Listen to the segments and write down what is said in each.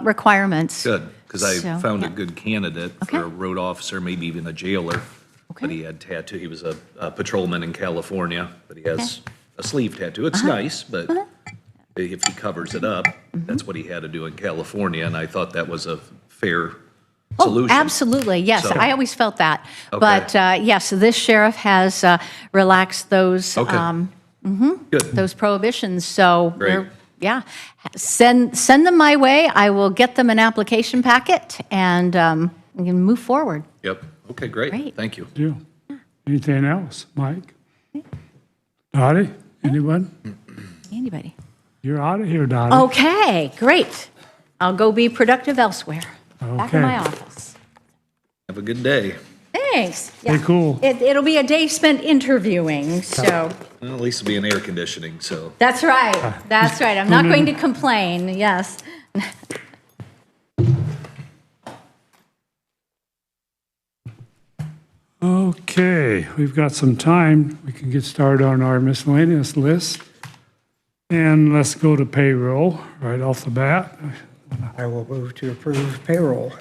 requirements. Good, because I So, found a yeah. good candidate Okay. for a road officer, maybe even a jailer. Okay. But he had tattoo, he was a patrolman in California, but he has a sleeve tattoo. It's nice, but if he covers it up, that's what he had to do in California, and I thought that was a fair Oh, solution. absolutely, yes, So- I always felt that. Okay. But yes, this sheriff has relaxed those, Okay. Good. those prohibitions, so Great. yeah. Send them my way, I will get them an application packet, and we can move forward. Yep. Okay, great. Great. Thank you. Deal. Anything else, Mike? Dottie, anyone? Anybody? You're out of here, Dottie. Okay, great. I'll go be productive elsewhere. Back in Okay. my office. Have a good day. Thanks. Stay Yeah. cool. It'll be a day spent interviewing, so, Well, at least it'll be in air conditioning, so. that's right, that's right. I'm not going to complain, yes. Okay, we've got some time. We can get started on our miscellaneous list. And let's go to payroll right off the bat. I will move to approve payroll.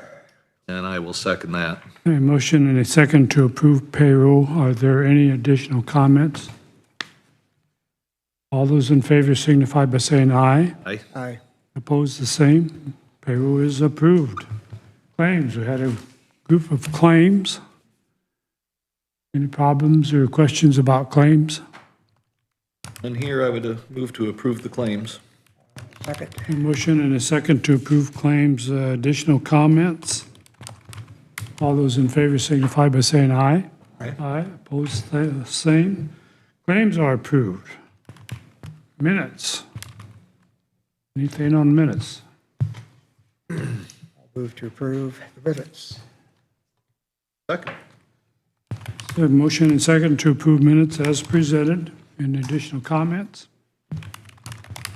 And I will second that. A motion and a second to approve payroll. Are there any additional comments? All those in favor signify by saying aye. Aye. Aye. Opposed, the same. Payroll is approved. Claims, we had a group of claims. Any problems or questions about claims? And here I would move to approve the claims. Second. A motion and a second to approve claims. Additional comments? All those in favor signify by saying aye. Aye. Aye, opposed, the same. Claims are approved. Minutes. Anything on minutes? I'll move to approve the minutes. Second. A motion and second to approve minutes as presented. Any additional comments?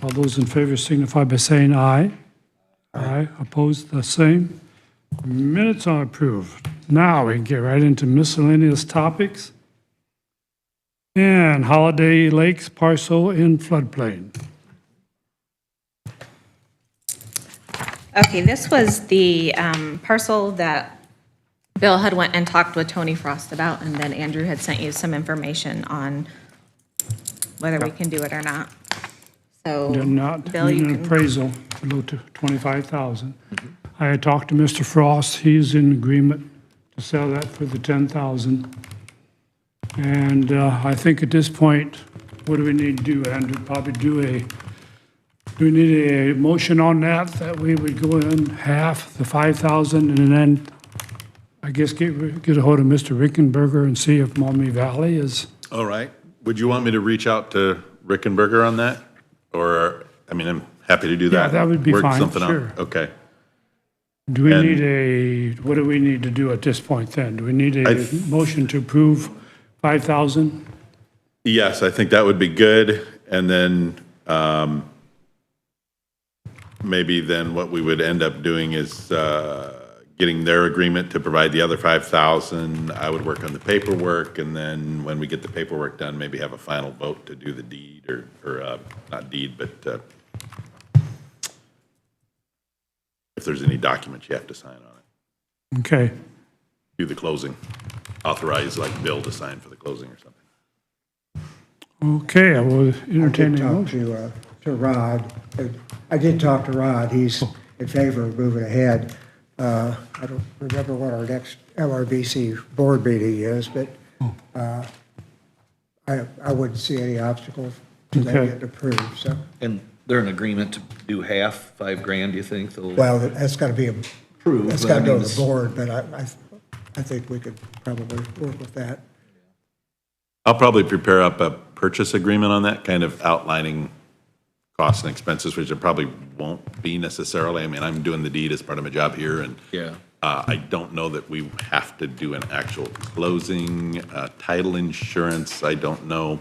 All those in favor signify by saying aye. Aye. Opposed, the same. Minutes are approved. Now we can get right into miscellaneous topics. And Holiday Lakes parcel in floodplain. Okay, this was the parcel that Bill had went and talked with Tony Frost about, and then Andrew had sent you some information on whether we can do it or not. So, Did not Bill, need you an can, appraisal below 25,000. I had talked to Mr. Frost. He's in agreement to sell that for the 10,000. And I think at this point, what do we need to do, Andrew? Probably do we need a motion on that we would go in half the 5,000 and then I guess get a hold of Mr. Rickenberger and see if Maumee Valley is, All right. Would you want me to reach out to Rickenberger on that? Or, I mean, I'm happy to do that. Yeah, that would be Work fine, something out. sure. Okay. do we And- need what do we need to do at this point then? Do we need a motion to approve 5,000? Yes, I think that would be good. And then maybe then what we would end up doing is getting their agreement to provide the other 5,000. I would work on the paperwork, and then when we get the paperwork done, maybe have a final vote to do the deed or not deed, but if there's any documents you have to sign on it. Okay. Do the closing. Authorize like Bill to sign for the closing or something. Okay, I will I entertain did a talk motion. to Rod. I did talk to Rod. He's in favor of moving ahead. I don't remember what our next LRBC board meeting is, but I wouldn't see any obstacles to that Okay. getting approved, so. And they're in agreement to do half, $5,000, do you think? They'll Well, that's got to be, approve? that's but got I to go mean, to the it's- board, but I think we could probably work with that. I'll probably prepare up a purchase agreement on that, kind of outlining costs and expenses, which it probably won't be necessarily. I mean, I'm doing the deed as part of my job here, and Yeah. I don't know that we have to do an actual closing, title insurance, I don't know.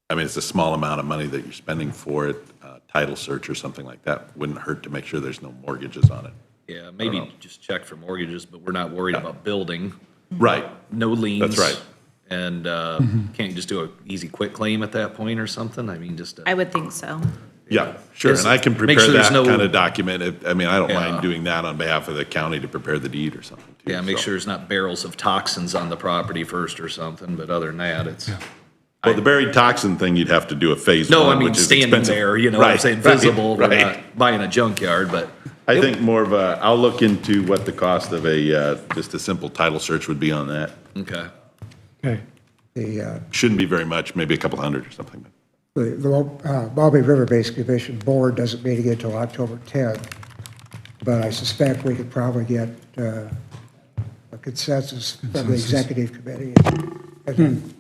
I mean, it's a small amount of money that you're spending for it. Title search or something like that wouldn't hurt to make sure there's no mortgages on it. Yeah, maybe just check for mortgages, but we're not worried about building. Right. No liens. That's right. And can't you just do an easy quick claim at that point or something? I mean, just, I would think so. Yeah, sure, Is- and I can make prepare sure there's that no- kind of document. I mean, I don't Yeah. mind doing that on behalf of the county to prepare the deed or something, too. Yeah, make so. sure there's not barrels of toxins on the property first or something, but other than that, it's, Well, the buried toxin thing, you'd have to do a phase no, I one, mean, which is standing expensive. there, you know what I'm Right, saying, right, visible, we're right. not buying a junkyard, but I think more of a, I'll look into what the cost of just a simple title search would be on that. okay. Okay. The Shouldn't be very much, maybe a couple hundred or something. Maumee River Basin Commission Board doesn't meet again until October 10th, but I suspect we could probably get a consensus from the executive committee and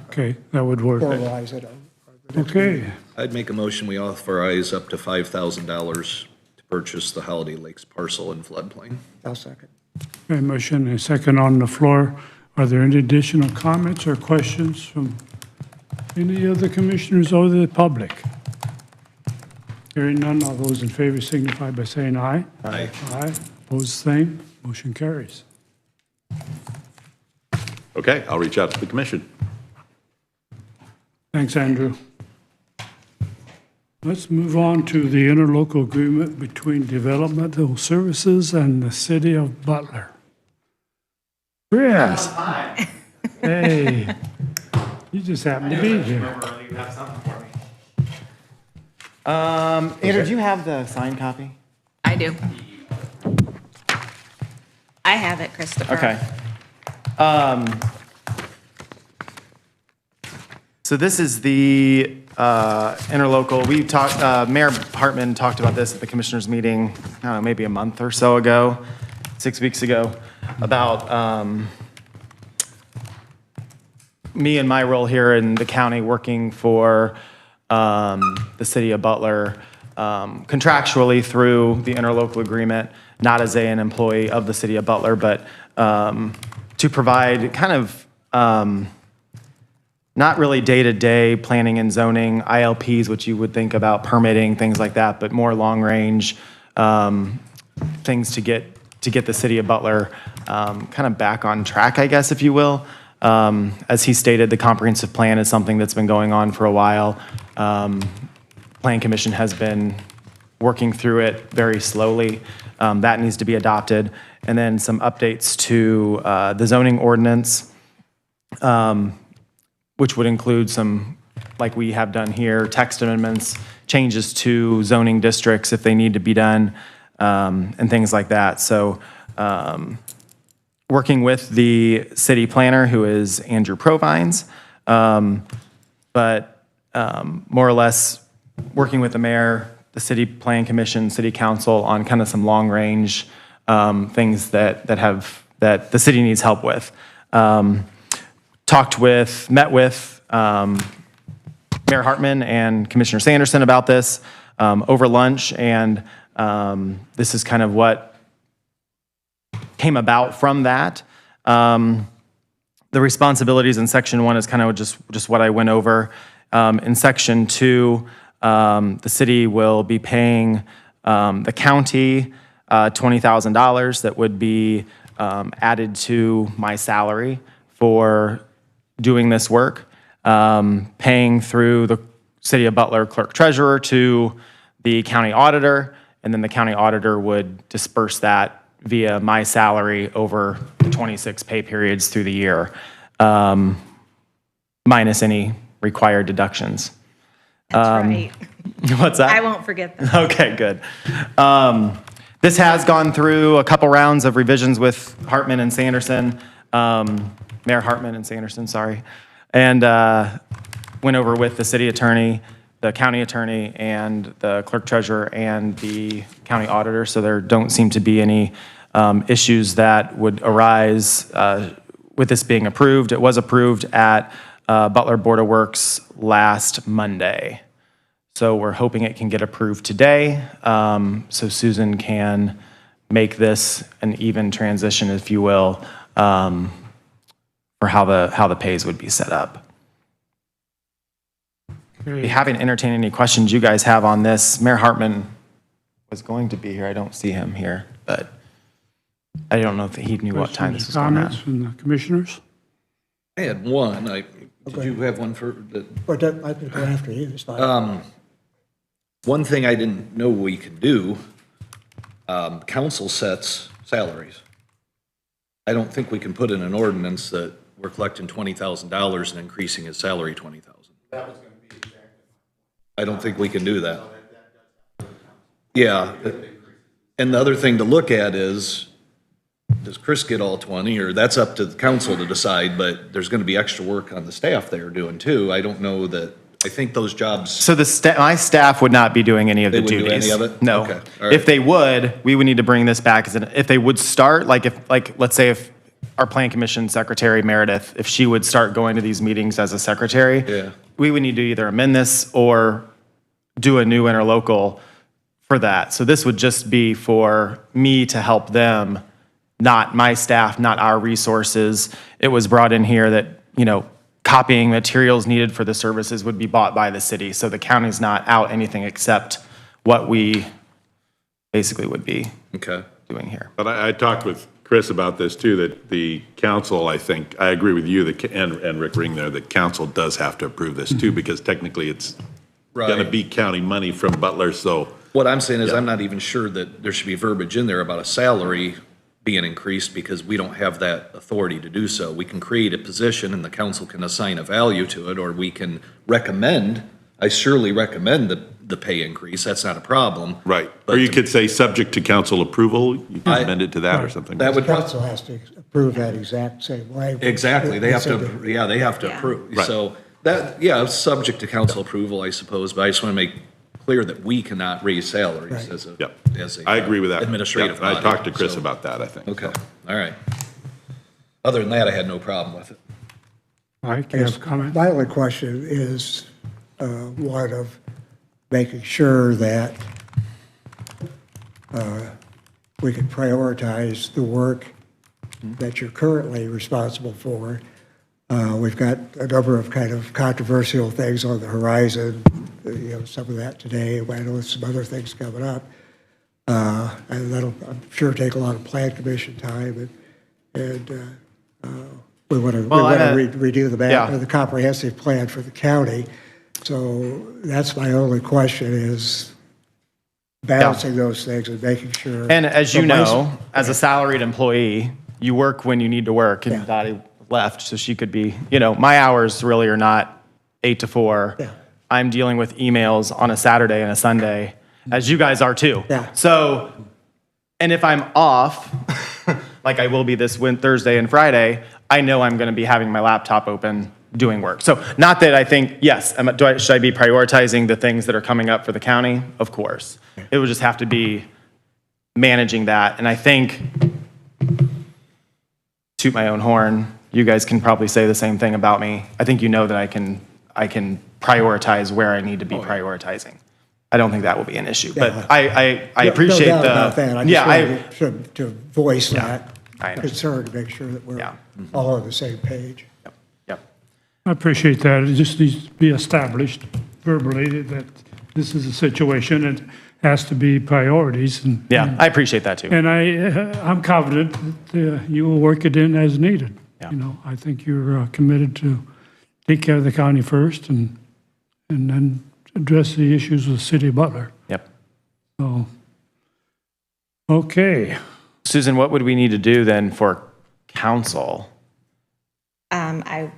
Okay, that would work. formalize it on the next Okay, meeting. I'd make a motion, we authorize up to $5,000 to purchase the Holiday Lakes parcel in floodplain. I'll second. a motion and a second on the floor. Are there any additional comments or questions from any of the commissioners or the public? Hearing none, all those in favor signify by saying aye. Aye. Aye, opposed, same, motion carries. Okay, I'll reach out to the commission. Thanks, Andrew. Let's move on to the interlocal agreement between Developmental Services and the City of Butler. Chris. Hey, you just happen to be here. Andrew, do you have the signed copy? I do. I have it, Christopher. Okay. So this is the interlocal. We talked, Mayor Hartman talked about this at the commissioners meeting, I don't know, maybe a month or so ago, 6 weeks ago, about me and my role here in the county working for the city of Butler contractually through the interlocal agreement, not as an employee of the city of Butler, but to provide kind of not really day-to-day planning and zoning, ILPs, which you would think about permitting, things like that, but more long-range things to get the city of Butler kind of back on track, I guess, if you will. As he stated, the comprehensive plan is something that's been going on for a while. Plan Commission has been working through it very slowly. That needs to be adopted. And then some updates to the zoning ordinance, which would include some, like we have done here, text amendments, changes to zoning districts if they need to be done, and things like that. So working with the city planner, who is Andrew Provines, but more or less working with the mayor, the city plan commission, city council on kind of some long-range things that the city needs help with. Met with Mayor Hartman and Commissioner Sanderson about this over lunch, and this is kind of what came about from that. The responsibilities in Section 1 is kind of just what I went over. In Section 2, the city will be paying the county $20,000 that would be added to my salary for doing this work, paying through the City of Butler clerk treasurer to the county auditor, and then the county auditor would disperse that via my salary over the 26 pay periods through the year, minus any required deductions. That's right. What's that? I won't forget that. Okay, good. This has gone through a couple rounds of revisions with Hartman and Sanderson, Mayor Hartman and Sanderson, sorry, and went over with the city attorney, the county attorney, and the clerk treasurer and the county auditor, so there don't seem to be any issues that would arise with this being approved. It was approved at Butler Board of Works last Monday. So we're hoping it can get approved today, so Susan can make this an even transition, if you will, for how the pays would be set up. Be happy to entertain any questions you guys have on this. Mayor Hartman was going to be here. I don't see him here, but I don't know if he knew what time this was going Comments on. from the commissioners? I had one, did you have one for, But I could go after you, it's fine. One thing I didn't know we could do, council sets salaries. I don't think we can put in an ordinance that we're collecting $20,000 and increasing his salary 20,000. That was going to be exactly. I don't think we can do that. Yeah, and the other thing to look at is, does Chris get all 20, or that's up to the council to decide, but there's gonna be extra work on the staff they're doing too. I don't know that, I think those jobs, So my staff would not be doing any of the They wouldn't duties. do any of it? No. Okay, all right. If they would, we would need to bring this back if they would start, let's say if our plan commission secretary Meredith, if she would start going to these meetings as a secretary. Yeah. We would need to either amend this or do a new interlocal for that. So this would just be for me to help them, not my staff, not our resources. It was brought in here that, copying materials needed for the services would be bought by the city. So the county's not out anything except what we basically would be okay. doing here. But I talked with Chris about this too, that the council, I think, I agree with you, and Rick Ring there, that council does have to approve this too, because technically it's gonna Right. be county money from Butler, so. What I'm saying is I'm not even sure that there should be verbiage in there about a salary being increased because we don't have that authority to do so. We can create a position and the council can assign a value to it, or we can recommend, I surely recommend the pay increase, that's not a problem. Right, But or you to- could say, subject to council approval, you can amend it to that or something. That The would, council has to approve that exact same way. exactly, they have It's in to, the- yeah, they have to Yeah. approve. Right. So that, yeah, it's subject to council approval, I suppose, but I just want to make clear that we cannot raise salaries Right. as a, Yep, as a. I agree with that. Administrative Yep, I body, talked to Chris so- about that, I think. Okay, all right. Other than that, I had no problem with it. Mike, you have a comment? My only question is one of making sure that we can prioritize the work that you're currently responsible for. We've got a number of kind of controversial things on the horizon, some of that today, I know there's some other things coming up. And that'll, I'm sure, take a lot of plan commission time, and we want to redo the map, yeah. the comprehensive plan for the county. So that's my only question is balancing those things and making sure. And as you But my- know, as a salaried employee, you work when you need to work, and Yeah. Dottie left, so she could be, my hours really are not 8 to 4. Yeah. I'm dealing with emails on a Saturday and a Sunday, as you guys are too. Yeah. So, and if I'm off, like I will be this Thursday and Friday, I know I'm going to be having my laptop open doing work. So not that I think, yes, should I be prioritizing the things that are coming up for the county? Of course. It would just have to be managing that. And I think, toot my own horn, you guys can probably say the same thing about me. I think you know that I can prioritize where I need to be prioritizing. I don't think that will be an issue, but Yeah. I appreciate no doubt about that. I just wanted to voice that I know. concern to make sure that we're Yeah. all on the same page. Yep. I appreciate that. It just needs to be established verbally that this is a situation and has to be priorities. And Yeah, I appreciate that too. And I'm confident that you will work it in as needed. Yeah. I think you're committed to take care of the county first and then address the issues with the city of Butler. Yep. So, okay. Susan, what would we need to do then for council? I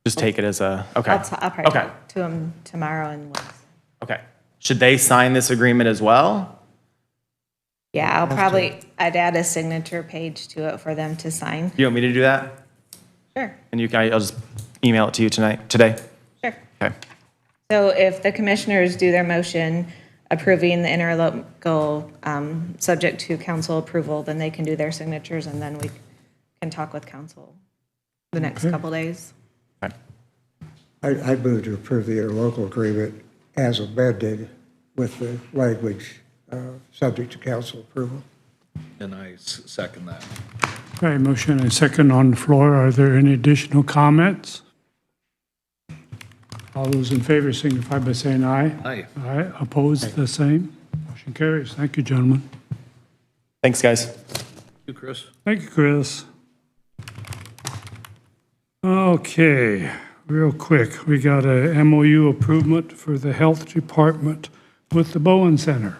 Just take it as okay. I'll probably Okay. talk to him tomorrow and Okay. Should they sign this agreement as well? yeah, I'd add a signature page to it for them to sign. You want me to do that? Sure, And I'll just email it to you today? sure. Okay. So if the commissioners do their motion approving the interlocal, subject to council approval, then they can do their signatures and then we can talk with council the next couple days. Okay. I move to approve the interlocal agreement as amended with the language subject to council approval. And I second that. Okay, motion and second on the floor. Are there any additional comments? All those in favor signify by saying aye. Aye. Aye, opposed, the same. Motion carries. Thank you, gentlemen. Thanks, guys. You, Chris? Thank you, Chris. Okay, real quick, we got a MOU approval for the Health Department with the Bowen Center.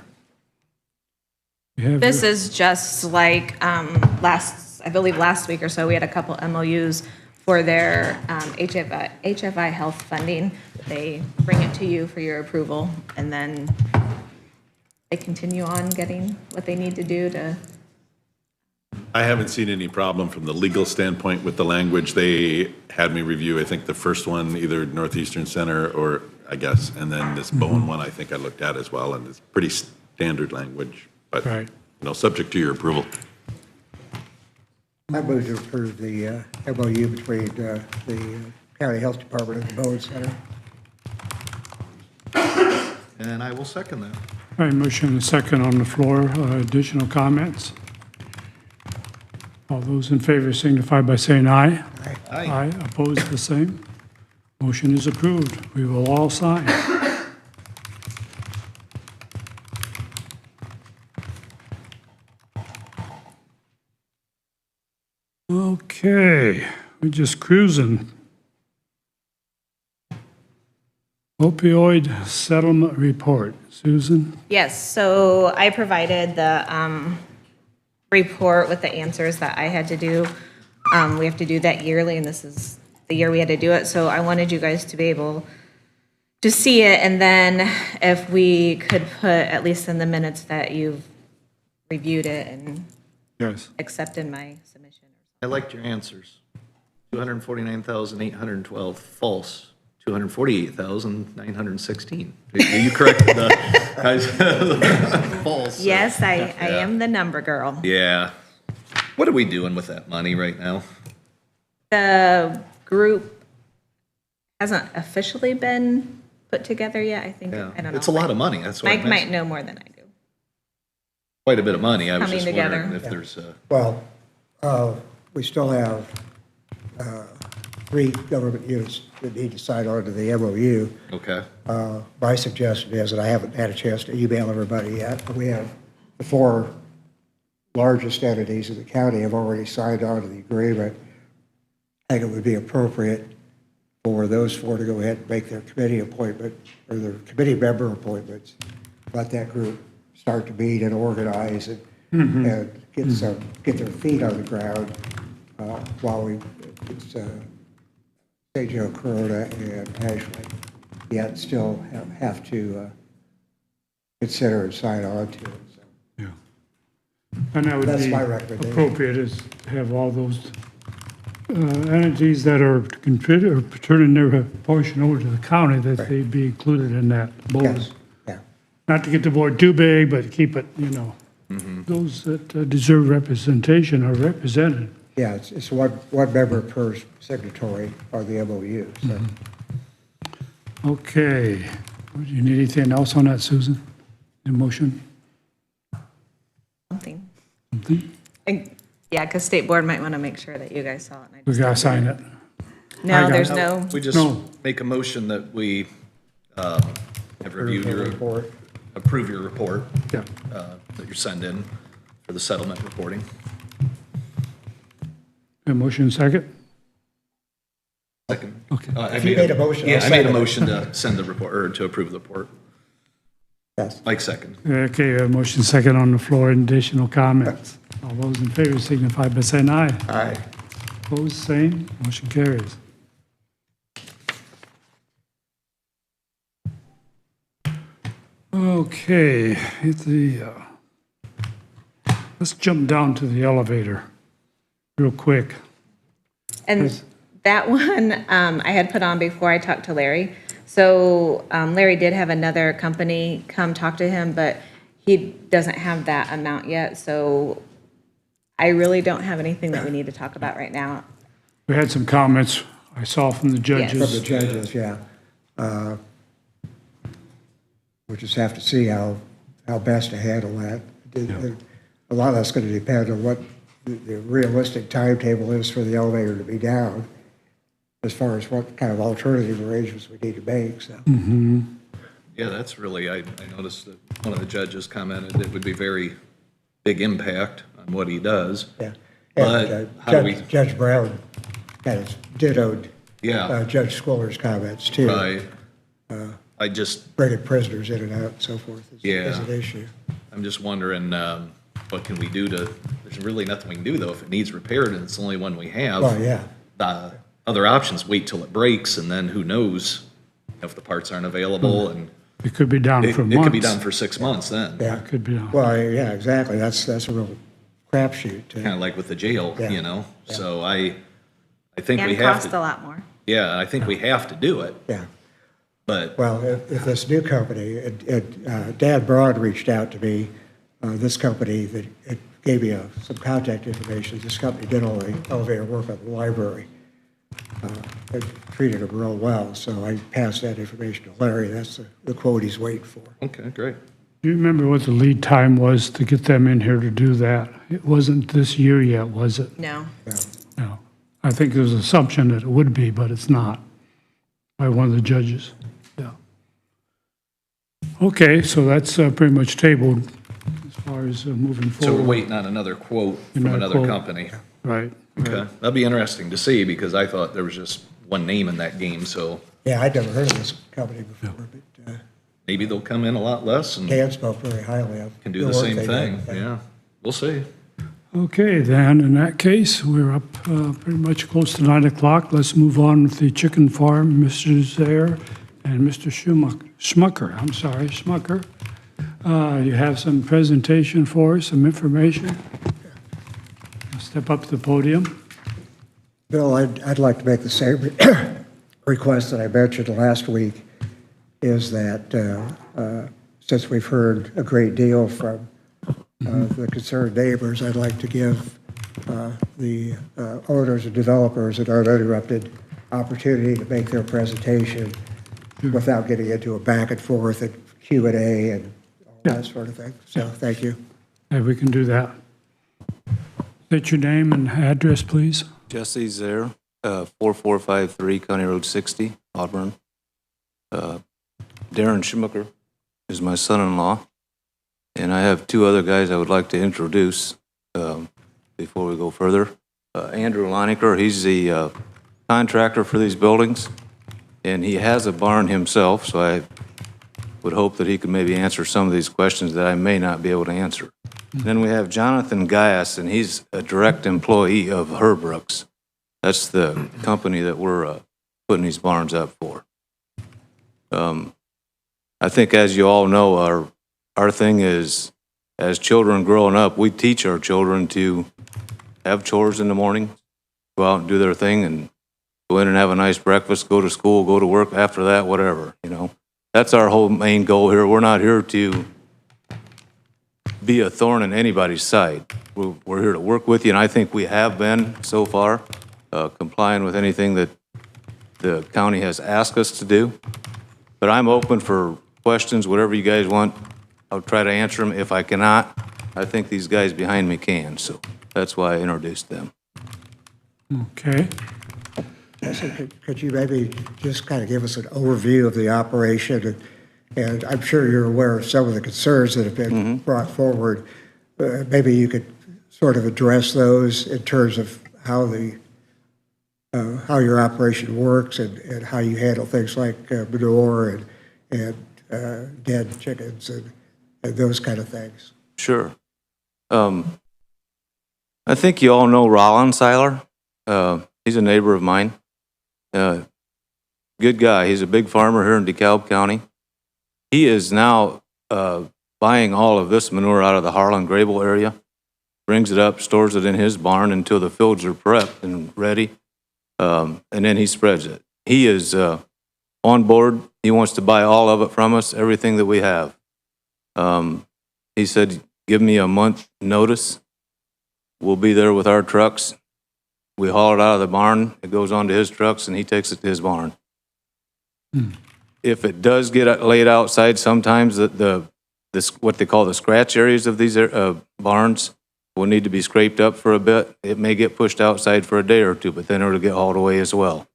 You have This your- is just like I believe last week or so, we had a couple MOUs for their HFI health funding. They bring it to you for your approval, and then they continue on getting what they need to do to. I haven't seen any problem from the legal standpoint with the language. They had me review, I think, the first one, either Northeastern Center or, I guess, and then this Bowen one I think I looked at as well, and it's pretty standard language, but, Right. subject to your approval. I move to approve the MOU between the County Health Department and the Bowen Center. And I will second that. All right, motion and a second on the floor. Additional comments? All those in favor signify by saying aye. Aye. Aye, opposed, the same. Motion is approved. We will all sign. Okay, we're just cruising. Opioid settlement report. Susan? Yes, so I provided the report with the answers that I had to do. We have to do that yearly, and this is the year we had to do it, so I wanted you guys to be able to see it, and then if we could put at least in the minutes that you've reviewed it and Yes. accepted my submission. I liked your answers. 249,812 false. 248,916. You corrected the false. so- Yes, I am the number girl. Yeah. What are we doing with that money right now? The group hasn't officially been put together yet, I think. Yeah. I don't know. It's a lot of money. That's what Mike might know more than I do. Quite a bit of money. I was Coming just together. wondering if there's a, Well, we still have 3 government units that need to sign on to the MOU. okay. My suggestion is, and I haven't had a chance to email everybody yet, but we have the 4 largest entities in the county have already signed on to the agreement. I think it would be appropriate for those 4 to go ahead and make their committee appointment, or their committee member appointments. Let that group start to meet and organize and get their feet on the ground while it's St. Joe, Corona, and Ashley, yet still have to consider and sign on to it. So Yeah. And that would That's be my recommendation. appropriate, is to have all those entities that are contributing or turning their portion over to the county, that they be included in that board. Yes, yeah. Not to get the board too big, but keep it, those that deserve representation are represented. Yeah, it's one member per signatory on the MOU, so. Okay. Do you need anything else on that, Susan? The motion? Something. Something? Yeah, because state board might want to make sure that you guys saw it. and I We just- gotta sign it. No, got there's it. no, We just No. make a motion that we have reviewed your, Report. approve your report Yeah. that you send in for the settlement reporting. A motion second? Second. Okay. I If you made a motion, I'll Yeah, I made a second it. motion to send the report, or to approve the report. Yes. Mike second. Okay, a motion second on the floor. Additional comments? All those in favor signify by saying aye. Aye. Opposed, same. Motion carries. Okay, let's jump down to the elevator real quick. and that one, I had put on before I talked to Larry. So Larry did have another company come talk to him, but he doesn't have that amount yet. So I really don't have anything that we need to talk about right now. We had some comments I saw from the From judges. the judges, yeah. We'll just have to see how best to handle that. A lot of that's going to depend on what the realistic timetable is for the elevator to be down, as far as what kind of alternative arrangements we need to make, so. Yeah, that's really, I noticed that one of the judges commented it would be very big impact on what he does. Yeah. But And how do we, Judge Brown kind of dittoed yeah, Judge Schooler's comments, too. right. I just, bringing prisoners in and out and so forth is Yeah. an issue. I'm just wondering, what can we do there's really nothing we can do, though, if it needs repaired and it's the only one we have. Well, yeah. The other options, wait till it breaks, and then who knows if the parts aren't available, and It could be down it for months. could be done for 6 months then. Yeah. It could be down. Well, yeah, exactly. That's a real crapshoot. Kind of like with the jail, Yeah. you know? So I think we And have cost a to, lot more. yeah, I think we have to do it, Yeah. but, Well, if this new company, Dan Broad reached out to me, this company that it gave me some contact information. This company did all the elevator work on the library. It treated him real well, so I passed that information to Larry. That's the quote he's waiting for. okay, great. Do you remember what the lead time was to get them in here to do that? It wasn't this year yet, was it? No. No. I think there was an assumption that it would be, but it's not, by one of the judges. Yeah. Okay, so that's pretty much tabled as far as moving forward. So we're waiting on another quote from Another another quote. company. Right. Okay, that'd be interesting to see, because I thought there was just one name in that game, so Yeah, I'd never heard of this company before, but maybe they'll come in a lot less and Dan spoke very highly of can do the work same they thing, did. yeah. We'll see. Okay, then, in that case, we're up pretty much close to 9 o'clock. Let's move on with the chicken farm, Mr. Zaire and Mr. Schmucker. You have some presentation for us, some information? Step up to the podium. Bill, I'd like to make the same request that I mentioned last week, is that since we've heard a great deal from the concerned neighbors, I'd like to give the owners and developers an uninterrupted opportunity to make their presentation without getting into a back and forth and Q&A and all that sort of thing. So, thank you. And we can do that. State your name and address, please. Jesse's there, 4453 County Road 60, Auburn. Darren Schmucker is my son-in-law, and I have two other guys I would like to introduce before we go further. Andrew Lonecker, he's the contractor for these buildings, and he has a barn himself, so I would hope that he could maybe answer some of these questions that I may not be able to answer. Then we have Jonathan Gaius, and he's a direct employee of Herbrooks. That's the company that we're putting these barns up for. I think, as you all know, our thing is, as children growing up, we teach our children to have chores in the morning, go out and do their thing, and go in and have a nice breakfast, go to school, go to work after that, whatever, you know. That's our whole main goal here. We're not here to be a thorn in anybody's side. We're here to work with you, and I think we have been so far, complying with anything that the county has asked us to do. But I'm open for questions, whatever you guys want. I'll try to answer them. If I cannot, I think these guys behind me can, so that's why I introduced them. Okay. So could you maybe just kind of give us an overview of the operation? And I'm sure you're aware of some of the concerns that have been brought forward. Maybe you could sort of address those in terms of how how your operation works and how you handle things like manure and dead chickens and those kind of things. Sure. I think you all know Rollin Seiler. He's a neighbor of mine. Good guy. He's a big farmer here in DeKalb County. He is now buying all of this manure out of the Harlan-Grable area, brings it up, stores it in his barn until the fields are prepped and ready, and then he spreads it. He is on board. He wants to buy all of it from us, everything that we have. He said, give me a month notice. We'll be there with our trucks. We haul it out of the barn. It goes onto his trucks, and he takes it to his barn. If it does get laid outside, sometimes what they call the scratch areas of these barns will need to be scraped up for a bit. It may get pushed outside for a day or two, but then it'll get hauled away as well.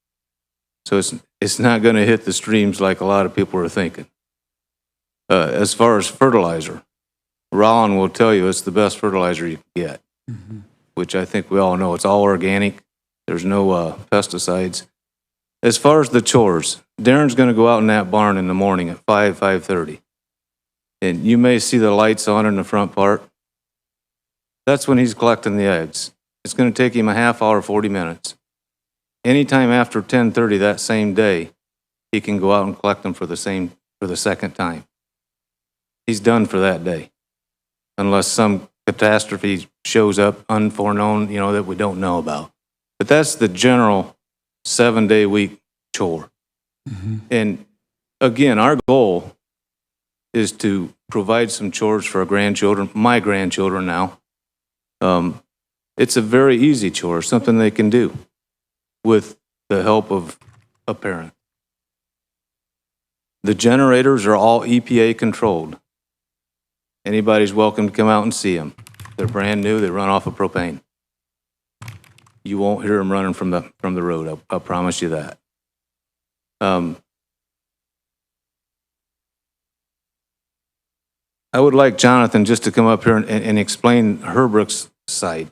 So it's not going to hit the streams like a lot of people are thinking. As far as fertilizer, Rollin will tell you it's the best fertilizer you can get, which I think we all know. It's all organic. There's no pesticides. As far as the chores, Darren's gonna go out in that barn in the morning at 5:30. And you may see the lights on in the front part. That's when he's collecting the eggs. It's gonna take him a half hour, 40 minutes. Anytime after 10:30 that same day, he can go out and collect them for the second time. He's done for that day. Unless some catastrophe shows up unforeknown, that we don't know about. But that's the general 7-day week chore. And again, our goal is to provide some chores for our grandchildren, my grandchildren now. It's a very easy chore, something they can do with the help of a parent. The generators are all EPA controlled. Anybody's welcome to come out and see them. They're brand new, they run off of propane. You won't hear them running from the road, I'll promise you that. I would like Jonathan just to come up here and explain Herbrook's site.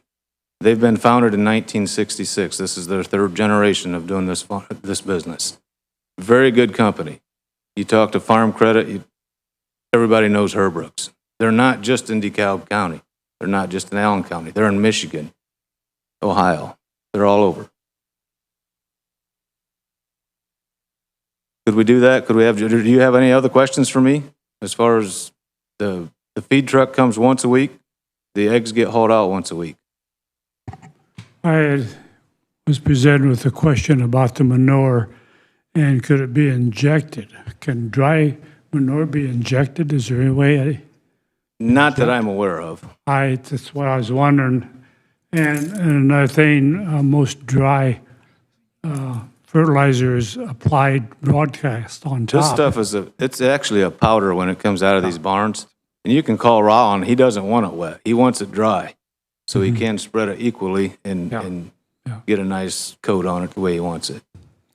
They've been founded in 1966. This is their third generation of doing this business. Very good company. You talk to Farm Credit, everybody knows Herbrooks. They're not just in DeKalb County. They're not just in Allen County. They're in Michigan, Ohio. They're all over. Could we do that? Do you have any other questions for me? As far as the feed truck comes once a week, the eggs get hauled out once a week. Was presented with a question about the manure, and could it be injected? Can dry manure be injected? Is there any way? Not that I'm aware of. That's what I was wondering. And another thing, most dry fertilizer is applied broadcast on top. This stuff it's actually a powder when it comes out of these barns. And you can call Ron, he doesn't want it wet. He wants it dry. So he can spread it equally and get a nice coat on it the way he wants it.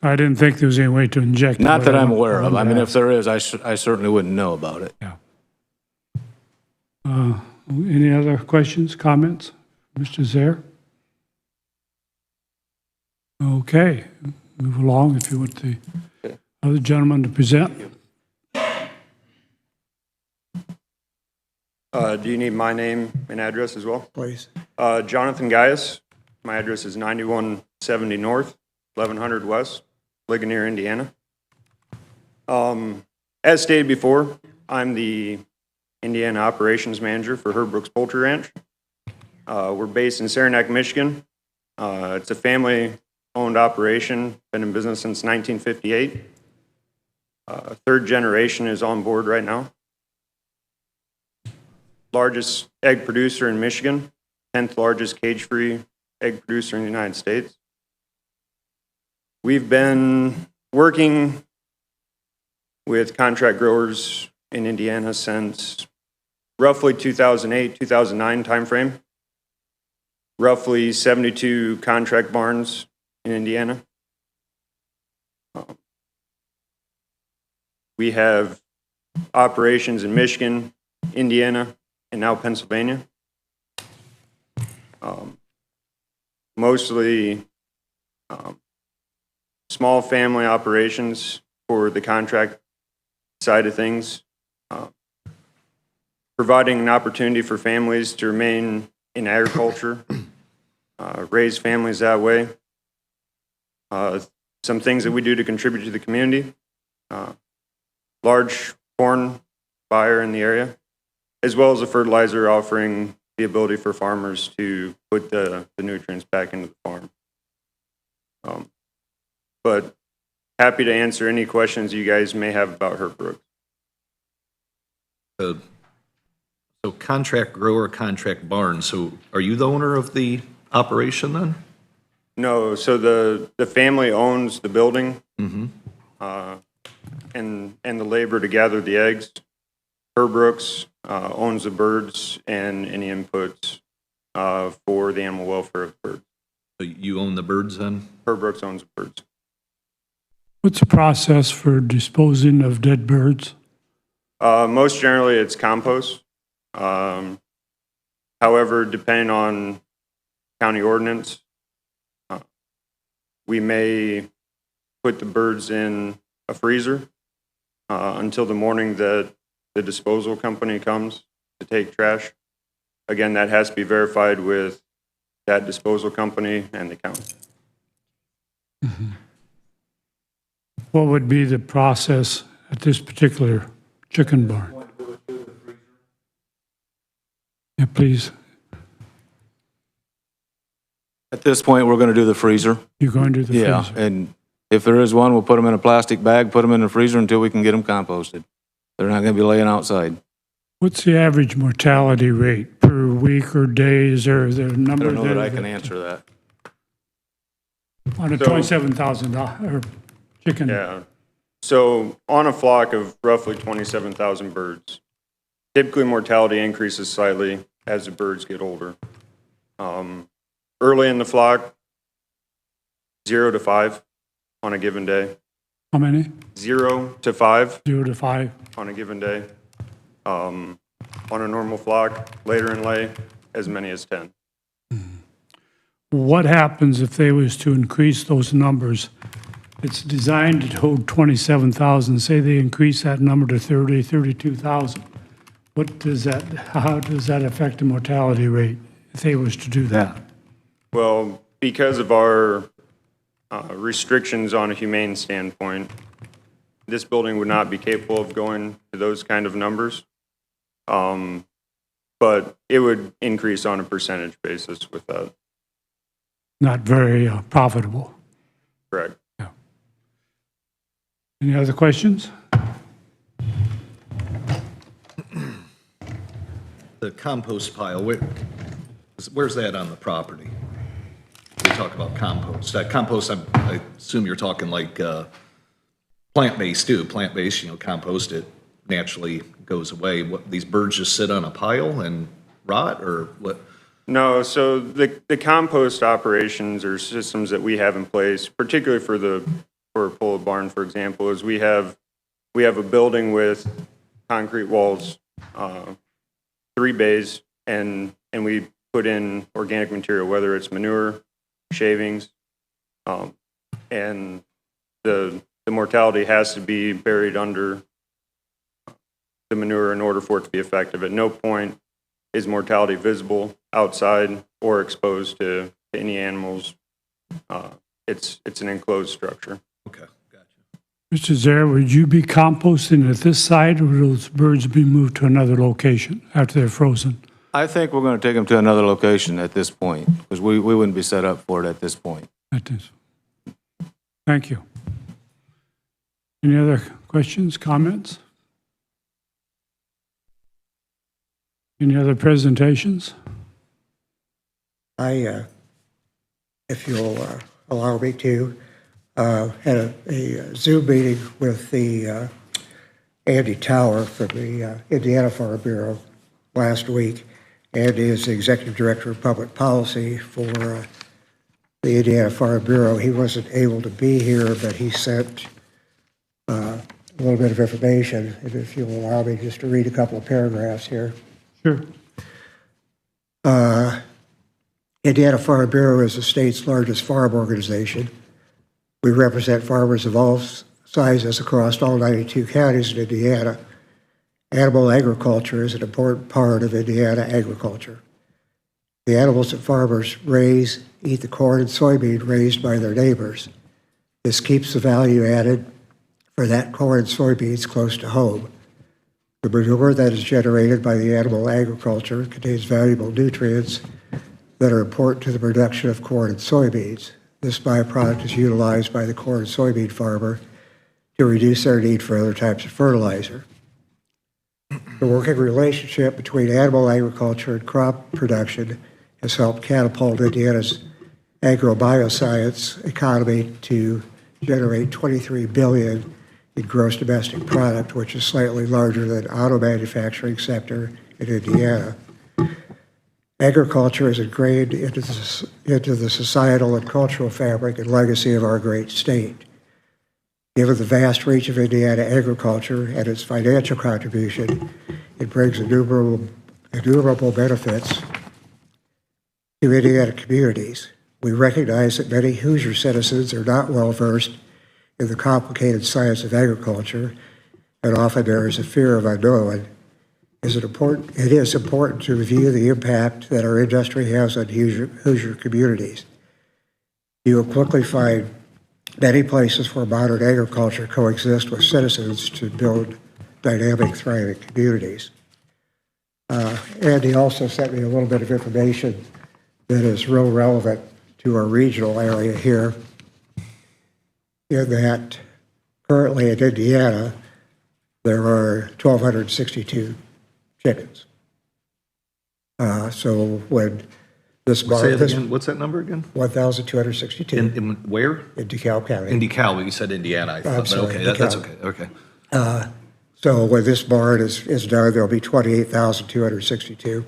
I didn't think there was any way to inject it. Not that I'm aware of. I mean, if there is, I certainly wouldn't know about it. Yeah. Any other questions, comments? Mr. Zaire? Okay, move along if you want the other gentleman to present. Do you need my name and address as well? Please. Jonathan Gaius. My address is 9170 North, 1100 West, Ligonier, Indiana. As stated before, I'm the Indiana Operations Manager for Herbrooks Poultry Ranch. We're based in Saranac, Michigan. It's a family-owned operation, been in business since 1958. Third generation is on board right now. Largest egg producer in Michigan, 10th largest cage-free egg producer in the United States. We've been working with contract growers in Indiana since roughly 2008, 2009 timeframe. Roughly 72 contract barns in Indiana. We have operations in Michigan, Indiana, and now Pennsylvania. Mostly small family operations for the contract side of things, providing an opportunity for families to remain in agriculture, raise families that way. Some things that we do to contribute to the community. Large corn buyer in the area, as well as a fertilizer offering the ability for farmers to put the nutrients back into the farm. But happy to answer any questions you guys may have about Herbrooks. So contract grower, contract barn. So are you the owner of the operation then? No, so the family owns the building and the labor to gather the eggs. Herbrooks owns the birds and any inputs for the animal welfare of the birds. So you own the birds then? Herbrooks owns the birds. What's the process for disposing of dead birds? Most generally, it's compost. However, depending on county ordinance, we may put the birds in a freezer until the morning that the disposal company comes to take trash. Again, that has to be verified with that disposal company and the county. What would be the process at this particular chicken barn? Yeah, please. At this point, we're gonna do the freezer. You're going to the Yeah, freezer? and if there is one, we'll put them in a plastic bag, put them in the freezer until we can get them composted. They're not gonna be laying outside. What's the average mortality rate per week or days, or is there a I number don't know that there? I can answer that. On a So- $27,000 chicken? Yeah. So on a flock of roughly 27,000 birds, typically mortality increases slightly as the birds get older. Early in the flock, 0 to 5 on a given day. How many? 0 to 5 0 to 5? on a given day. On a normal flock, later in lay, as many as 10. What happens if they was to increase those numbers? It's designed to hold 27,000, say they increase that number to 30, 32,000. How does that affect the mortality rate if they was to do that? Well, because of our restrictions on a humane standpoint, this building would not be capable of going to those kind of numbers. But it would increase on a percentage basis with that, Not very profitable. correct? Any other questions? The compost pile, where's that on the property? We talk about compost. Compost, I assume you're talking like plant-based too. Plant-based, compost, it naturally goes away. What, these birds just sit on a pile and rot, or what? No, so the compost operations or systems that we have in place, particularly for a pole barn, for example, is we have a building with concrete walls, 3 bays, and we put in organic material, whether it's manure, shavings, and the mortality has to be buried under the manure in order for it to be effective. At no point is mortality visible outside or exposed to any animals. It's an enclosed structure. Okay, gotcha. Mr. Zare, would you be composting at this site, or would those birds be moved to another location after they're frozen? I think we're gonna take them to another location at this point, because we wouldn't be set up for it at this point. That is. Thank you. Any other questions, comments? Any other presentations? I, if you'll allow me to, had a Zoom meeting with the Andy Tower from the Indiana Farm Bureau last week. Andy is the Executive Director of Public Policy for the Indiana Farm Bureau. He wasn't able to be here, but he sent a little bit of information, and if you'll allow me just to read a couple of paragraphs here. Sure. Indiana Farm Bureau is the state's largest farm organization. We represent farmers of all sizes across all 92 counties in Indiana. Animal agriculture is an important part of Indiana agriculture. The animals that farmers raise eat the corn and soybean raised by their neighbors. This keeps the value added for that corn and soybeans close to home. The manure that is generated by the animal agriculture contains valuable nutrients that are important to the production of corn and soybeans. This byproduct is utilized by the corn and soybean farmer to reduce their need for other types of fertilizer. The working relationship between animal agriculture and crop production has helped catapult Indiana's agrobioscience economy to generate $23 billion in gross domestic product, which is slightly larger than auto manufacturing sector in Indiana. Agriculture is ingrained into the societal and cultural fabric and legacy of our great state. Given the vast reach of Indiana agriculture and its financial contribution, it brings innumerable benefits to Indiana communities. We recognize that many Hoosier citizens are not well versed in the complicated science of agriculture, and often there is a fear of unknown, it is important to review the impact that our industry has on Hoosier communities. You will quickly find many places where modern agriculture coexists with citizens to build dynamic, thriving communities. Andy also sent me a little bit of information that is real relevant to our regional area here, in that currently in Indiana, there are 1,262 chickens. So when this Say barn, it again. What's that number again? 1,262 In where? in DeKalb County. In DeKalb, you said Indiana, I thought, but sorry, okay, that's DeKalb. okay, okay. So when this barn is done, there'll be 28,262.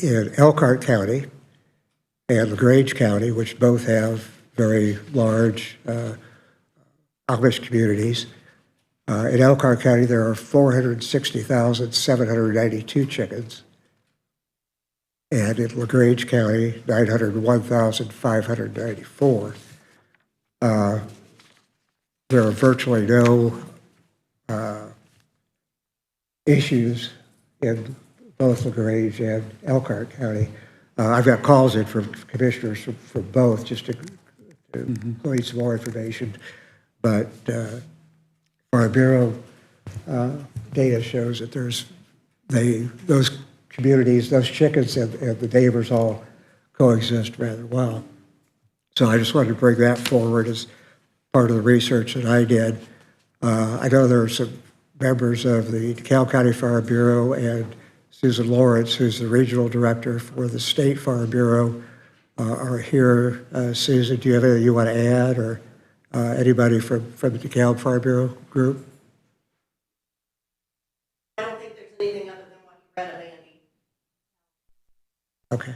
In Elkhart County and LaGrange County, which both have very large Amish communities, in Elkhart County, there are 460,792 chickens. And in LaGrange County, 901,594. There are virtually no issues in both LaGrange and Elkhart County. I've got calls in from commissioners from both just to glean some more information. But our Bureau data shows that those communities, those chickens and the neighbors all coexist rather well. So I just wanted to bring that forward as part of the research that I did. I know there are some members of the DeKalb County Farm Bureau and Susan Lawrence, who's the regional director for the State Farm Bureau, are here. Susan, do you have anything you want to add, or anybody from the DeKalb Farm Bureau group? I don't think there's anything other than what you read of Andy. Okay.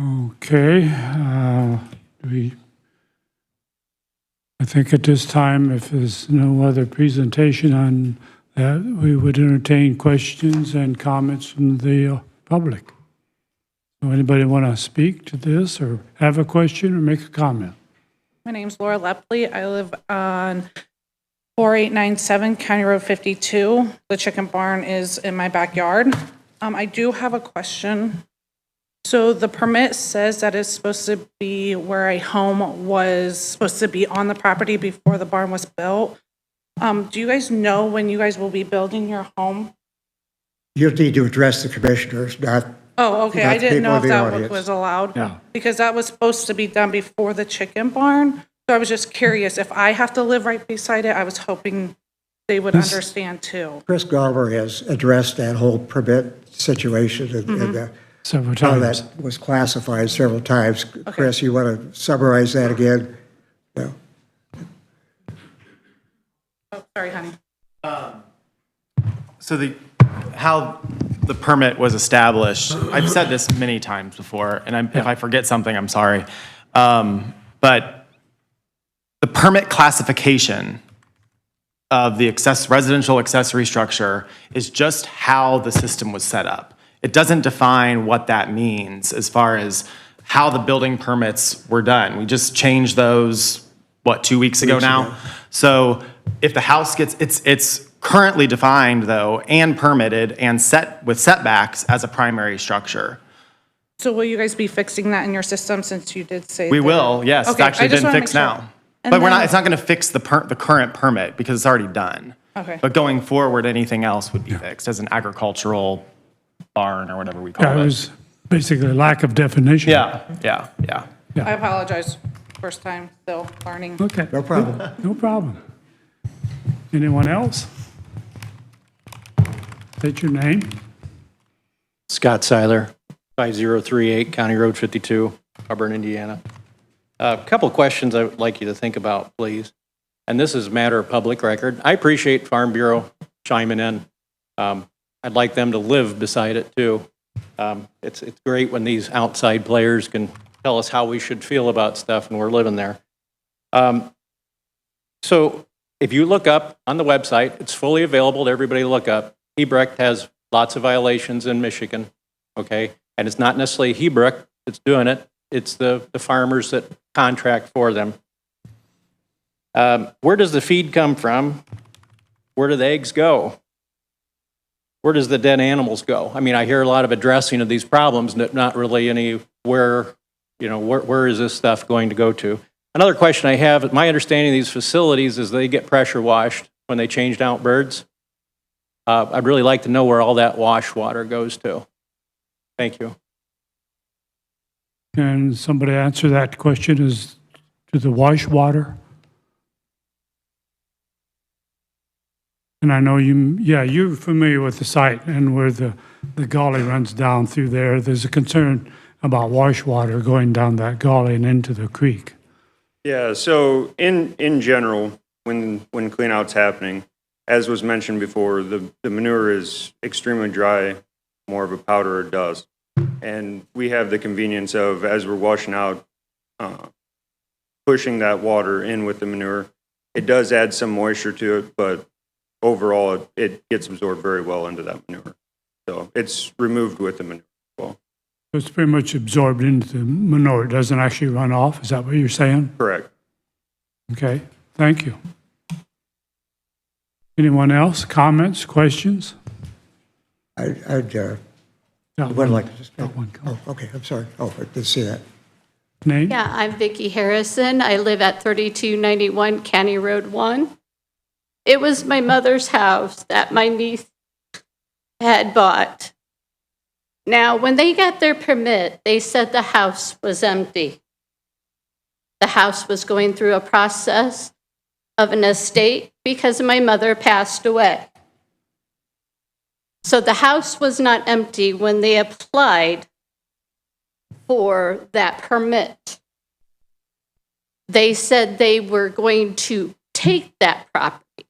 Okay, I think at this time, if there's no other presentation on that, we would entertain questions and comments from the public. So anybody want to speak to this or have a question or make a comment? My name's Laura Lepley. I live on 4897 County Road 52. The chicken barn is in my backyard. I do have a question. So the permit says that it's supposed to be where a home was supposed to be on the property before the barn was built. Do you guys know when you guys will be building your home? You need to address the commissioners, not. Oh, okay. not I the didn't people know in if the that audience. was allowed. Yeah. Because that was supposed to be done before the chicken barn. So I was just curious, if I have to live right beside it, I was hoping they would understand too. Chris Garber has addressed that whole permit situation and Several how times. that was classified several times. Chris, you want to summarize that again? No. Oh, sorry, honey. So how the permit was established, I've said this many times before, and if I forget something, I'm sorry. But the permit classification of the residential accessory structure is just how the system was set up. It doesn't define what that means as far as how the building permits were done. We just changed those, 2 weeks ago now? So if the house it's currently defined though, and permitted and set with setbacks as a primary structure. So will you guys be fixing that in your system since you did say We that- will, yes. It's Okay, actually I just been wanna make fixed sure. now. And But then- it's not gonna fix the current permit because it's already done. Okay. But going forward, anything else would be fixed as an agricultural barn or whatever we Yeah, call it it. was basically a lack of definition. Yeah. I apologize. First time, still learning. Okay. No problem. No problem. Anyone else? State your name. Scott Seiler, 5038 County Road 52, Auburn, Indiana. A couple of questions I would like you to think about, please. And this is a matter of public record. I appreciate Farm Bureau chiming in. I'd like them to live beside it too. It's great when these outside players can tell us how we should feel about stuff and we're living there. So if you look up on the website, it's fully available to everybody to look up. Hebrecht has lots of violations in Michigan, okay? And it's not necessarily Hebrecht that's doing it. It's the farmers that contract for them. Where does the feed come from? Where do the eggs go? Where does the dead animals go? I mean, I hear a lot of addressing of these problems, but not really any where is this stuff going to go to? Another question I have, my understanding of these facilities is they get pressure washed when they change out birds. I'd really like to know where all that wash water goes to. Thank you. Can somebody answer that question as to the wash water? And I know you're familiar with the site and where the gully runs down through there. There's a concern about wash water going down that gully and into the creek. Yeah, so in general, when cleanout's happening, as was mentioned before, the manure is extremely dry, more of a powder or dust. And we have the convenience of, as we're washing out, pushing that water in with the manure. It does add some moisture to it, but overall, it gets absorbed very well into that manure. So it's removed with the manure as well. So it's pretty much absorbed into the manure. It doesn't actually run off. Is that what you're saying? Correct. Okay, thank you. Anyone else? Comments, questions? I would like to just. Got one. Oh, okay, I'm sorry. Oh, I didn't see that. Name? Yeah, I'm Vicki Harrison. I live at 3291 County Road 1. It was my mother's house that my niece had bought. Now, when they got their permit, they said the house was empty. The house was going through a process of an estate because my mother passed away. So the house was not empty when they applied for that permit. They said they were going to take that property.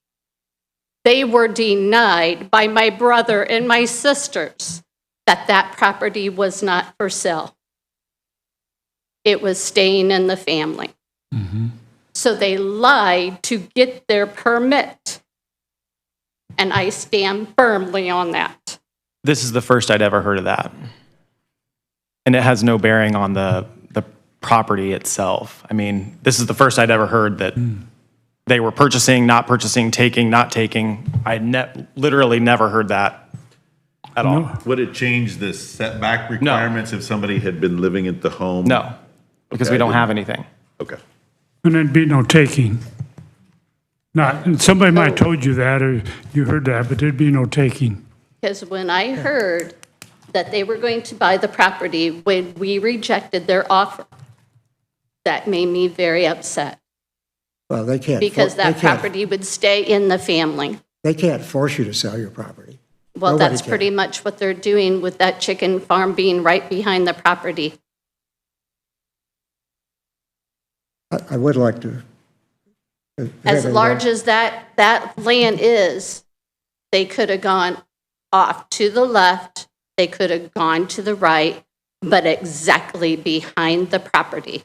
They were denied by my brother and my sisters that that property was not for sale. It was staying in the family. Mm-hmm. So they lied to get their permit. And I stand firmly on that. This is the first I'd ever heard of that. And it has no bearing on the property itself. I mean, this is the first I'd ever heard that they were purchasing, not purchasing, taking, not taking. I literally never heard that at all. Would it change the setback requirements if somebody had been living at the home? No, because we don't have anything. Okay. And there'd be no taking. Not, somebody might have told you that or you heard that, but there'd be no taking. Because when I heard that they were going to buy the property, when we rejected their offer, that made me very upset. Well, they can't. Because that property would stay in the family. They can't force you to sell your property. Well, Nobody that's can. pretty much what they're doing with that chicken farm being right behind the property. I would like to. As large as that land is, they could have gone off to the left, they could have gone to the right, but exactly behind the property.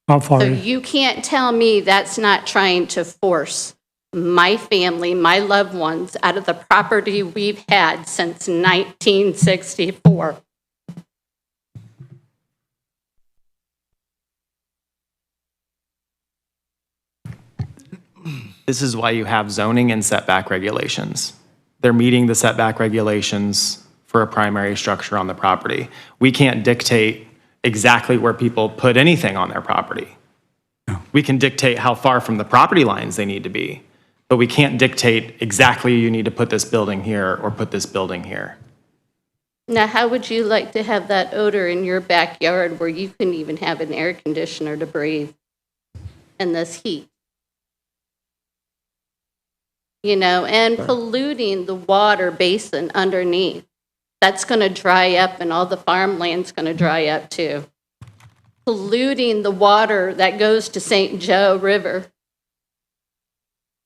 How far? So you can't tell me that's not trying to force my family, my loved ones, out of the property we've had since 1964. This is why you have zoning and setback regulations. They're meeting the setback regulations for a primary structure on the property. We can't dictate exactly where people put anything on their property. We can dictate how far from the property lines they need to be, but we can't dictate exactly you need to put this building here or put this building here. Now, how would you like to have that odor in your backyard where you couldn't even have an air conditioner to breathe in this heat? You know, and polluting the water basin underneath. That's going to dry up and all the farmland's going to dry up too. Polluting the water that goes to St. Joe River.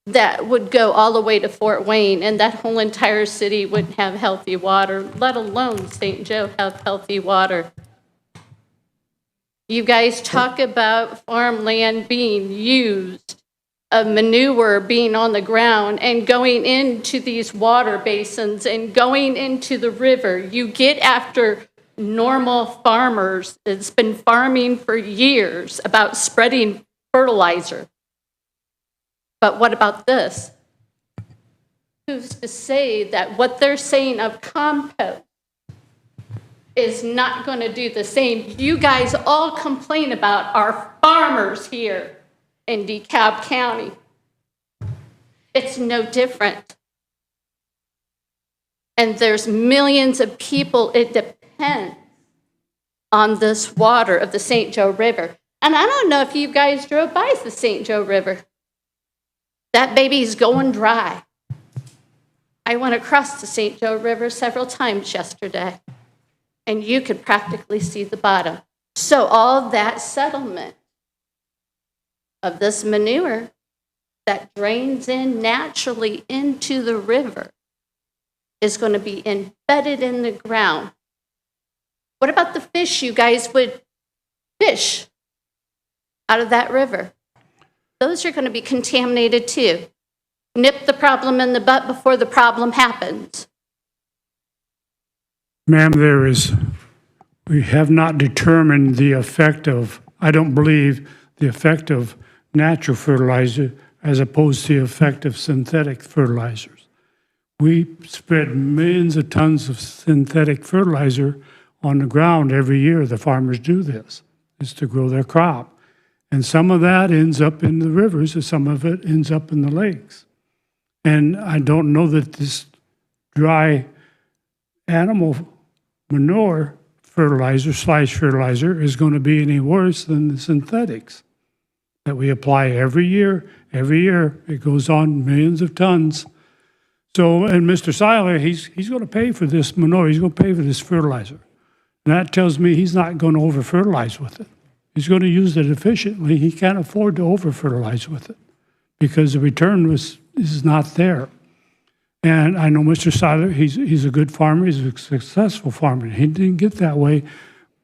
That would go all the way to Fort Wayne, and that whole entire city wouldn't have healthy water, let alone St. Joe have healthy water. You guys talk about farmland being used, of manure being on the ground and going into these water basins and going into the river. You get after normal farmers that's been farming for years about spreading fertilizer. But what about this? Who's to say that what they're saying of compost is not going to do the same? You guys all complain about our farmers here in DeKalb County. It's no different. And there's millions of people, it depends on this water of the St. Joe River. And I don't know if you guys drove by the St. Joe River. That baby's going dry. I went across the St. Joe River several times yesterday, and you could practically see the bottom. So all that settlement of this manure that drains in naturally into the river is going to be embedded in the ground. What about the fish you guys would fish out of that river? Those are going to be contaminated too. Nip the problem in the butt before the problem happens. Ma'am, we have not determined the effect of, I don't believe, the effect of natural fertilizer as opposed to the effect of synthetic fertilizers. We spread millions of tons of synthetic fertilizer on the ground every year. The farmers do this. It's to grow their crop. And some of that ends up in the rivers, and some of it ends up in the lakes. And I don't know that this dry animal manure fertilizer / fertilizer is going to be any worse than the synthetics that we apply every year. Every year it goes on millions of tons. So, and Mr. Seiler, he's going to pay for this manure. He's going to pay for this fertilizer. And that tells me he's not going to over-fertilize with it. He's going to use it efficiently. He can't afford to over-fertilize with it because the return is not there. And I know Mr. Seiler, he's a good farmer. He's a successful farmer. He didn't get that way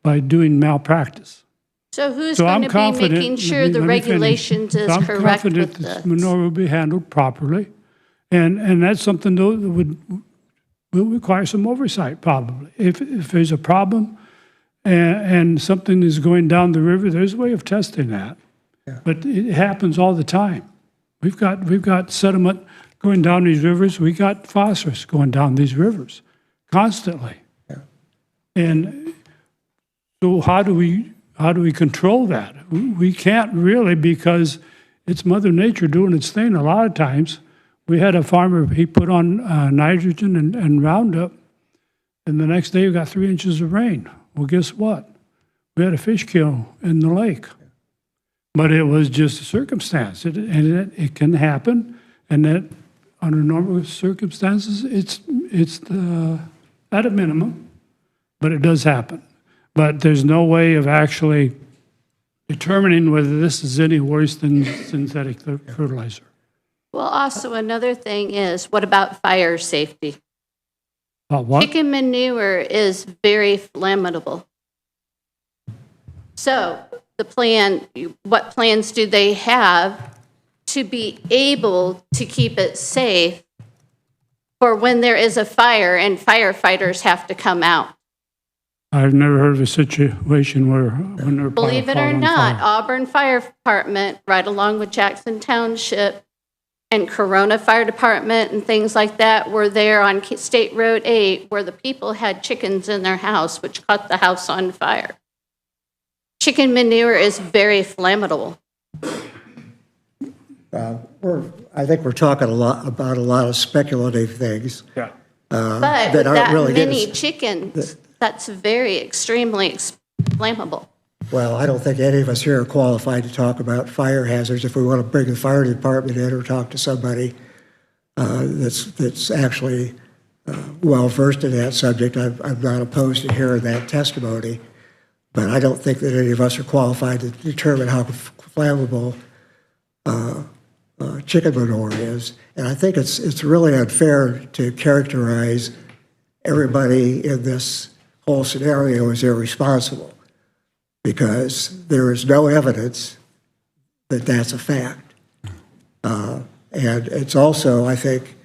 by doing malpractice. So who's going to be making sure the regulations is correct with this? I'm confident this manure will be handled properly. And that's something that will require some oversight probably. If there's a problem and something is going down the river, there's a way of testing that. Yeah. But it happens all the time. We've got sediment going down these rivers. We got phosphorus going down these rivers constantly. Yeah. And so how do we control that? We can't really, because it's Mother Nature doing its thing a lot of times. We had a farmer, he put on nitrogen and Roundup, and the next day we got 3 inches of rain. Well, guess what? We had a fish kill in the lake. But it was just a circumstance, it can happen, and that under normal circumstances, it's at a minimum, but it does happen. But there's no way of actually determining whether this is any worse than synthetic fertilizer. Well, also another thing is, what about fire safety? What? Chicken manure is very flammable. So what plans do they have to be able to keep it safe for when there is a fire and firefighters have to come out? I've never heard of a situation where when they're Believe it or not, Auburn Fire Department, right along with Jackson Township and Corona Fire Department and things like that, were there on State Road 8 where the people had chickens in their house, which caught the house on fire. Chicken manure is very flammable. I think we're talking about a lot of speculative things. Yeah. But with that really many chickens, that's very extremely flammable. Well, I don't think any of us here are qualified to talk about fire hazards. If we want to bring the fire department in or talk to somebody that's actually well-versed in that subject, I'm not opposed to hearing that testimony. But I don't think that any of us are qualified to determine how flammable chicken manure is. And I think it's really unfair to characterize everybody in this whole scenario as irresponsible, because there is no evidence that that's a fact. And it's also, I think,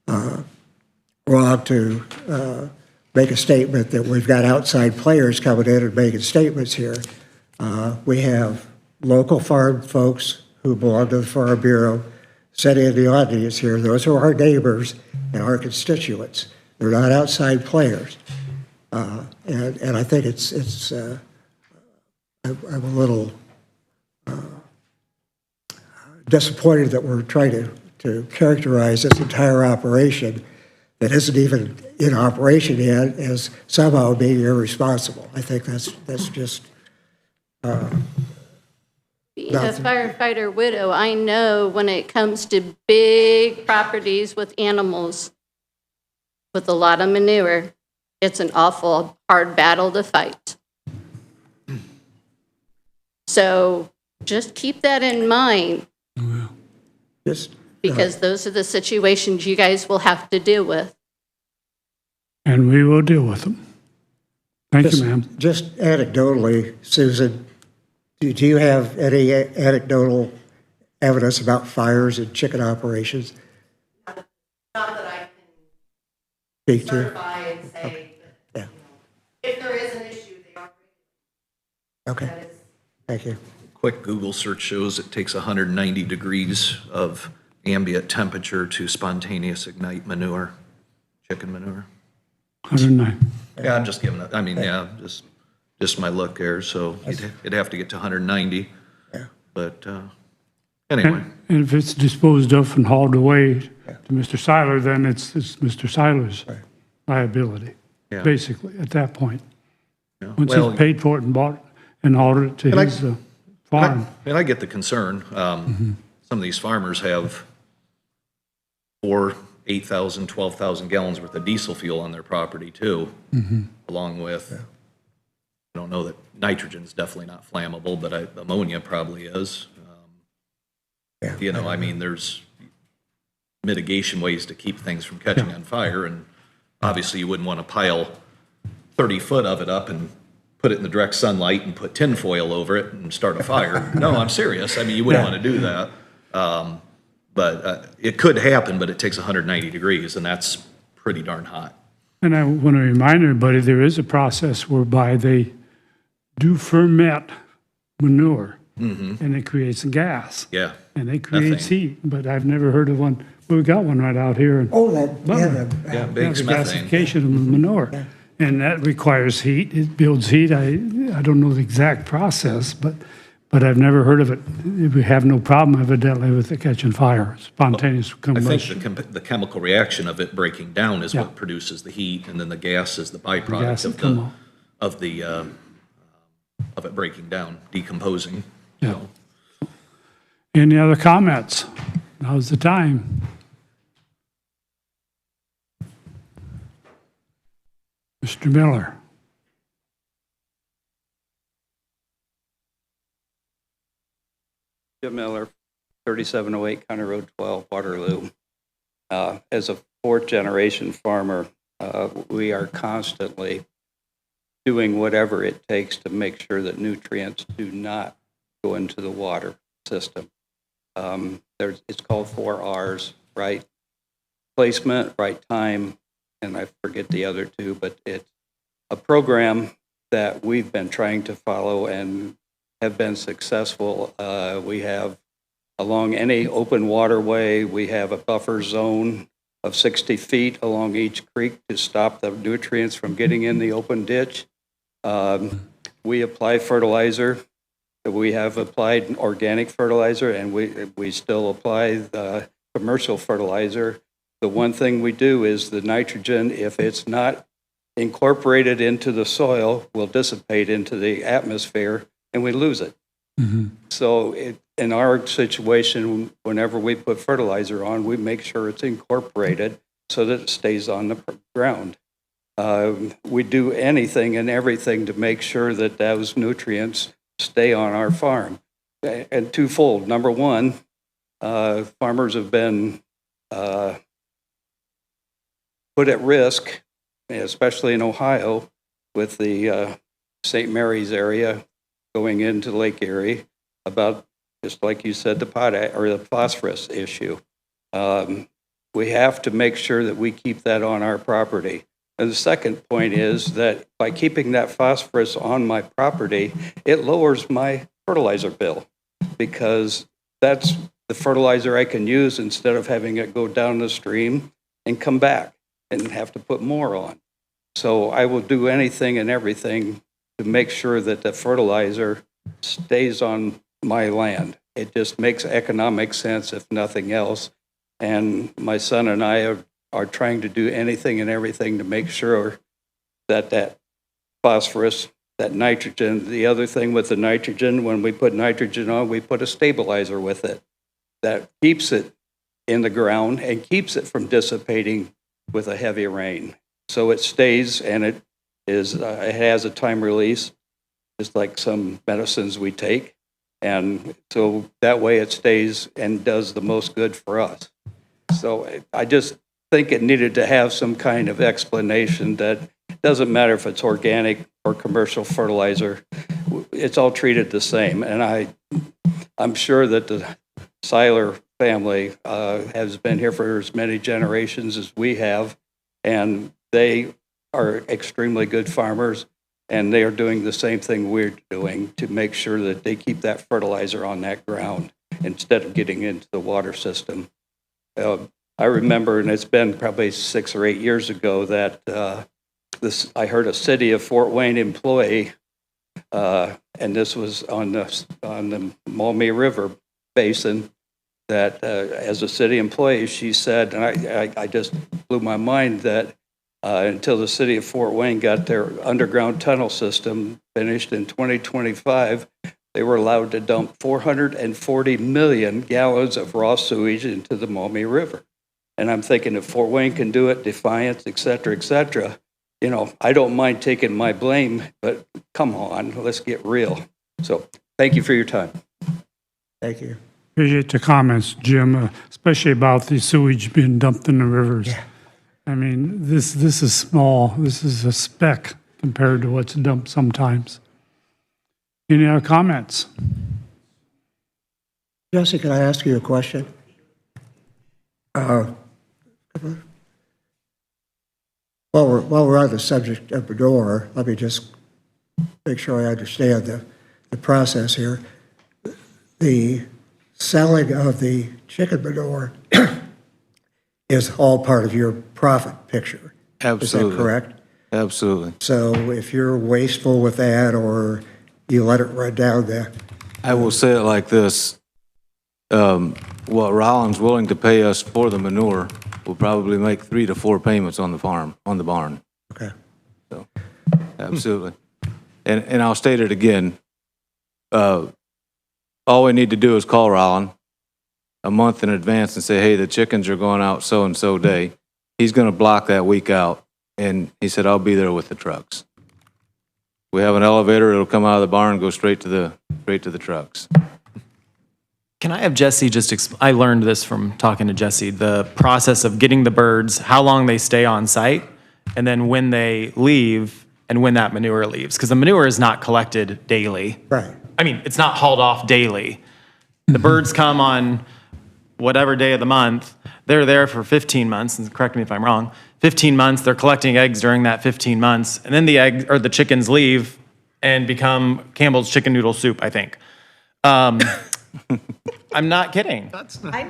wrong to make a statement that we've got outside players coming in and making statements here. We have local farm folks who belong to the Farm Bureau sitting in the audience here. Those are our neighbors and our constituents. They're not outside players. And I think I'm a little disappointed that we're trying to characterize this entire operation that isn't even in operation yet as somehow being irresponsible. I think that's just Being a firefighter widow, I know when it comes to big properties with animals, with a lot of manure, it's an awful hard battle to fight. So just keep that in mind, just because those are the situations you guys will have to deal with. And we will deal with them. Thank you, ma'am. Just anecdotally, Susan, do you have any anecdotal evidence about fires in chicken operations? Not that I can Speak to? certify and say, Okay. that, Yeah. if there is an issue, they are. Okay, That is, thank you. Quick Google search shows it takes 190 degrees of ambient temperature to spontaneous ignite manure, chicken manure. 109. Yeah, I'm just giving it, I mean, yeah, just my look there, so it'd have to get to 190. Yeah. But, anyway, And if it's disposed of and hauled away to Mr. Seiler, then it's Mr. Seiler's liability, yeah. basically, at that point. Yeah. Once Well, he's paid for it and bought it and hauled it to And I- his farm. And I get the concern. Some of these farmers have 8,000, 12,000 gallons worth of diesel fuel on their property too, along with, I don't know that nitrogen's definitely not flammable, but ammonia probably is. Yeah. You know, I mean, there's mitigation ways to keep things from catching on fire, and obviously you wouldn't want to pile 30 foot of it up and put it in the direct sunlight and put tinfoil over it and start a fire. No, I'm serious. I mean, you wouldn't want to do that. But it could happen, but it takes 190 degrees, and that's pretty darn hot. And I want to remind everybody, there is a process whereby they do ferment manure, and it creates a gas. Yeah. And it creates Methane. heat, but I've never heard of one. Well, we got one right out here. in Oh, that, Butler. Yeah, Yeah, big the methane. gasification of manure. And that requires heat. It builds heat. I don't know the exact process, but I've never heard of it. We have no problem evidently with it catching fire, spontaneous I think combustion. the chemical reaction of it breaking down is Yeah. what produces the heat, and then the gas is the gas byproduct will come out. of it breaking down, decomposing. Yeah. Any other comments? Now's the time. Mr. Miller. Jim Miller, 3708 County Road 12, Waterloo. As a fourth-generation farmer, we are constantly doing whatever it takes to make sure that nutrients do not go into the water system. It's called 4Rs, right? Placement, right time, and I forget the other two, but it's a program that we've been trying to follow and have been successful. We have, along any open waterway, we have a buffer zone of 60 feet along each creek to stop the nutrients from getting in the open ditch. We apply fertilizer. We have applied organic fertilizer, and we still apply the commercial fertilizer. The one thing we do is the nitrogen, if it's not incorporated into the soil, will dissipate into the atmosphere, and we lose it. So in our situation, whenever we put fertilizer on, we make sure it's incorporated so that it stays on the ground. We do anything and everything to make sure that those nutrients stay on our farm. And twofold. Number one, farmers have been put at risk, especially in Ohio, with the St. Mary's area going into Lake Erie, about, just like you said, the phosphorus issue. We have to make sure that we keep that on our property. And the second point is that by keeping that phosphorus on my property, it lowers my fertilizer bill because that's the fertilizer I can use instead of having it go down the stream and come back and have to put more on. So I will do anything and everything to make sure that the fertilizer stays on my land. It just makes economic sense, if nothing else. And my son and I are trying to do anything and everything to make sure that that phosphorus, that nitrogen, the other thing with the nitrogen, when we put nitrogen on, we put a stabilizer with it that keeps it in the ground and keeps it from dissipating with a heavy rain. So it stays, and it has a time release, just like some medicines we take. And so that way it stays and does the most good for us. So I just think it needed to have some kind of explanation that it doesn't matter if it's organic or commercial fertilizer, it's all treated the same. And I'm sure that the Seiler family has been here for as many generations as we have, and they are extremely good farmers, and they are doing the same thing we're doing to make sure that they keep that fertilizer on that ground instead of getting into the water system. I remember, and it's been probably 6 or 8 years ago, that I heard a city of Fort Wayne employee, and this was on the Maumee River basin, that as a city employee, she said, and I just blew my mind, that until the city of Fort Wayne got their underground tunnel system finished in 2025, they were allowed to dump 440 million gallons of raw sewage into the Maumee River. And I'm thinking if Fort Wayne can do it, Defiance, et cetera, you know, I don't mind taking my blame, but come on, let's get real. So thank you for your time. Thank you. Appreciate the comments, Jim, especially about the sewage being dumped in the rivers. Yeah. I mean, this is small. This is a speck compared to what's dumped sometimes. Any other comments? Jesse, can I ask you a question? While we're on the subject of manure, let me just make sure I understand the process here. The selling of the chicken manure is all part of your profit picture. Absolutely. Is that correct? Absolutely. So if you're wasteful with that, or you let it run down the... I will say it like this. What Rollins willing to pay us for the manure will probably make 3 to 4 payments on the farm, on the barn. Okay. So, absolutely. And I'll state it again. All we need to do is call Rollins a month in advance and say, hey, the chickens are going out so-and-so day. He's going to block that week out. And he said, I'll be there with the trucks. We have an elevator. It'll come out of the barn and go straight to the trucks. Can I have Jesse I learned this from talking to Jesse, the process of getting the birds, how long they stay on site, and then when they leave and when that manure leaves. Because the manure is not collected daily. Right. I mean, it's not hauled off daily. The birds come on whatever day of the month. They're there for 15 months, and correct me if I'm wrong, 15 months, they're collecting eggs during that 15 months, and then the chickens leave and become Campbell's chicken noodle soup, I think. I'm not kidding.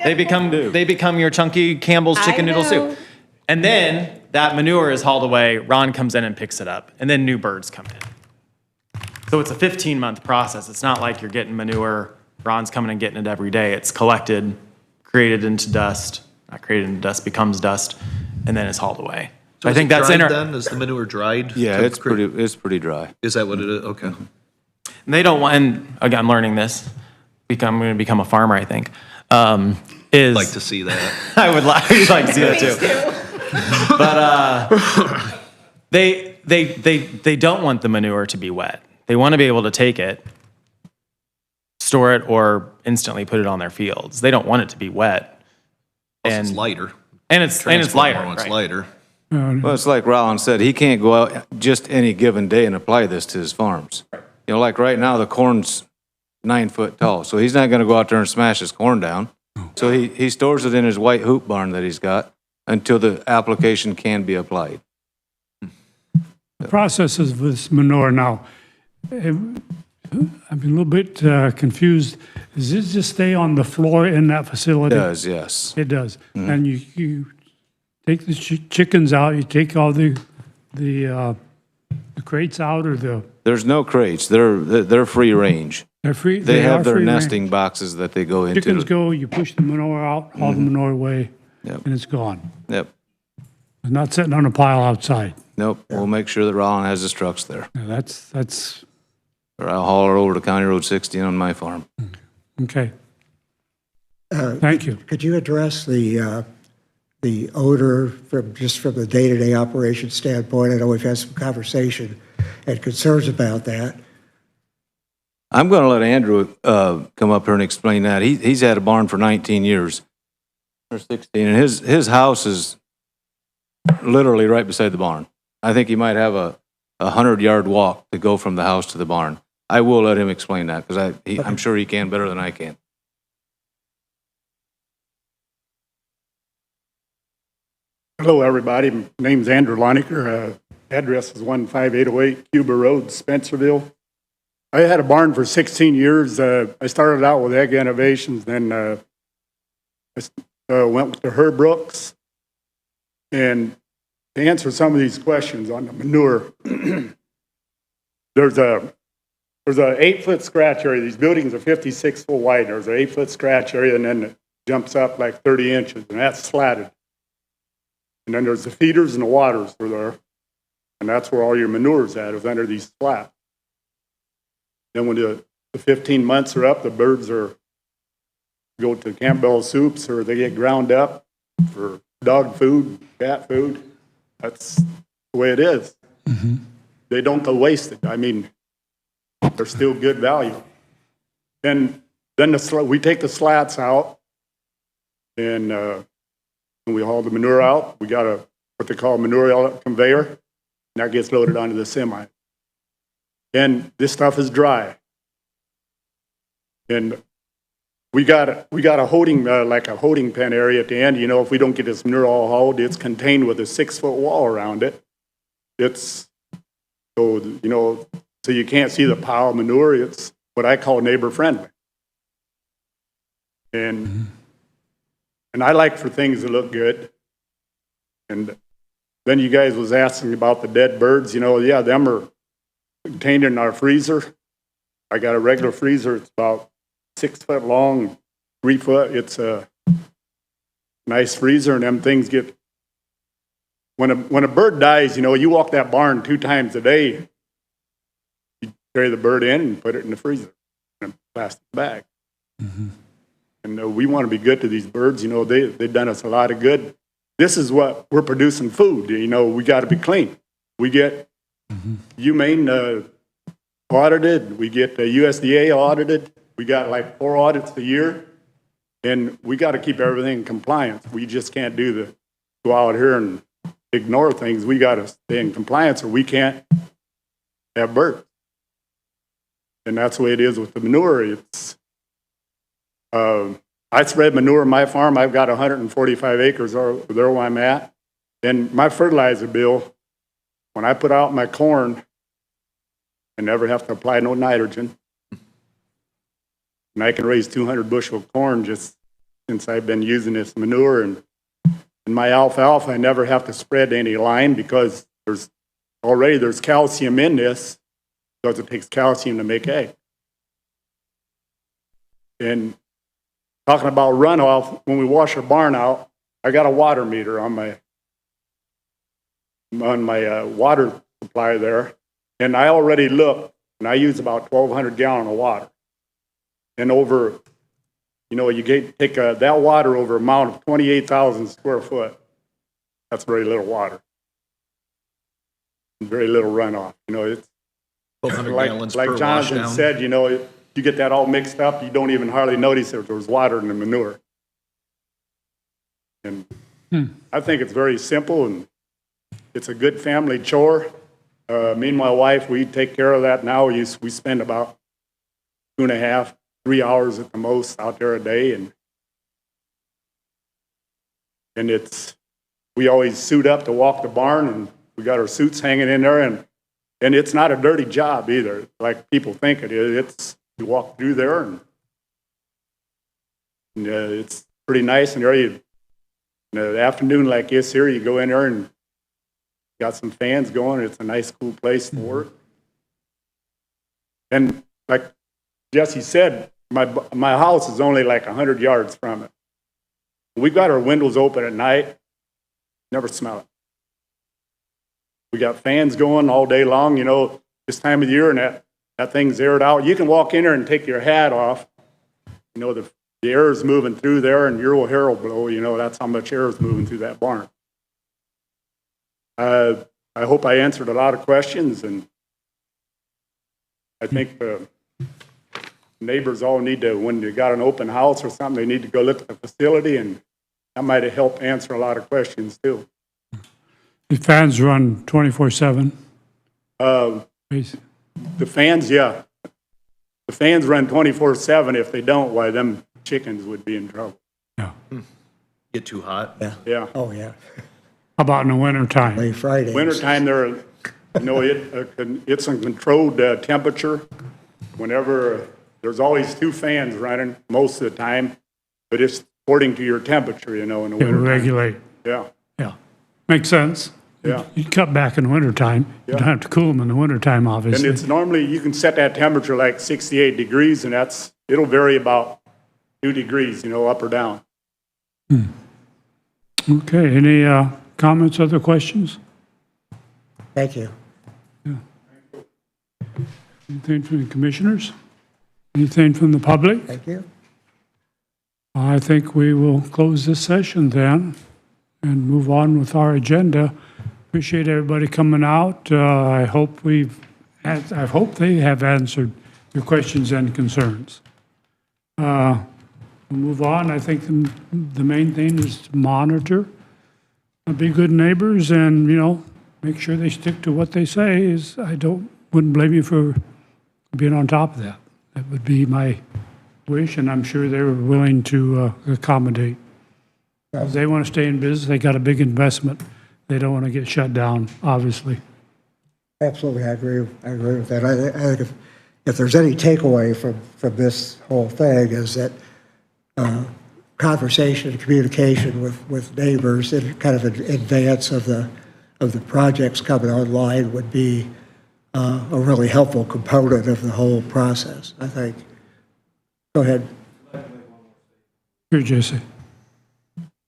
They become your chunky Campbell's chicken noodle soup. And then that manure is hauled away, Ron comes in and picks it up, and then new birds come in. So it's a 15-month process. It's not like you're getting manure, Ron's coming and getting it every day. It's collected, created into dust, not created into dust, becomes dust, and then it's hauled away. So I think that's then? Is the manure dried? Yeah, it's pretty dry. Is that what it is? Okay. And they don't want, and again, I'm learning this. I'm going to become a farmer, I think. I'd like to see that. I would like to see that too. But they don't want the manure to be wet. They want to be able to take it, store it, or instantly put it on their fields. They don't want it to be wet. Plus it's lighter. And it's lighter. It's right. lighter. Well, it's like Rollins said, he can't go out just any given day and apply this to his farms. You know, like right now, the corn's 9 foot tall, so he's not going to go out there and smash his corn down. So he stores it in his white hoop barn that he's got until the application can be applied. The process of this manure now, I'm a little bit confused. Does it just stay on the floor in that facility? It does, yes. It does. And you take the chickens out, you take all the crates out or There's no crates. They're free range. they're free? They are have their free range. nesting boxes that they go into. Chickens go, you push the manure out, haul the manure away, Yep. and it's gone. Yep. It's not sitting on a pile outside. Nope. We'll make sure that Rollin has his trucks there. Now, that's, Or I'll haul her over to County Road 60 on my farm. okay. Thank you. Could you address the odor from the day-to-day operation standpoint? I know we've had some conversation and concerns about that. I'm going to let Andrew come up here and explain that. He's had a barn for 19 years, or 16, and his house is literally right beside the barn. I think he might have a 100-yard walk to go from the house to the barn. I will let him explain that because I'm sure he can better than I can. Hello, everybody. My name's Andrew Lonecker. Address is 15808 Cuba Road, Spencerville. I had a barn for 16 years. I started out with Egg Innovations, then I went with the Herb Brooks. And to answer some of these questions on the manure, there's a 8-foot scratch area. These buildings are 56 foot wide. There's an 8-foot scratch area, and then it jumps up like 30 inches, and that's slatted. And then there's the feeders and the waters are there. And that's where all your manure's at, is under these slats. Then when the 15 months are up, the birds go to Campbell soups, or they get ground up for dog food, cat food. That's the way it is. Mm-hmm. They don't go wasted. I mean, they're still good value. And then we take the slats out, and when we haul the manure out, we got what they call a manure conveyor, and that gets loaded onto the semi. And this stuff is dry. And we got a holding, like a holding pen area at the end. You know, if we don't get this manure all hauled, it's contained with a 6-foot wall around it. It's, so, you know, so you can't see the pile of manure. It's what I call neighbor friendly. And I like for things to look good. And then you guys was asking about the dead birds. You know, yeah, them are contained in our freezer. I got a regular freezer. It's about 6 foot long, 3 foot. It's a nice freezer, and them things get, when a bird dies, you know, you walk that barn 2 times a day. You carry the bird in and put it in the freezer in a plastic bag. Mm-hmm. And we want to be good to these birds. You know, they've done us a lot of good. This is what we're producing food. You know, we got to be clean. We get humane audited. We get the USDA audited. We got like 4 audits a year. And we got to keep everything in compliance. We just can't go out here and ignore things. We got to stay in compliance, or we can't have birds. And that's the way it is with the manure. It's I spread manure on my farm. I've got 145 acres there where I'm at. And my fertilizer bill, when I put out my corn, I never have to apply no nitrogen. And I can raise 200 bushel of corn just since I've been using this manure. And in my alfalfa, I never have to spread any line because there's calcium in this, because it takes calcium to make egg. And talking about runoff, when we wash our barn out, I got a water meter on my water supply there, and I already looked, and I use about 1,200 gallons of water. And over, you know, you take that water over an amount of 28,000 square foot. That's very little water. And very little runoff. You know, it's 1,200 gallons like per Jonathan washdown. said, you know, you get that all mixed up, you don't even hardly notice if there's water in the manure. And I think it's very simple, and it's a good family chore. Me and my wife, we take care of that now. We spend about 2.5, 3 hours at the most out there a day, and we always suit up to walk the barn, and we got our suits hanging in there, and And it's not a dirty job either, like people think it is. It's, you walk through there and it's pretty nice in there. In the afternoon like this here, you go in there and got some fans going. It's a nice, cool place to work. And like Jesse said, my house is only like 100 yards from it. We've got our windows open at night, never smell it. We got fans going all day long, you know, this time of year, and that thing's aired out. You can walk in there and take your hat off. You know, the air is moving through there, and your hair will blow. You know, that's how much air is moving through that barn. I hope I answered a lot of questions, and I think the neighbors all need to, when they got an open house or something, they need to go look at the facility, and that might have helped answer a lot of questions too. The fans run 24/7? The fans, yeah. The fans run 24/7. If they don't, why, them chickens would be in trouble. Yeah. Get too hot. Yeah. Oh, yeah. How about in the wintertime? Late Friday. Wintertime, you know, it's a controlled temperature. Whenever, there's always 2 fans running most of the time, but it's according to your temperature, you know, in the It'll winter. regulate. Yeah, Yeah. Makes sense. yeah. You cut back in the wintertime. You don't Yeah. have to cool them in the wintertime, And obviously. it's normally, you can set that temperature like 68 degrees, and it'll vary about 2 degrees, you know, up or down. Okay, any comments, other questions? Thank you. Anything from the commissioners? Anything from the public? Thank you. I think we will close this session then and move on with our agenda. Appreciate everybody coming out. I hope they have answered your questions and concerns. We'll move on. I think the main thing is to monitor, be good neighbors, and, you know, make sure they stick to what they say. Wouldn't blame you for being on top of that. That would be my wish, and I'm sure they're willing to accommodate. If they want to stay in business, they got a big investment. They don't want to get shut down, obviously. Absolutely, I agree with that. I think if there's any takeaway from this whole thing is that conversation and communication with neighbors in kind of in advance of the projects coming online would be a really helpful component of the whole process, I think. Go ahead. Here, Jesse.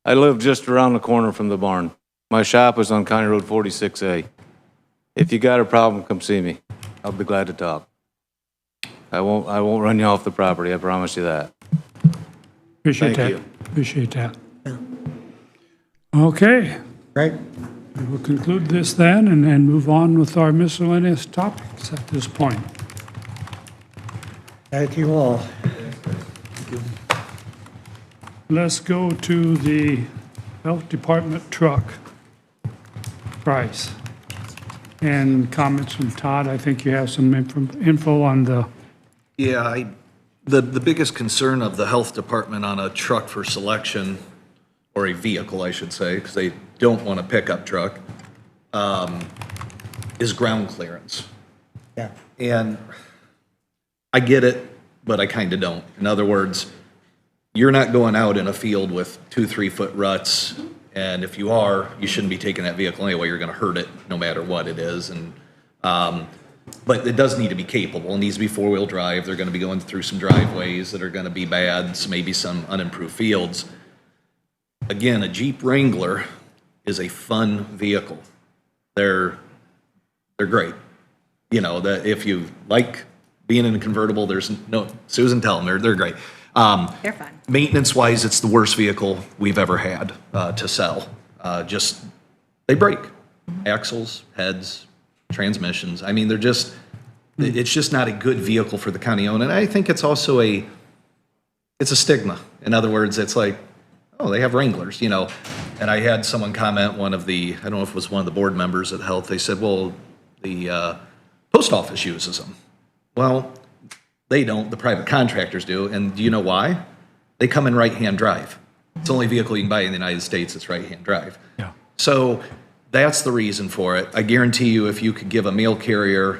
I live just around the corner from the barn. My shop is on County Road 46A. If you got a problem, come see me. I'll be glad to talk. I won't run you off the property, I promise you that. Appreciate Thank that. you. Appreciate that. Okay, Right? we'll conclude this then and move on with our miscellaneous topics at this point. Thank you all. Let's go to the Health Department truck price. And comments from Todd. I think you have some info on the, Yeah, the biggest concern of the health department on a truck for selection, or a vehicle, I should say, because they don't want a pickup truck, is ground clearance. Yeah. And I get it, but I kind of don't. In other words, you're not going out in a field with 2-3 foot ruts, and if you are, you shouldn't be taking that vehicle anyway. You're going to hurt it no matter what it is. And but it does need to be capable. It needs to be 4-wheel drive. They're going to be going through some driveways that are going to be bad, so maybe some unimproved fields. Again, a Jeep Wrangler is a fun vehicle. They're great. You know, that if you like being in a convertible, there's no, Susan, tell them, they're great. They're fun. Maintenance-wise, it's the worst vehicle we've ever had to sell. Just, they break. Axles, heads, transmissions. I mean, it's just not a good vehicle for the county owned. And I think it's also it's a stigma. In other words, it's like, oh, they have Wranglers, you know. And I had someone comment, I don't know if it was one of the board members at Health, they said, well, the post office uses them. Well, they don't, the private contractors do. And do you know why? They come in right-hand drive. It's the only vehicle you can buy in the United States that's right-hand drive. yeah. So That's the reason for it. I guarantee you, if you could give a mail carrier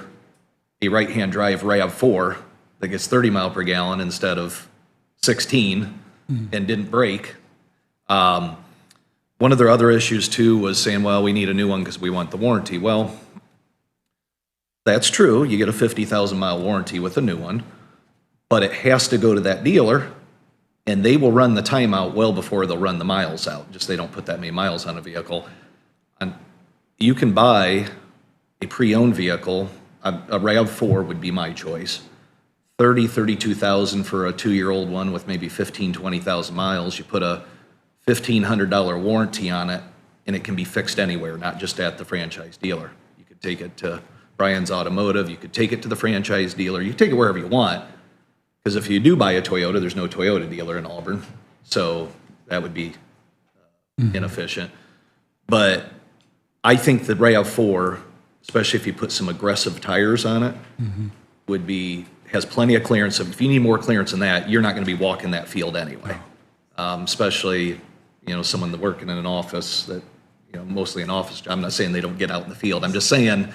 a right-hand drive RAV4 that gets 30 mile per gallon instead of 16 and didn't break. One of their other issues too was saying, well, we need a new one because we want the warranty. Well, that's true. You get a 50,000 mile warranty with a new one, but it has to go to that dealer and they will run the timeout well before they'll run the miles out. Just they don't put that many miles on a vehicle. And you can buy a pre-owned vehicle. A RAV4 would be my choice. 32,000 for a 2-year-old one with maybe 20,000 miles. You put a $1,500 warranty on it, and it can be fixed anywhere, not just at the franchise dealer. You could take it to Brian's Automotive. You could take it to the franchise dealer. You can take it wherever you want, because if you do buy a Toyota, there's no Toyota dealer in Auburn, so that would be inefficient. But I think the RAV4, especially if you put some aggressive tires on it, has plenty of clearance. So if you need more clearance than that, you're not going to be walking that field anyway. Especially, someone that working in an office that, mostly an office job. I'm not saying they don't get out in the field. I'm just saying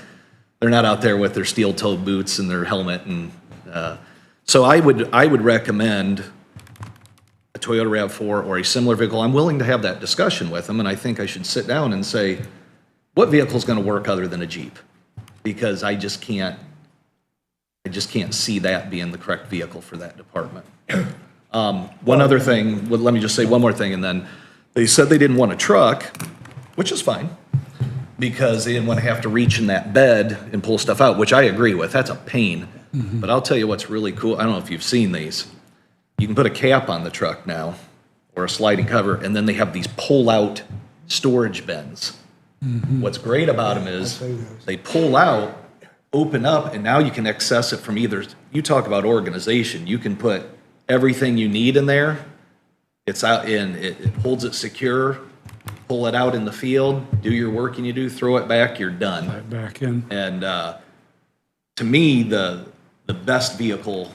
they're not out there with their steel-toed boots and their helmet. And so I would recommend a Toyota RAV4 or a similar vehicle. I'm willing to have that discussion with them, and I think I should sit down and say, what vehicle is going to work other than a Jeep? Because I just can't see that being the correct vehicle for that department. One other thing, let me just say one more thing, and then they said they didn't want a truck, which is fine, because they didn't want to have to reach in that bed and pull stuff out, which I agree with. That's a pain. But I'll tell you what's really cool. I don't know if you've seen these. You can put a cap on the truck now, or a sliding cover, and then they have these pull-out storage bins. What's great about them is they pull out, open up, and now you can access it from either. You talk about organization. You can put everything you need in there. It's out in, it holds it secure. Pull it out in the field, do your work and you do, throw it back, you're done. Right back in. And to me, the best vehicle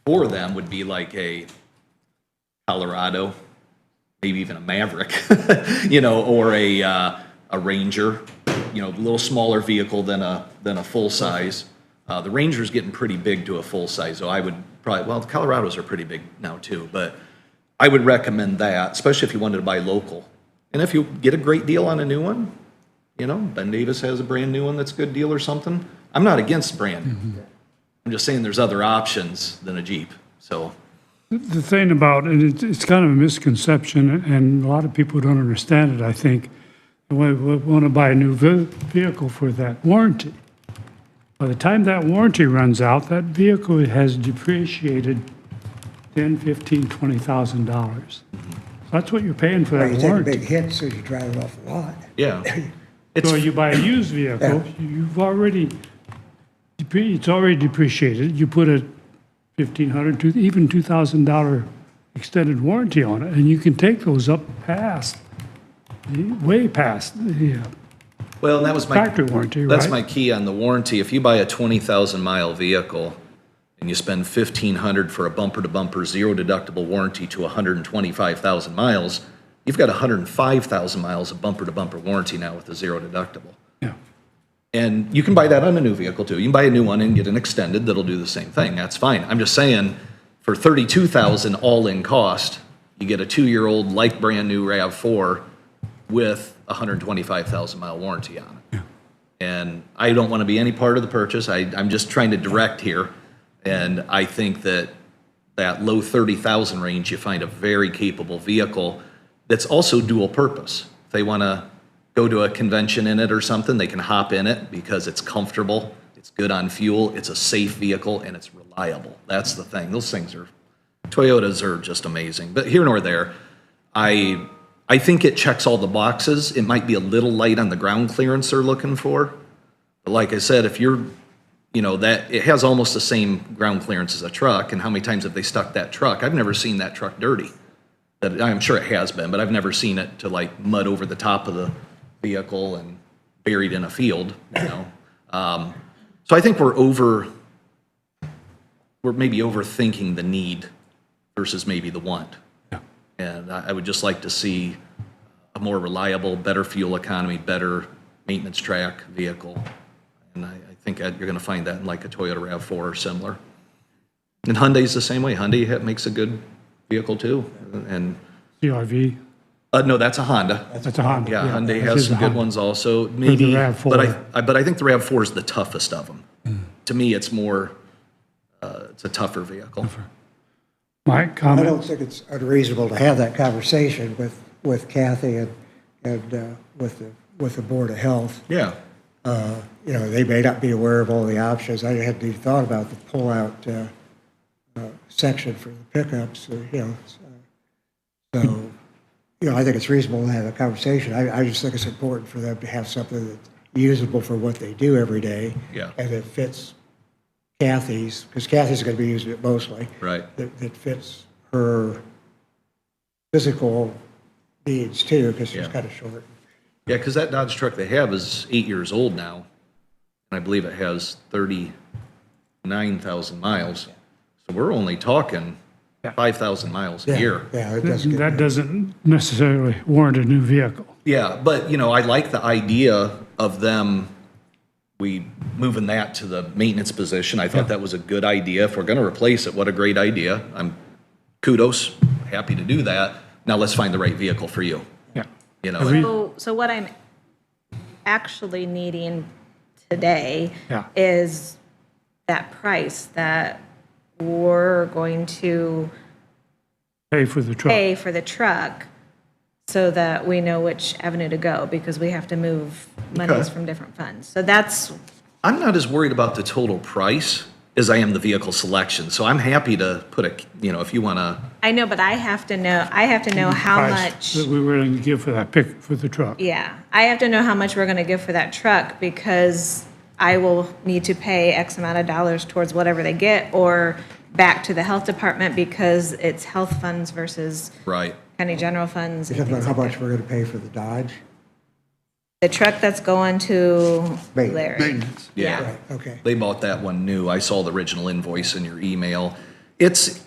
for them would be like a Colorado, maybe even a Maverick, or a Ranger, a little smaller vehicle than a full size. The Ranger's getting pretty big to a full size, so I would probably, well, the Colorados are pretty big now too, but I would recommend that, especially if you wanted to buy local. And if you get a great deal on a new one, Ben Davis has a brand new one that's a good deal or something. I'm not against brand. I'm just saying there's other options than a Jeep, so. The thing about it, it's kind of a misconception, and a lot of people don't understand it, I think. They want to buy a new vehicle for that warranty. By the time that warranty runs out, that vehicle has depreciated $10,000, $15,000, $20,000. That's what you're paying for that You take a warranty. big hit, so you drive it off the lot. Yeah. So you buy a used vehicle, it's already depreciated. You put a $1,500, even $2,000 extended warranty on it, and you can take those up way past the Well, and that was factory warranty, right? That's my key on the warranty. If you buy a 20,000 mile vehicle and you spend $1,500 for a bumper-to-bumper zero deductible warranty to 125,000 miles, you've got 105,000 miles of bumper-to-bumper warranty now with a zero deductible. Yeah. And you can buy that on a new vehicle too. You can buy a new one and get an extended that'll do the same thing. That's fine. I'm just saying, for $32,000 all-in cost, you get a 2-year-old like brand new RAV4 with a 125,000 mile warranty on it. Yeah. And I don't want to be any part of the purchase. I'm just trying to direct here. And I think that low 30,000 range, you find a very capable vehicle that's also dual purpose. If they want to go to a convention in it or something, they can hop in it because it's comfortable, it's good on fuel, it's a safe vehicle, and it's reliable. That's the thing. Those things Toyotas are just amazing. But here nor there, I think it checks all the boxes. It might be a little light on the ground clearance they're looking for. But like I said, if you're, that it has almost the same ground clearance as a truck, and how many times have they stuck that truck? I've never seen that truck dirty. I'm sure it has been, but I've never seen it to like mud over the top of the vehicle and buried in a field, So I think we're maybe overthinking the need versus maybe the want. And I would just like to see a more reliable, better fuel economy, better maintenance track vehicle. And I think you're going to find that in like a Toyota RAV4 or similar. And Hyundai's the same way. Hyundai makes a good vehicle too. And, CRV, no, that's a Honda. that's a Honda. Yeah, Hyundai that has is a some good Honda. ones also. Maybe, RAV4. but I think the RAV4 is the toughest of them. To me, it's more, it's a tougher vehicle. Mike, I comment? don't think it's unreasonable to have that conversation with Kathy and with the Board of Health. Yeah. You know, they may not be aware of all the options. I hadn't even thought about the pull-out section for the pickups, you know. So, you know, I think it's reasonable to have a conversation. I just think it's important for them to have something that's usable for what they do every day. Yeah. And that fits Kathy's, because Kathy's going to be using it mostly. Right. That fits her physical needs too, because she's Yeah. kind of short. Yeah, because that Dodge truck they have is 8 years old now. And I believe it has 39,000 miles. So we're only talking 5,000 miles a year. Yeah, it does get. That doesn't necessarily warrant a new vehicle. Yeah, but, you know, I like the idea of them, moving that to the maintenance position. I thought that was a good idea. If we're going to replace it, what a great idea. Kudos, happy to do that. Now let's find the right vehicle for you. Yeah. You know, So what I'm actually needing today Yeah. is that price that we're going to Pay for the truck. pay for the truck so that we know which avenue to go, because we have to move monies Okay. from different funds. So that's, I'm not as worried about the total price as I am the vehicle selection. So I'm happy to put you know, if you want to, I know, but I have to know how Price much. that we were willing to give for that pick, for the truck. Yeah, I have to know how much we're gonna give for that truck, because I will need to pay X amount of dollars towards whatever they get, or back to the health department, because it's health funds versus right. county general funds. You're and talking about things how like much we're going to pay for the Dodge? that. The truck that's going to Maintenance. Larry. Maintenance. Yeah. Right, okay. They bought that one new. I saw the original invoice in your email. It's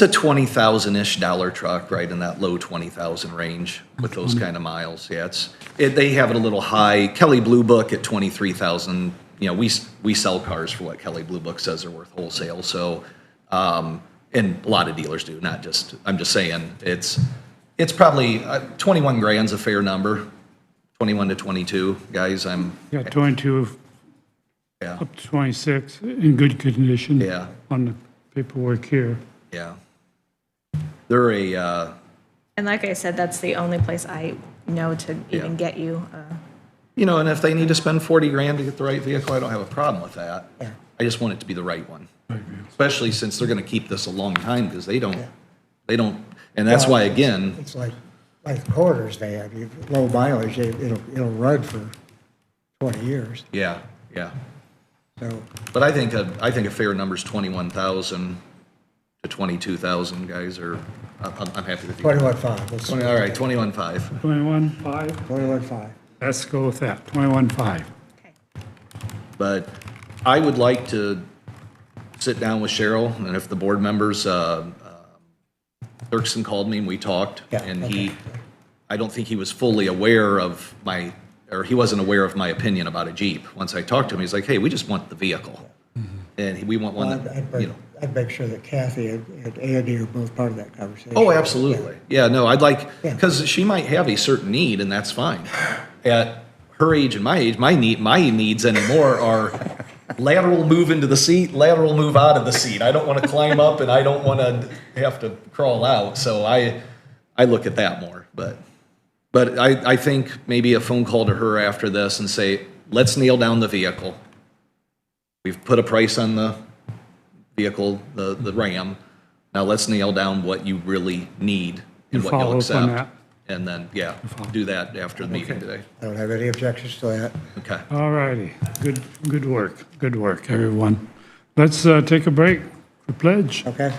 a $20,000-ish truck, right in that low 20,000 range with those kind of miles. Yeah, they have it a little high. Kelly Blue Book at 23,000. You know, we sell cars for what Kelly Blue Book says they're worth wholesale. So, and a lot of dealers do, not just. I'm just saying it's probably 21 grand's a fair number. 21 to 22, guys. Got 22 Yeah. up to 26 in good condition. Yeah. On the paperwork here. Yeah. They're a, And like I said, that's the only place I know to even get you. you know, and if they need to spend 40 grand to get the right vehicle, I don't have a problem with that. Yeah. I just want it to be the right one. Especially since they're going to keep this a long time, because they don't, and that's Well, why, again, It's like the coroner's van, low mileage, it'll run for 20 years, yeah. so. But I think a fair number is 21,000 to 22,000, guys, I'm happy with you. 21.5. All right, 21.5. 21.5, 21.5. let's go with that, 21.5. Okay. But I would like to sit down with Cheryl, and if the board members, Dirksen called me and we talked, Yeah, and okay. I don't think he was fully aware of he wasn't aware of my opinion about a Jeep. Once I talked to him, he's like, hey, we just want the vehicle. And we want one Well, that, you know. I'd make sure that Kathy and Andy are both part of that conversation. Oh, absolutely. Yeah, no, I'd like, Yeah. because she might have a certain need, and that's fine. At her age and my age, my needs anymore are lateral move into the seat, lateral move out of the seat. I don't want to climb up, and I don't want to have to crawl out. So I look at that more. But I think maybe a phone call to her after this and say, let's nail down the vehicle. We've put a price on the vehicle, the Ram. Now let's nail down what you really need and what Follow you'll up on accept. that. And then, yeah, do that after the meeting today. I don't have any objections to that. Okay. All righty, good work, everyone. Let's take a break for pledge. Okay?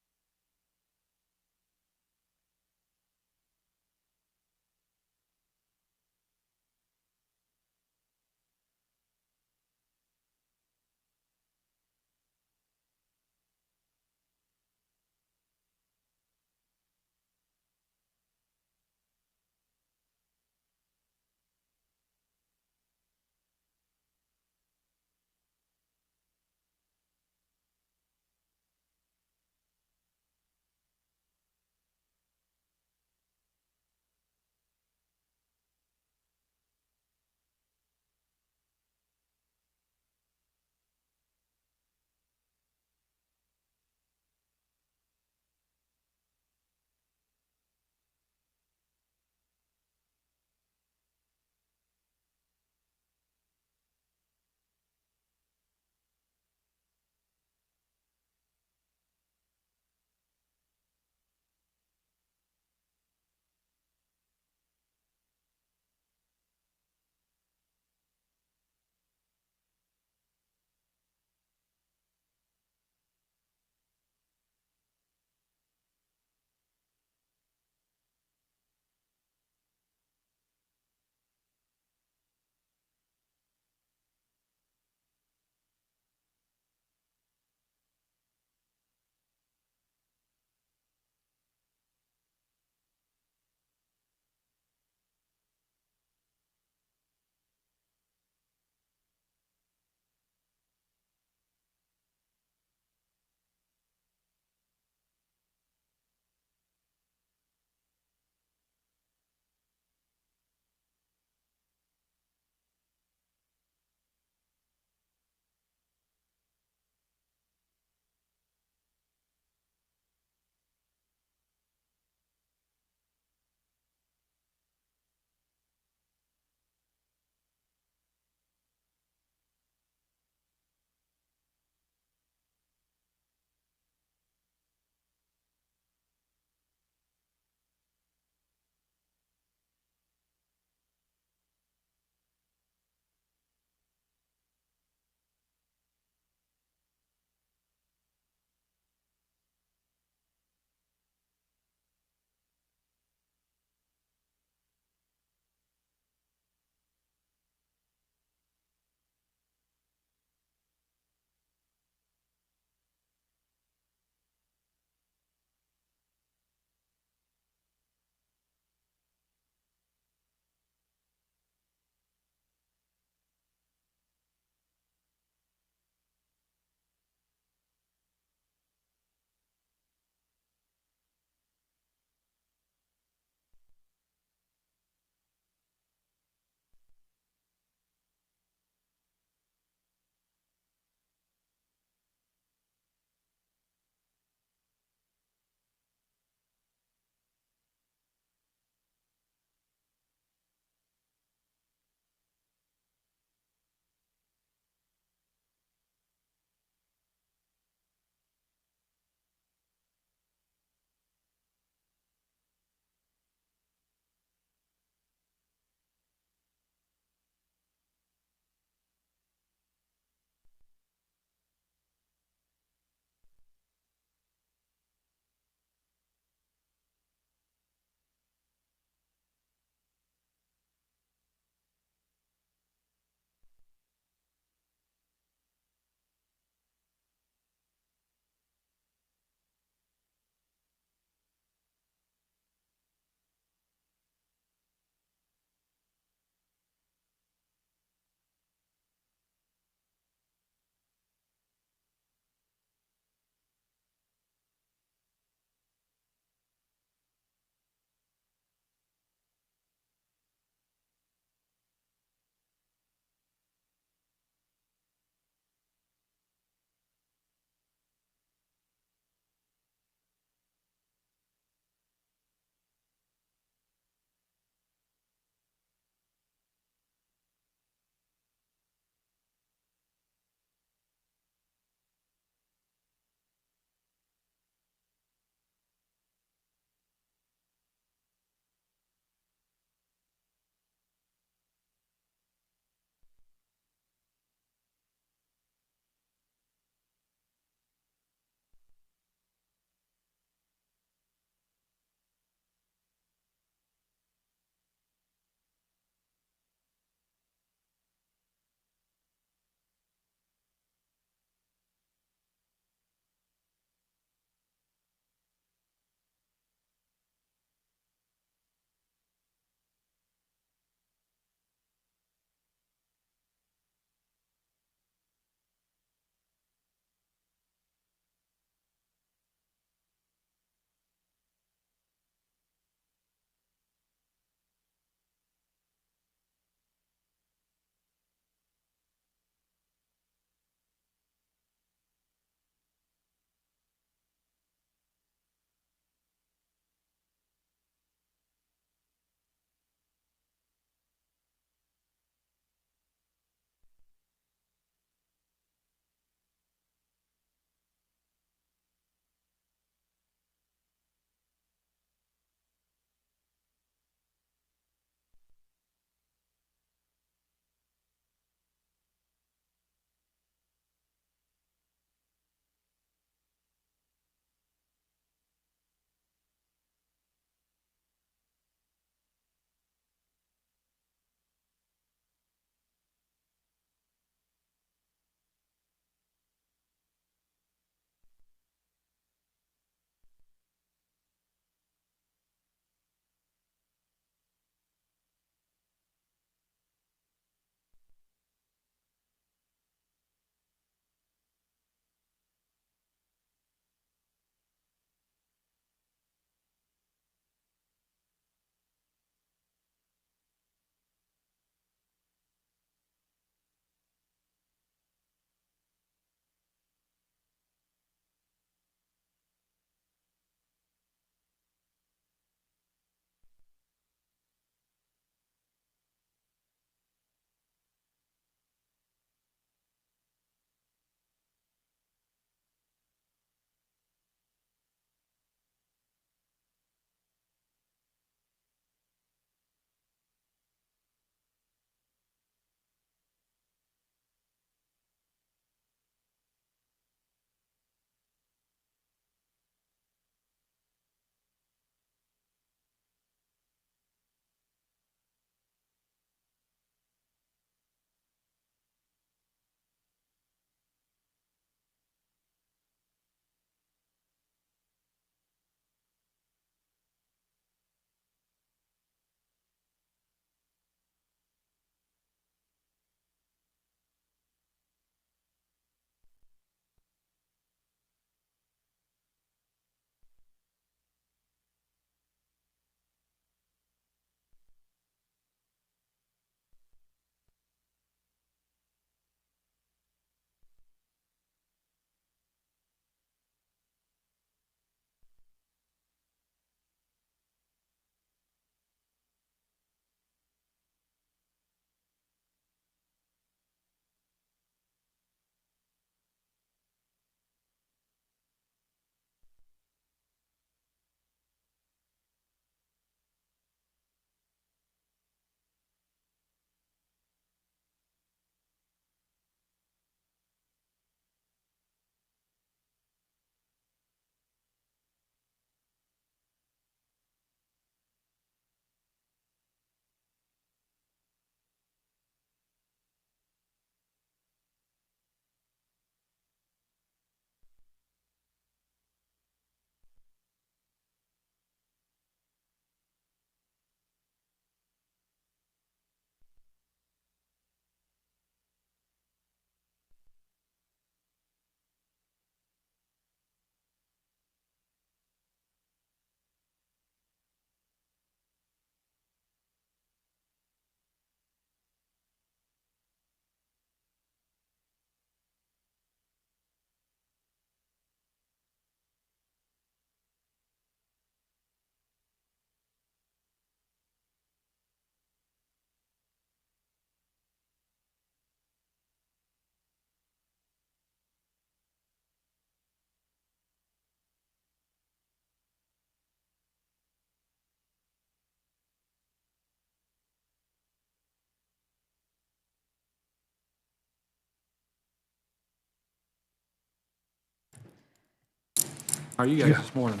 How are you guys this morning?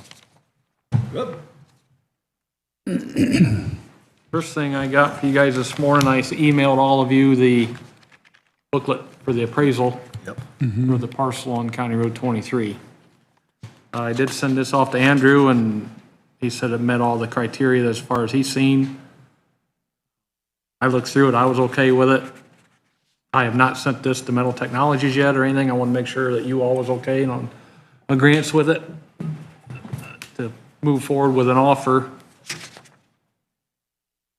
Good. First thing I got for you guys this morning, I emailed all of you the booklet for the appraisal Yep. for the parcel on County Road 23. I did send this off to Andrew, and he said it met all the criteria as far as he's seen. I looked through it, I was okay with it. I have not sent this to Metal Technologies yet or anything. I want to make sure that you all was okay and on agreeance with it to move forward with an offer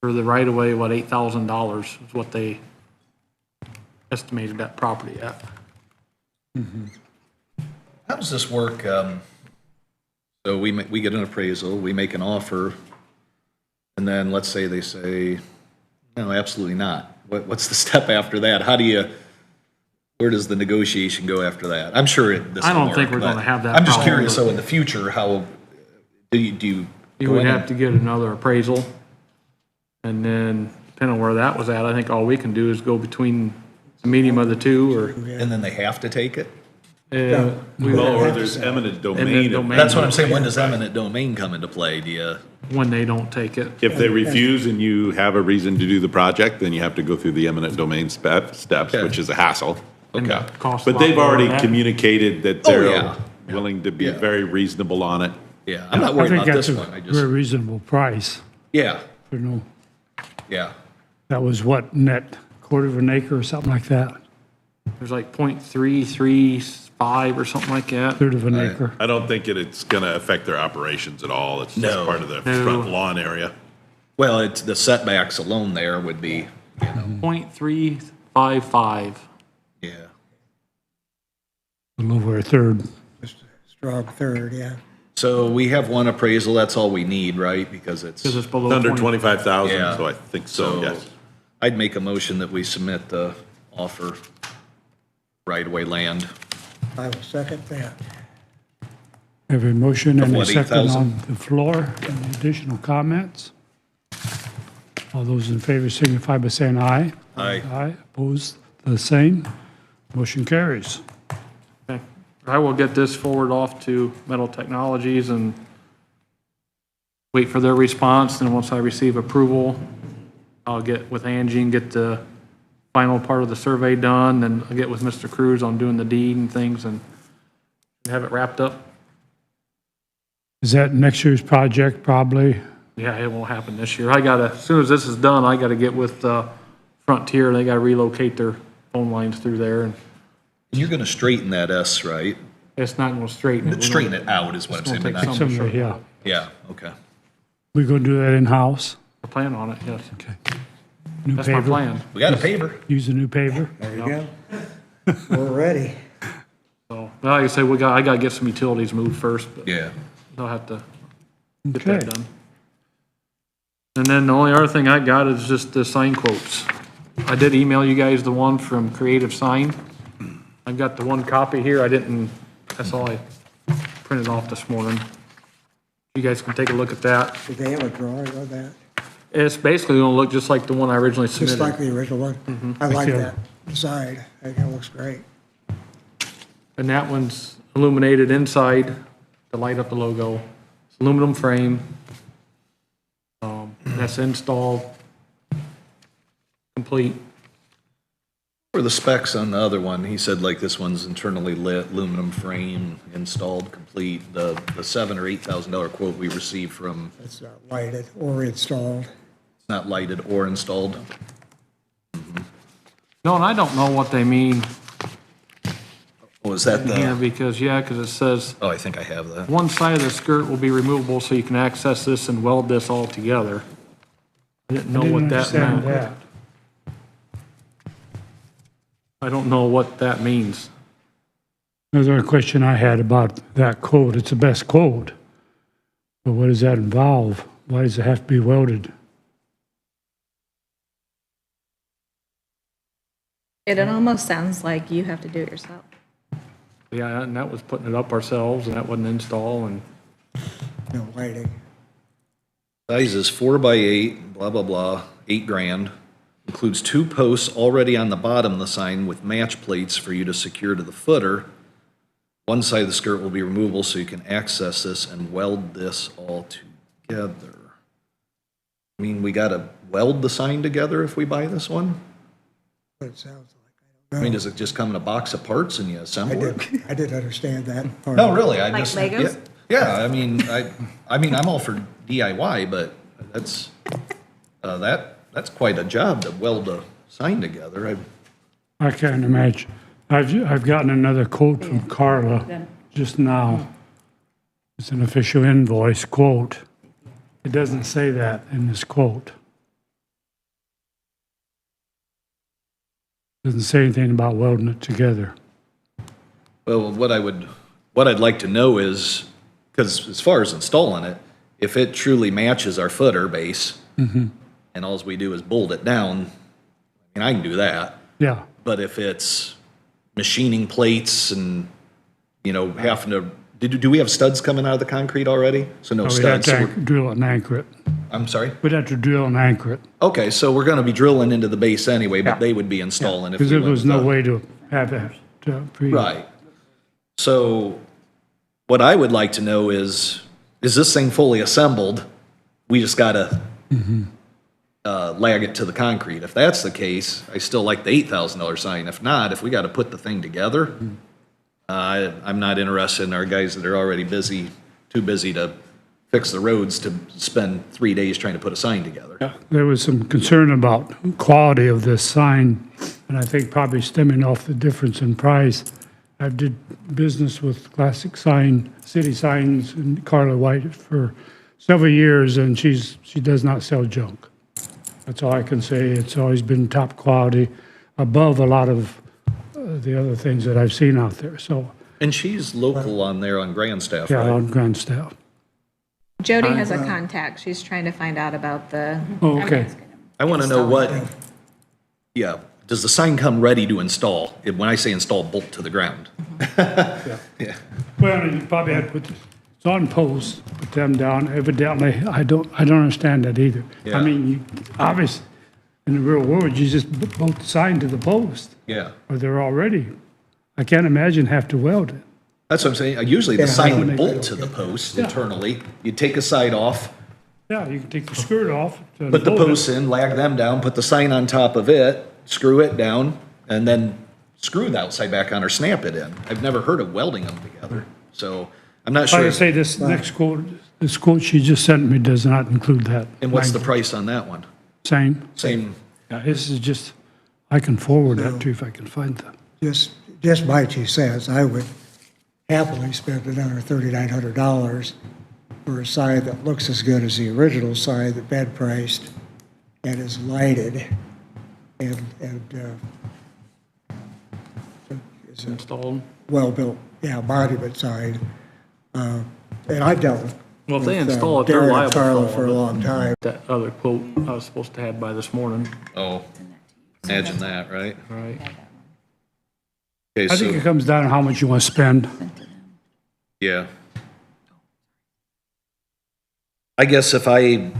for the right-of-way, what, $8,000 is what they estimated that property at. How does this work? So we get an appraisal, we make an offer, and then let's say they say, no, absolutely not. What's the step after that? Where does the negotiation go after that? I'm sure this I don't will think work, we're gonna but have that I'm just problem, curious, but- so in the future, how, do you? You go would in have and- to get another appraisal, and then depending on where that was at, I think all we can do is go between the medium of the two, or, And then they have to take it? we Well, would, or there's eminent Eminent domain. domain. That's what I'm saying, when does eminent domain come into play? Do you? when they don't take it. If they refuse and you have a reason to do the project, then you have to go through the eminent domain steps, Okay. which is a hassle. Okay. Costs a But lot they've more already than that. communicated that Oh, they're yeah. willing to be Yeah. very reasonable on it. Yeah, I'm not I worried think about that's this a one, I very just, reasonable price. yeah, You know, yeah. that was what, net, quarter of an acre or something like that, There's like .335 or something like that. third of an acre. I don't think it's gonna affect their operations at all. It's just No. part of the No. front lawn area. Well, it's, the setbacks alone there would be, .355. yeah. A little over a third. Strong third, yeah. So we have one appraisal, that's all we need, right? Because it's, Because it's below It's under 20. 25,000, Yeah. so I think so, so yes. I'd make a motion that we submit the offer right-of-way land. I will second that. Have a motion Of and a what, second 8,000? on the floor. Any additional comments? All those in favor signify by saying aye. Aye. Aye, opposed, the same. Motion carries. Okay. I will get this forward off to Metal Technologies and wait for their response, and once I receive approval, I'll get with Angie and get the final part of the survey done, and I'll get with Mr. Cruz on doing the deed and things, and have it wrapped up. Is that next year's project, probably? Yeah, it won't happen this year. As soon as this is done, I gotta get with Frontier, they gotta relocate their phone lines through there, and You're gonna straighten that S, right? it's not gonna straighten it. Straighten it out is what I'm It's saying. gonna but take not- some- Somewhere, yeah. Yeah, okay. We're going to do that in-house? I plan on it, yes. Okay. New That's my paver? plan. We got a paver. Use a new paver? There you go. We're ready. So, like I say, I gotta get some utilities moved first, but Yeah. I'll have to get Okay. that done. And then the only other thing I got is just the sign quotes. I did email you guys the one from Creative Sign. I've got the one copy here, that's all I printed off this morning. You guys can take a look at that. Did they have a drawing of that? It's basically gonna look just like the one I originally Just like submitted. the original one? I like that design. I think it looks great. And that one's illuminated inside to light up the logo. It's aluminum frame. That's installed, complete. For the specs on the other one, he said like this one's internally lit, aluminum frame, installed, complete. The $7,000 or $8,000 quote we received from, It's not lighted or installed. it's not lighted or installed. No, and I don't know what they mean Was that here the, because it says, oh, I think I have that. one side of the skirt will be removable so you can access this and weld this all together. I didn't know what that understand meant. that. I don't know what that means. Another question I had about that quote, it's the best quote, but what does that involve? Why does it have to be welded? It almost sounds like you have to do it yourself. Yeah, and that was putting it up ourselves and that wasn't install and No lighting. Size is 4x8, blah, blah, blah, $8,000. Includes 2 posts already on the bottom of the sign with match plates for you to secure to the footer. One side of the skirt will be removable so you can access this and weld this all together. I mean, we gotta weld the sign together if we buy this one? What it sounds I mean, does it just come in a box of parts and you assemble it? I didn't understand that part. No, really, I Like just. Legos? Yeah, I mean, I'm all for DIY, but that's, that's quite a job to weld a sign together. I can't imagine. I've gotten another quote from Carla just now. It's an official invoice quote. It doesn't say that in this quote. Doesn't say anything about welding it together. Well, what I'd like to know is, because as far as installing it, if it truly matches our footer base, and all we do is bolt it down, I mean, I can do that. Yeah. But if it's machining plates and, having to, do we have studs coming out of the concrete already? So no We'd have studs. So to drill it and anchor it. I'm sorry? We'd have to drill and anchor it. Okay, so we're gonna be drilling into the base anyway, but they would be installing if we Because there went was with no the- way to have that. Right. So what I would like to know is this thing fully assembled? We just gotta lag it to the concrete. If that's the case, I still like the $8,000 sign. If not, if we gotta put the thing together, I'm not interested in our guys that are already too busy to fix the roads to spend 3 days trying to put a sign together. There was some concern about quality of this sign, and I think probably stemming off the difference in price. I did business with Classic Sign, City Signs, and Carla White for several years, and she does not sell junk. That's all I can say. It's always been top quality, above a lot of the other things that I've seen out there. So, And she's local on there on Grandstaff, yeah, right? on Grand Staff. Jody has a contact. She's trying to find out about the. Oh, okay. I want to know does the sign come ready to install? When I say install, bolt to the ground. Yeah. Well, you probably had to put, it's on posts, put them down. Evidently, I don't understand that either. Yeah. I mean, obviously, in the real world, you just bolt the sign to the post, Yeah. or they're already. I can't imagine have to weld it. That's what I'm saying. Usually the Yeah, sign I would would bolt make to it the okay. post Yeah. internally. You'd take a side off, Yeah, you can take the skirt off. put the posts in, lag them down, put the sign on top of it, screw it down, and then screw the outside back on or snap it in. I've never heard of welding them together, so I'm not Like sure. I say, this next quote, this quote she just sent me does not include that. And what's the language. price on that one? Same. Same, Yeah, this is just, I can forward that to you if I can find that. Just my 2 cents, I would happily spend another $3,900 for a sign that looks as good as the original sign that Ben priced and is lighted and is a Installed. Well-built. yeah, monument sign. And I've dealt with Well, if they with, install it, they're Darren and liable Carla for for a all long time. That other quote I was supposed to have by this morning, oh, imagine that, right? right? Okay, I think it so, comes down to how much you want to spend. yeah. I guess if I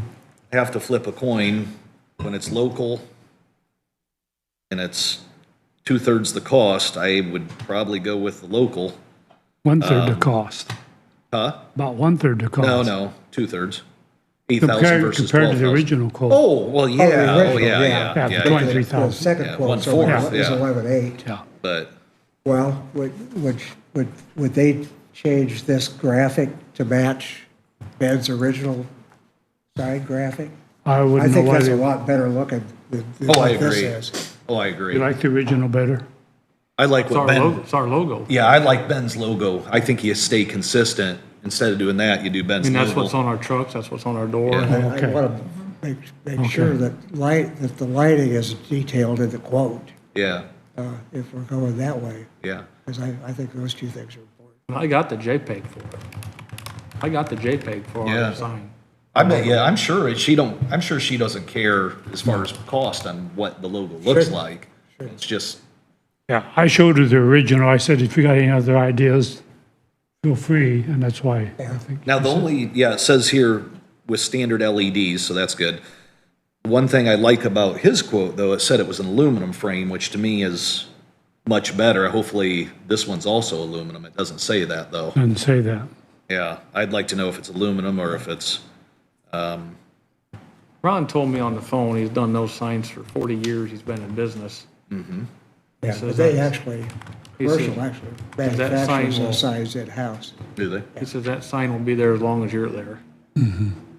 have to flip a coin when it's local and it's 2/3 the cost, I would probably go with the local. 1/3 the cost. Huh? About 1/3 the cost. No, 2/3. 8,000 versus Compared to the 12,000. original quote. Oh, well, yeah, original, oh, yeah, yeah. yeah, Yeah, yeah. 23,000. The second Yeah, quote's 1/4, is yeah. 11,800. Yeah. But, Well, would they change this graphic to match Ben's original sign graphic? I I wouldn't know think why that's a they, lot better looking than oh, I what this agree. is. Oh, I you agree. like the original better? I like It's what our Ben. logo, it's our logo. Yeah, I like Ben's logo. I think you stay consistent. Instead of doing that, you do I Ben's mean, that's logo. what's on our trucks, that's what's on our door. Yeah. I Okay. want to make sure that the lighting is detailed in the quote, Yeah, if we're going that way, yeah. because I think those 2 things are important. I got the JPEG for it. I got the JPEG for Yeah. our sign. I'm sure she doesn't care as far as cost on what the logo looks like. It's just, Yeah, I showed her the original. I said, if you got any other ideas, feel free, and that's why I think. now the only, yeah, it says here with standard LEDs, so that's good. One thing I like about his quote, though, it said it was an aluminum frame, which to me is much better. Hopefully, this one's also aluminum. It doesn't say that, though. Doesn't say that. Yeah, I'd like to know if it's aluminum or if it's, Ron told me on the phone, he's done those signs for 40 years, he's been in business. Yeah, says but they that's- actually, he said- commercial actually that sign manufactures will- those signs in-house. do they? He says that sign will be there as long as you're there.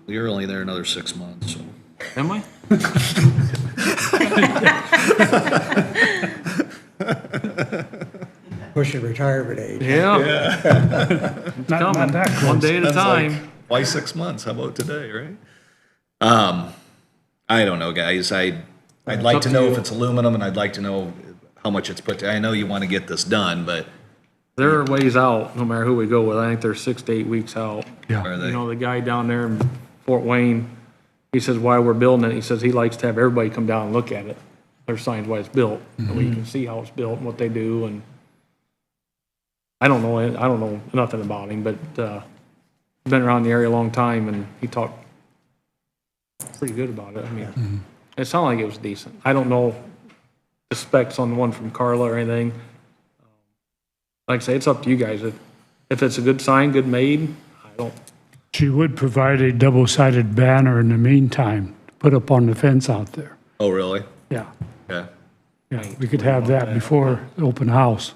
You're only there another 6 months, so. Am I? Pushing retirement age. Yeah. It's Not coming, that one close. day at a That's like, time. why 6 months? How about today, right? I don't know, guys. I'd like up to to know you. if it's aluminum, and I'd like to know how much it's put to. I know you want to get this done, but They're ways out, no matter who we go with. I think they're 6 to 8 weeks out. are You they? know, the guy down there in Fort Wayne, he says why we're building it, he says he likes to have everybody come down and look at it. Their signs why it's built, and we can see how it's built and what they do, and I don't know nothing about him, but, been around the area a long time, and he talked pretty good about it. I mean, it sounded like it was decent. I don't know the specs on the one from Carla or anything. Like I say, it's up to you guys. If it's a good sign, good made, I don't, She would provide a double-sided banner in the meantime to put up on the fence out there. Oh, really? Yeah, Okay. yeah, we could have that before the open house.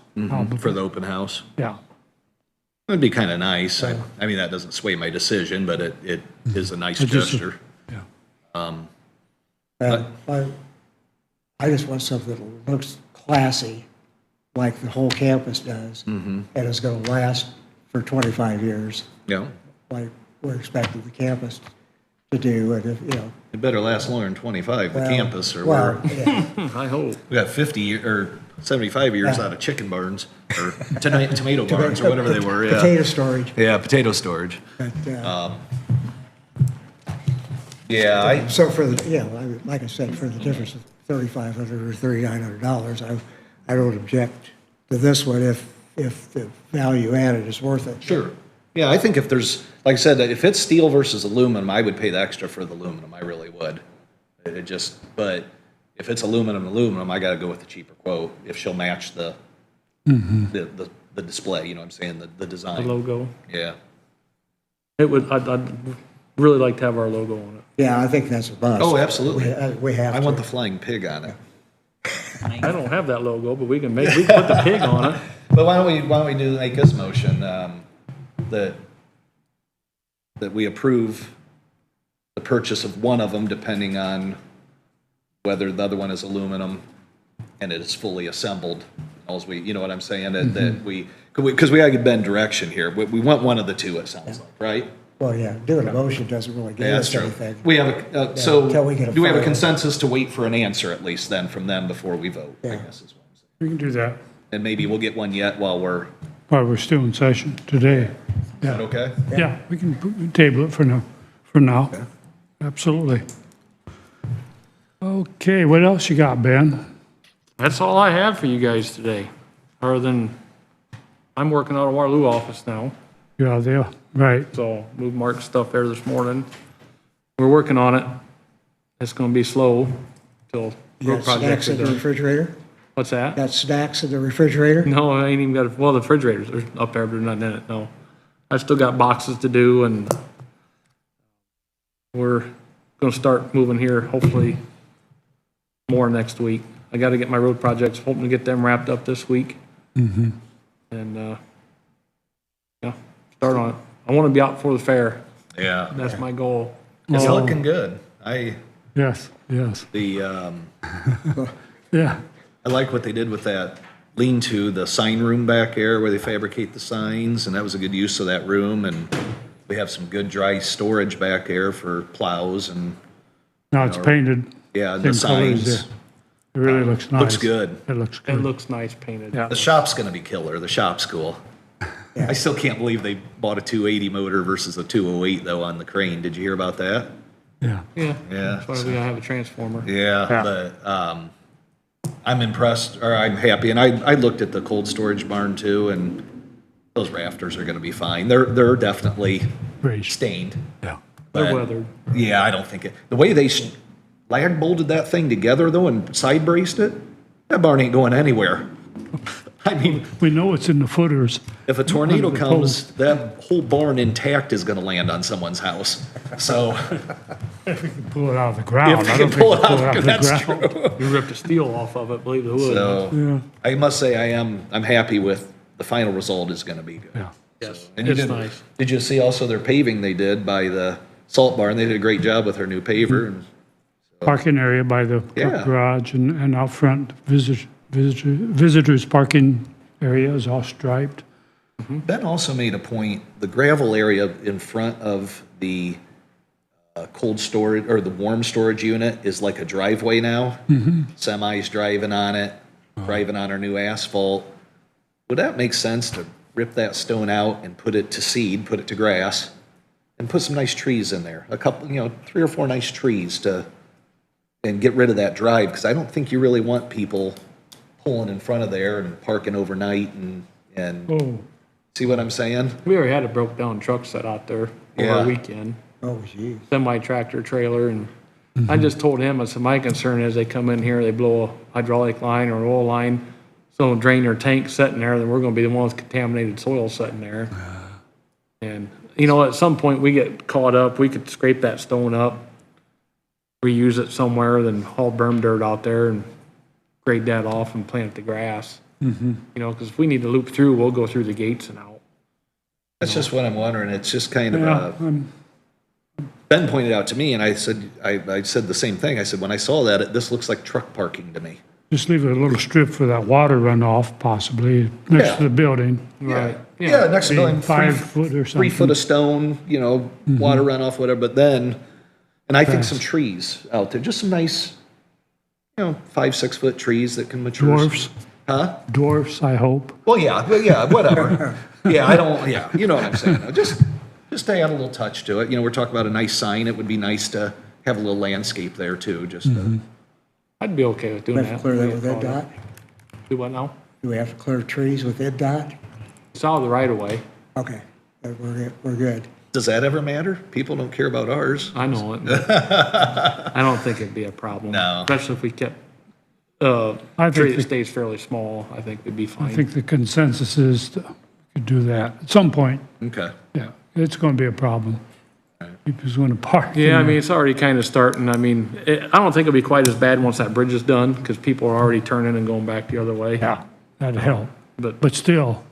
For the open house? Yeah, It'd be kind of nice. I mean, that doesn't sway my decision, but it is a nice It just- gesture. I just want something that looks classy, like the whole campus does, and is going to last for 25 years, Yeah. like we're expecting the campus to do, and if, you know. It better last longer than 25, the well- campus, or Well, we're, yeah, I hope. we got or 75 years out of chicken barns, or tomato barns, or whatever they were, yeah. potato storage, Yeah, potato storage. but, Yeah, so for the, yeah, like I said, for the difference of $3,500 or $3,900, I don't object to this one if the value added is worth it. Sure. Yeah, I think if there's, like I said, if it's steel versus aluminum, I would pay the extra for the aluminum, I really would. It just, but if it's aluminum, I gotta go with the cheaper quote, if she'll match the display, you know what I'm saying, the The design. logo. Yeah. I'd really like to have our logo on it. Yeah, I think that's a must. Oh, absolutely. We have I to. want the flying pig on it. I don't have that logo, but we can put the pig on it. But why don't we make this motion, that we approve the purchase of one of them, depending on whether the other one is aluminum and it is fully assembled. You know what I'm saying? That because we gotta bend direction here. We want one of the two, it sounds like, right? Well, yeah, doing a motion doesn't really Yeah, give that's us true. anything. We have until we get a do we have a final. consensus to wait for an answer at least then from them before we vote? I Yeah. guess is what I'm saying. we can do that And maybe we'll get one yet while we're, is while we're still in session today. that okay? Yeah, we can table it for now. Absolutely. Okay, what else you got, Ben? That's all I have for you guys today, other than I'm working out of Waterloo office now. Yeah, there, right. So moved Mark's stuff there this morning. We're working on it. It's gonna be slow till You road got projects snacks are in the done. refrigerator? What's that? Got snacks in the refrigerator? No, I ain't even got, well, the refrigerators are up there, but they're not in it, no. I still got boxes to do, and we're gonna start moving here, hopefully more next week. I gotta get my road projects, hoping to get them wrapped up this week. And, yeah, start on it. I wanna be out before the fair. Yeah. That's my goal. It's Oh. looking good. Yes, yeah. I like what they did with that lean-to, the sign room back there where they fabricate the signs, and that was a good use of that room, and we have some good dry storage back there for plows and, Now it's painted. yeah, the Same colors, signs. It really looks nice. Looks good. It looks It good. looks nice painted. Yeah. The shop's gonna be killer, the shop's cool. I still can't believe they bought a 280 motor versus a 208 though on the crane. Did you hear about that? Yeah. Yeah. Yeah. That's why we gotta have a transformer. Yeah, but, I'm impressed, or I'm happy, and I looked at the cold storage barn too, and those rafters are gonna be fine. They're definitely Raised. stained. Yeah. They're but- weathered. Yeah, I don't think the way they lag bolted that thing together though and side braced it, that barn ain't going anywhere. I mean, We know it's in the footers. if a tornado Under the comes, post. that whole barn intact is gonna land on someone's house. So, Pull it out of the ground. If they I don't can think pull we it pull out, it that's out of the ground. You ripped the steel off of it, believe it would. so, I must say, I'm happy with, the final result is gonna be good. Yeah. Yes, And you it's did, nice. did you see also their paving they did by the salt barn? They did a great job with their new paver. And Parking area by the Yeah. garage and out front, visitors parking area is all striped. Ben also made a point, the gravel area in front of the cold storage, or the warm storage unit is like a driveway now. Semis driving on it, driving on our new asphalt. Would that make sense to rip that stone out and put it to seed, put it to grass, and put some nice trees in there? A couple, 3 or 4 nice trees and get rid of that drive, because I don't think you really want people pulling in front of there and parking overnight and Oh, see what I'm saying? We already had a broke down truck set out there over Yeah. a weekend, Oh, geez. semi-tractor trailer, and I just told him, I said, my concern is they come in here, they blow a hydraulic line or an oil line, so it'll drain their tank sitting there, then we're gonna be the ones with contaminated soil sitting there. And, at some point, we get caught up, we could scrape that stone up, reuse it somewhere, then haul berm dirt out there and grade that off and plant the grass. Because if we need to loop through, we'll go through the gates and out. That's just what I'm wondering. It's just kind of, yeah, Ben pointed out to me, and I said, I said the same thing. I said, when I saw that, this looks like truck parking to me. just leave a little strip for that water runoff possibly next Yeah. to the building. Right. Yeah, next to the building, 5 foot or 3 foot something. of stone, water runoff, whatever, but then, and I think some trees out there, just some nice, 5, 6 foot trees that can mature. Dwarfs, Huh? dwarfs, I hope. Well, yeah, whatever. You know what I'm saying. Just to add a little touch to it. We're talking about a nice sign. It would be nice to have a little landscape there too, just to. I'd be okay with Do doing we have that. to clear that We with get Ed caught up. Dot? Do what now? Do we have to clear trees with Ed Dot? It's out of the right of way. Okay, we're good. Does that ever matter? People don't care about ours. I know it. but I don't think it'd be a problem. No. Especially if we kept, I tree think, that the- stays fairly small, I think we'd be I fine. think the consensus is to could do that at some point. Okay. Yeah, it's going to be a problem. People's going to park. Yeah, I in mean, it's already kind of starting. I mean, I don't think it'll be quite as bad once that bridge is done, because people are already turning and going back the other way. Yeah, that'd help. But, But still,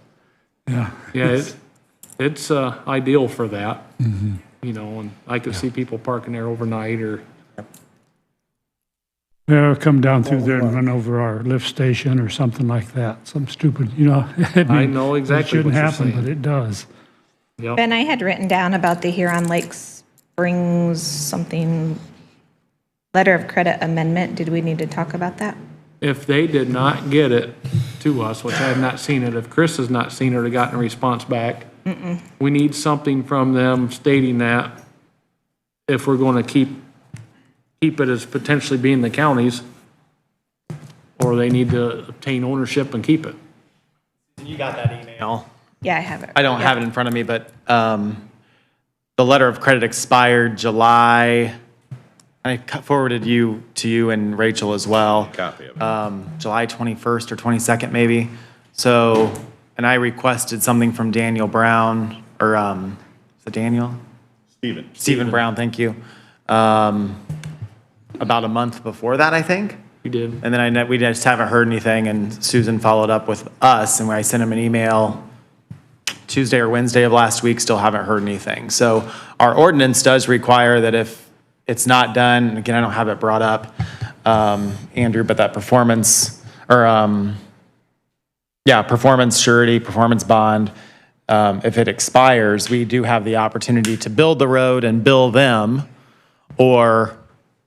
yeah. yeah, it's ideal for that. And I could see people parking there overnight or, Yeah, come down through there and run over our lift station or something like that. Some stupid, I know exactly It what shouldn't you're happen, saying. but it does. yep. Ben, I had written down about the Huron Lake Springs something, letter of credit amendment. Did we need to talk about that? If they did not get it to us, which I have not seen it, if Chris has not seen it or gotten a response back, we need something from them stating that if we're going to keep it as potentially being the county's, or they need to obtain ownership and keep it. You got that email. Yeah, I have it. I don't have it in front of me, but the letter of credit expired July. I forwarded to you and Rachel as well. Copy of it. July 21st or 22nd, maybe. So, and I requested something from Daniel Brown, or is it Daniel? Stephen Brown, thank you. About a month before that, I think. You did. And then we just haven't heard anything, and Susan followed up with us, and when I sent him an email Tuesday or Wednesday of last week, still haven't heard anything. So our ordinance does require that if it's not done, and again, I don't have it brought up, Andrew, but that performance, or performance surety, performance bond, if it expires, we do have the opportunity to build the road and bill them, or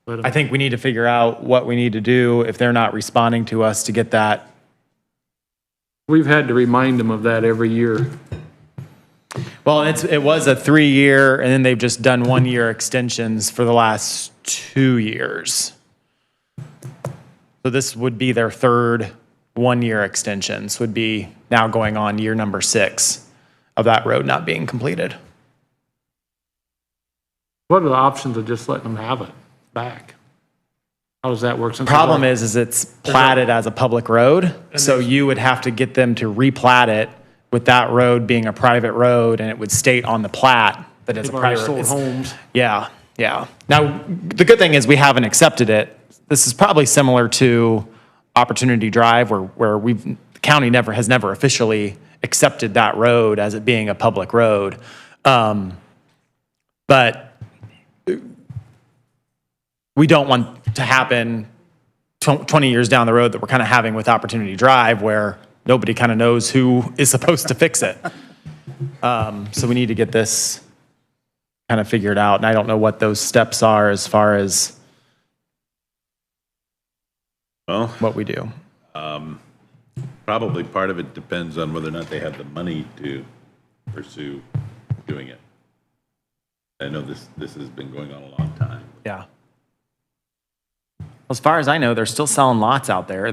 I think we need to figure out what we need to do if they're not responding to us to get that. We've had to remind them of that every year. Well, it was a 3-year, and then they've just done 1-year extensions for the last 2 years. So this would be their third 1-year extensions, would be now going on year number 6 of that road not being completed. What are the options of just letting them have it back? How does that work? Problem is it's platted as a public road, so you would have to get them to replat it with that road being a private road, and it would state on the plat that it's a They've already private. sold it's- homes. Yeah, yeah. Now, the good thing is we haven't accepted it. This is probably similar to Opportunity Drive where the county has never officially accepted that road as it being a public road. But we don't want to happen 20 years down the road that we're kind of having with Opportunity Drive where nobody kind of knows who is supposed to fix it. So we need to get this kind of figured out. And I don't know what those steps are as far as what we do. Probably part of it depends on whether or not they have the money to pursue doing it. I know this has been going on a long time. Yeah. As far as I know, they're still selling lots out there.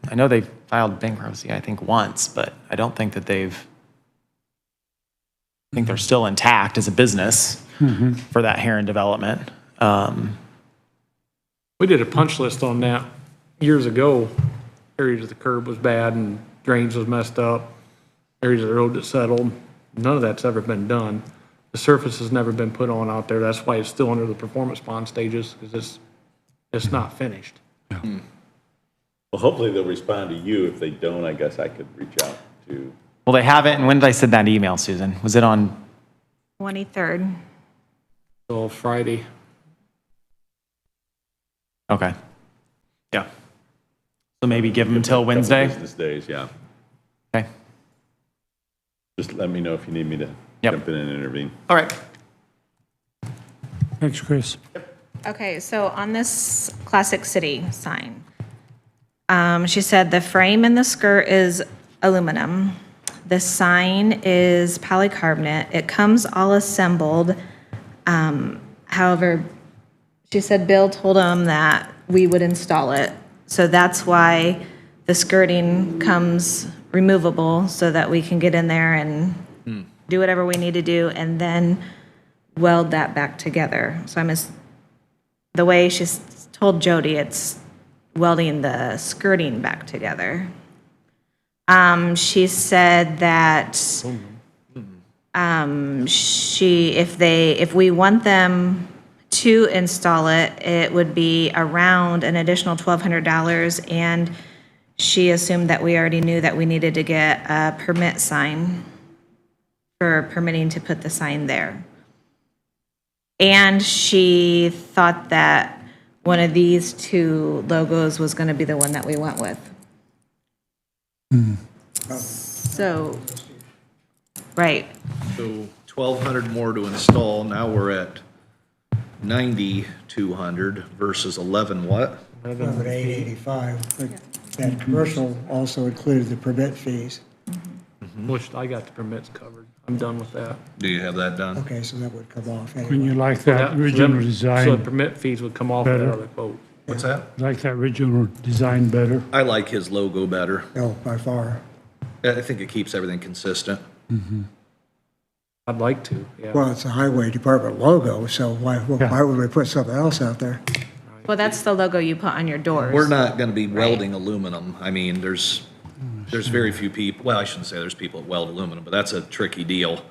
I know they filed bankruptcy, I think, once, but I don't think that I think they're still intact as a business for that Heron development. We did a punch list on that years ago. Areas of the curb was bad and drains was messed up. Areas of the road that settled. None of that's ever been done. The surface has never been put on out there. That's why it's still under the performance bond stages, because it's not finished. Well, hopefully they'll respond to you. If they don't, I guess I could reach out to. Well, they haven't. And when did I send that email, Susan? Was it on? 23rd. So Friday. Okay. Yeah. So maybe give them until Wednesday? Business days, yeah. Okay. Just let me know if you need me to jump in and intervene. All right. Thanks, Chris. Okay, so on this Classic City sign, she said the frame and the skirt is aluminum. The sign is polycarbonate. It comes all assembled. However, she said Bill told him that we would install it. So that's why the skirting comes removable so that we can get in there and do whatever we need to do and then weld that back together. So the way she's told Jody, it's welding the skirting back together. She said that if we want them to install it, it would be around an additional $1,200, and she assumed that we already knew that we needed to get a permit sign for permitting to put the sign there. And she thought that one of these two logos was going to be the one that we went with. So, right. So 1,200 more to install. Now we're at 9,200 versus 11 what? 11,885. But that commercial also included the permit fees. Which I got the permits covered. I'm done with that. Do you have that done? Okay, so that would come off When you anyway. like that original So the design permit fees would come off of that better. other quote. What's that? Like that original design better. I like his logo better. No, by far. I think it keeps everything consistent. I'd like to, yeah. Well, it's a highway department logo, so why would we put something else out there? Well, that's the logo you put on your doors. We're not gonna be welding aluminum. I mean, there's very few people, well, I shouldn't say there's people that weld aluminum, but that's a tricky deal.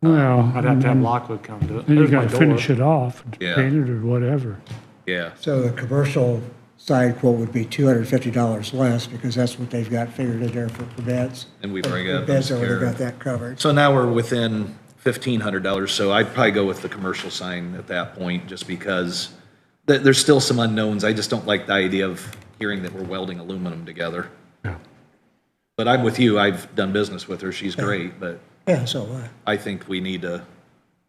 Well, I'd have to have Lockwood come do it. then you There's my gotta door. finish it off, Yeah. paint it or whatever. Yeah. So the commercial side quote would be $250 less because that's what they've got figured in there for permits. And we've already got Permits those already care. got that covered. So now we're within $1,500, so I'd probably go with the commercial sign at that point, just because there's still some unknowns. I just don't like the idea of hearing that we're welding aluminum together. Yeah. But I'm with you, I've done business with her, she's great, but Yeah, so what? I think we need to,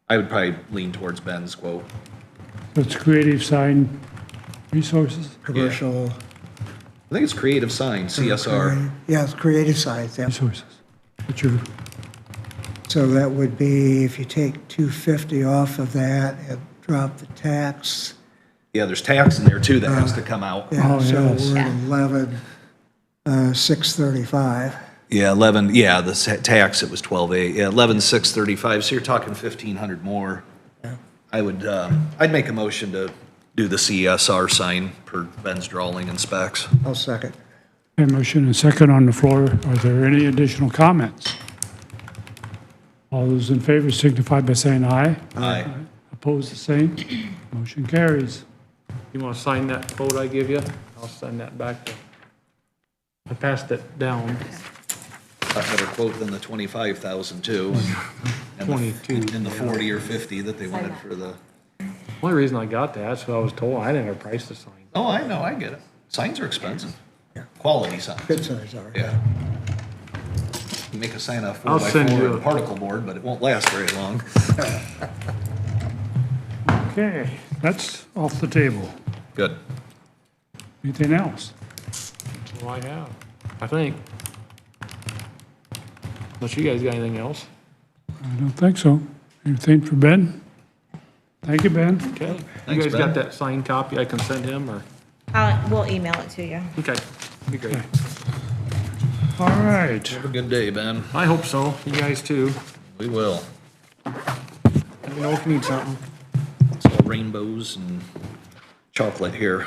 I would probably lean towards Ben's quote. It's Creative Sign Resources, Commercial. I think it's Creative Sign, CSR. Yeah, it's creative sides, yeah. Resources. But you're, So that would be, if you take 250 off of that and drop the tax. Yeah, there's tax in there too that has to come out. Yeah, Oh, so yes. we're at 635. Yeah, 11, yeah, the tax, it was 12.8, yeah, 11,635, so you're talking 1,500 more. Yeah. I would, I'd make a motion to do the CSR sign per Ben's drawing and specs. I'll second. A motion and second on the floor. Are there any additional comments? All those in favor signify by saying aye. Aye. Opposed, the same. Motion carries. You want to sign that quote I give you? I'll send that back to, I passed it down. A better quote than the 25,000 too. And 22. And the 40 or 50 that they wanted for the, Only reason I got that, that's what I was told. I didn't have a price to sign. oh, I know, I get it. Signs are expensive. Quality signs. Good size, all right. Yeah. You make a sign off I'll send 4x4 you and a- particle board, but it won't last very long. Okay, that's off the table. Good. Anything else? That's all I have, I think. Unless you guys got anything else. I don't think so. Anything for Ben? Thank you, Ben. Okay. You Thanks, guys got Ben. that signed copy I can send him, or? We'll email it to you. Okay, be great. All right. Have a good day, Ben. I hope so. You guys too. We will. Let me know if you need something. It's all rainbows and chocolate here.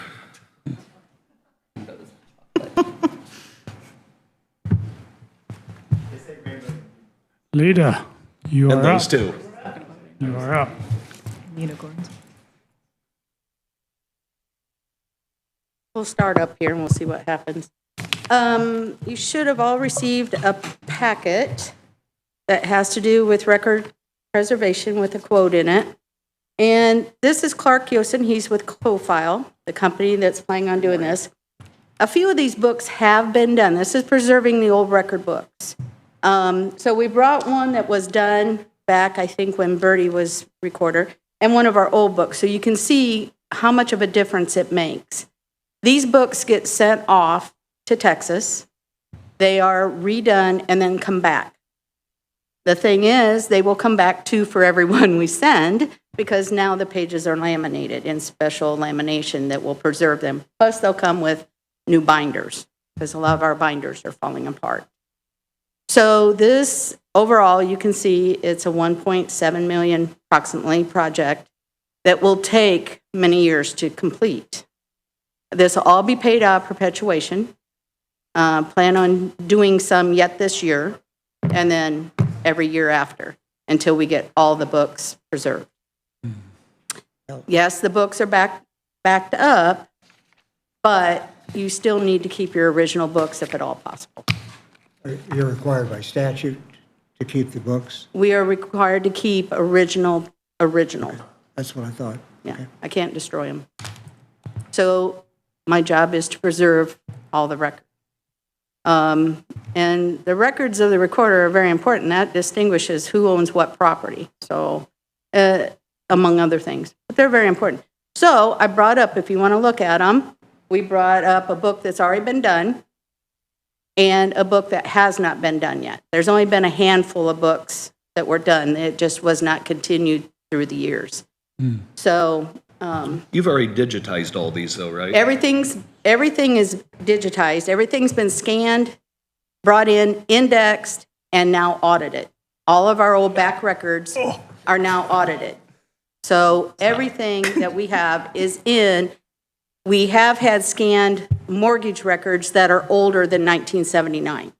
Lita, you And are those up. two. You are up. Unicorns. We'll start up here and we'll see what happens. You should have all received a packet that has to do with record preservation with a quote in it. And this is Clark Yosen. He's with Co-File, the company that's planning on doing this. A few of these books have been done. This is preserving the old record books. So we brought one that was done back, I think, when Bertie was recorder, and one of our old books. So you can see how much of a difference it makes. These books get sent off to Texas. They are redone and then come back. The thing is, they will come back too for everyone we send, because now the pages are laminated in special lamination that will preserve them. Plus, they'll come with new binders, because a lot of our binders are falling apart. So this, overall, you can see it's a 1.7 million approximately project that will take many years to complete. This will all be paid out of perpetuation. Plan on doing some yet this year, and then every year after, until we get all the books preserved. Yes, the books are backed up, but you still need to keep your original books if at all possible. You're required by statute to keep the books? We are required to keep original. That's what I thought. Yeah, Okay. I can't destroy them. So my job is to preserve all the records. And the records of the recorder are very important. That distinguishes who owns what property, so, among other things. But they're very important. So I brought up, if you want to look at them, we brought up a book that's already been done and a book that has not been done yet. There's only been a handful of books that were done. It just was not continued through the years. So You've already digitized all these though, right? everything is digitized. Everything's been scanned, brought in, indexed, and now audited. All of our old back records are now audited. So everything that we have is in. We have had scanned mortgage records that are older than 1979.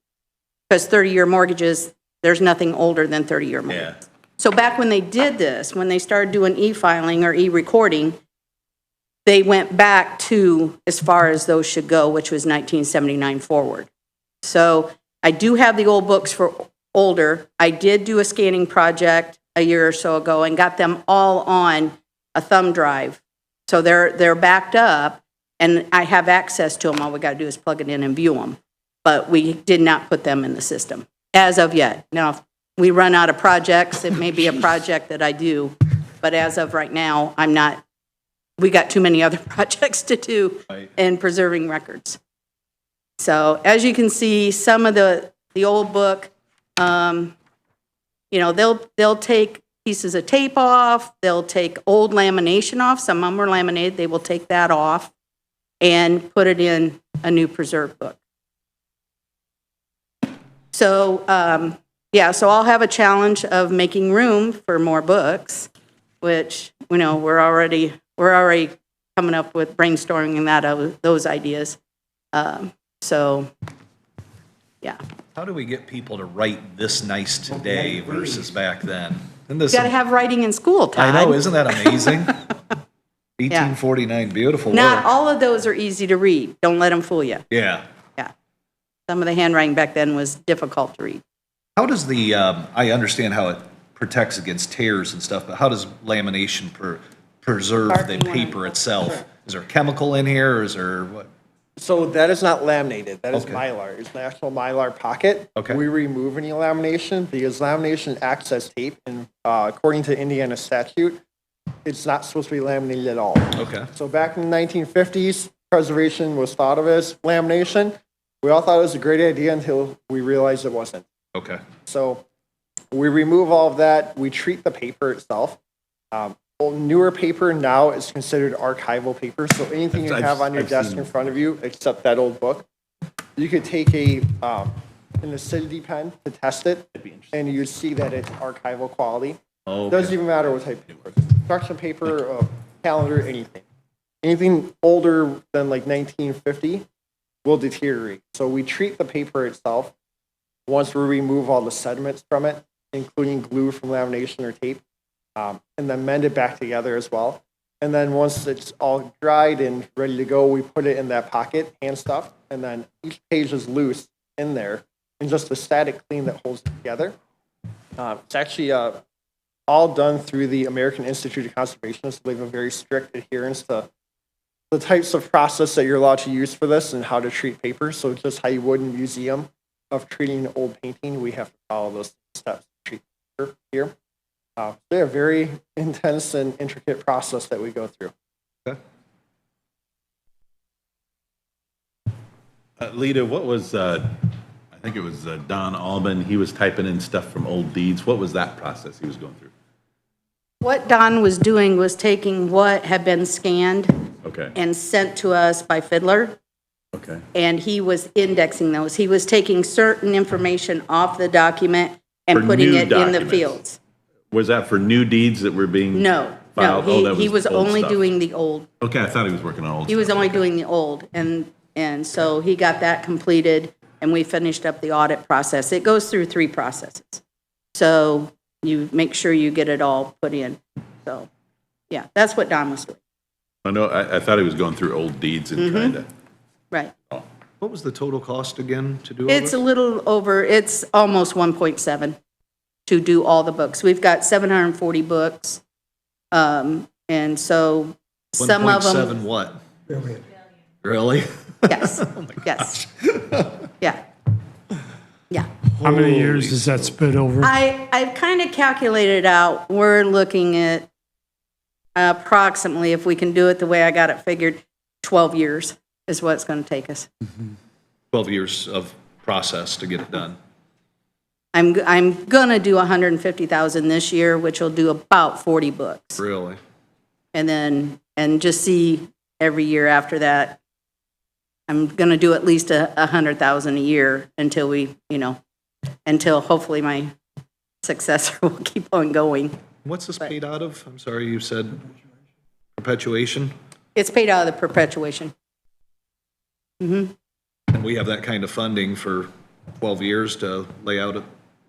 Because 30-year mortgages, there's nothing older than 30-year mortgages. Yeah. So back when they did this, when they started doing e-filing or e-recording, they went back to as far as those should go, which was 1979 forward. So I do have the old books for older. I did do a scanning project a year or so ago and got them all on a thumb drive. So they're backed up, and I have access to them. All we got to do is plug it in and view them. But we did not put them in the system as of yet. Now, if we run out of projects, it may be a project that I do, but as of right now, I'm not. We got too many other projects to do in preserving records. So as you can see, some of the old book, they'll take pieces of tape off, they'll take old lamination off, some of them were laminated, they will take that off and put it in a new preserved book. So, so I'll have a challenge of making room for more books, which, we're already coming up with brainstorming those ideas. So, yeah. How do we get people to write this nice today versus back then? And this, Got to have writing in school, Todd. I know, isn't that amazing? 1849, beautiful Not work. all of those are easy to read. Don't let them fool you. Yeah. Yeah. Some of the handwriting back then was difficult to read. How does the, I understand how it protects against tears and stuff, but how does lamination preserve the paper itself? Is there a chemical in here, or is there what? So that is not laminated, that is Okay. Mylar. It's an actual Mylar pocket. Okay. We remove any lamination because lamination acts as tape, and according to Indiana statute, it's not supposed to be laminated at all. Okay. So back in the 1950s, preservation was thought of as lamination. We all thought it was a great idea until we realized it wasn't. Okay. So we remove all of that. We treat the paper itself. Newer paper now is considered archival paper. So anything you have on your desk in front of you, except that old book, you could take an acidity pen to test it, and you'd see that it's archival quality. Okay. Doesn't even matter what type of paper. Construction paper, calendar, anything. Anything older than like 1950 will deteriorate. So we treat the paper itself. Once we remove all the sediments from it, including glue from lamination or tape, and then mend it back together as well. And then once it's all dried and ready to go, we put it in that pocket, hand stuffed, and then each page is loose in there, and just a static clean that holds it together. It's actually all done through the American Institute of Conservation, so they have a very strict adherence to the types of process that you're allowed to use for this and how to treat paper. So just how you would in a museum of treating an old painting, we have to follow those steps to treat paper here. They're a very intense and intricate process that we go through. Okay. Lita, what was, I think it was Don Alban, he was typing in stuff from old deeds. What was that process he was going through? What Don was doing was taking what had been scanned Okay. and sent to us by Fiddler, Okay. and he was indexing those. He was taking certain information off the document and For putting new it in the documents. fields. Was that for new deeds that were being No, filed? no, Oh, that he was old only stuff. doing the old. Okay, I thought he was working on old He was stuff. only doing the old, and so he got that completed, and we finished up the audit process. It goes through 3 processes. So you make sure you get it all put in. So, yeah, that's what Don was doing. I know, I thought he was going through old deeds and trying to. Right. What was the total cost again to do all It's this? a little over, it's almost 1.7 to do all the books. We've got 740 books. And so some of them. 1.7 what? Really? Yes, yes. Yeah. Yeah. How many years does that spit over? I've kind of calculated out, we're looking at approximately, if we can do it the way I got it figured, 12 years is what it's going to take us. 12 years of process to get it done. I'm going to do 150,000 this year, which will do about 40 books. Really? And just see every year after that. I'm going to do at least 100,000 a year until we, until hopefully my successor will keep on going. What's this paid out of? I'm sorry, you said perpetuation? It's paid out of the perpetuation. And we have that kind of funding for 12 years to lay out it?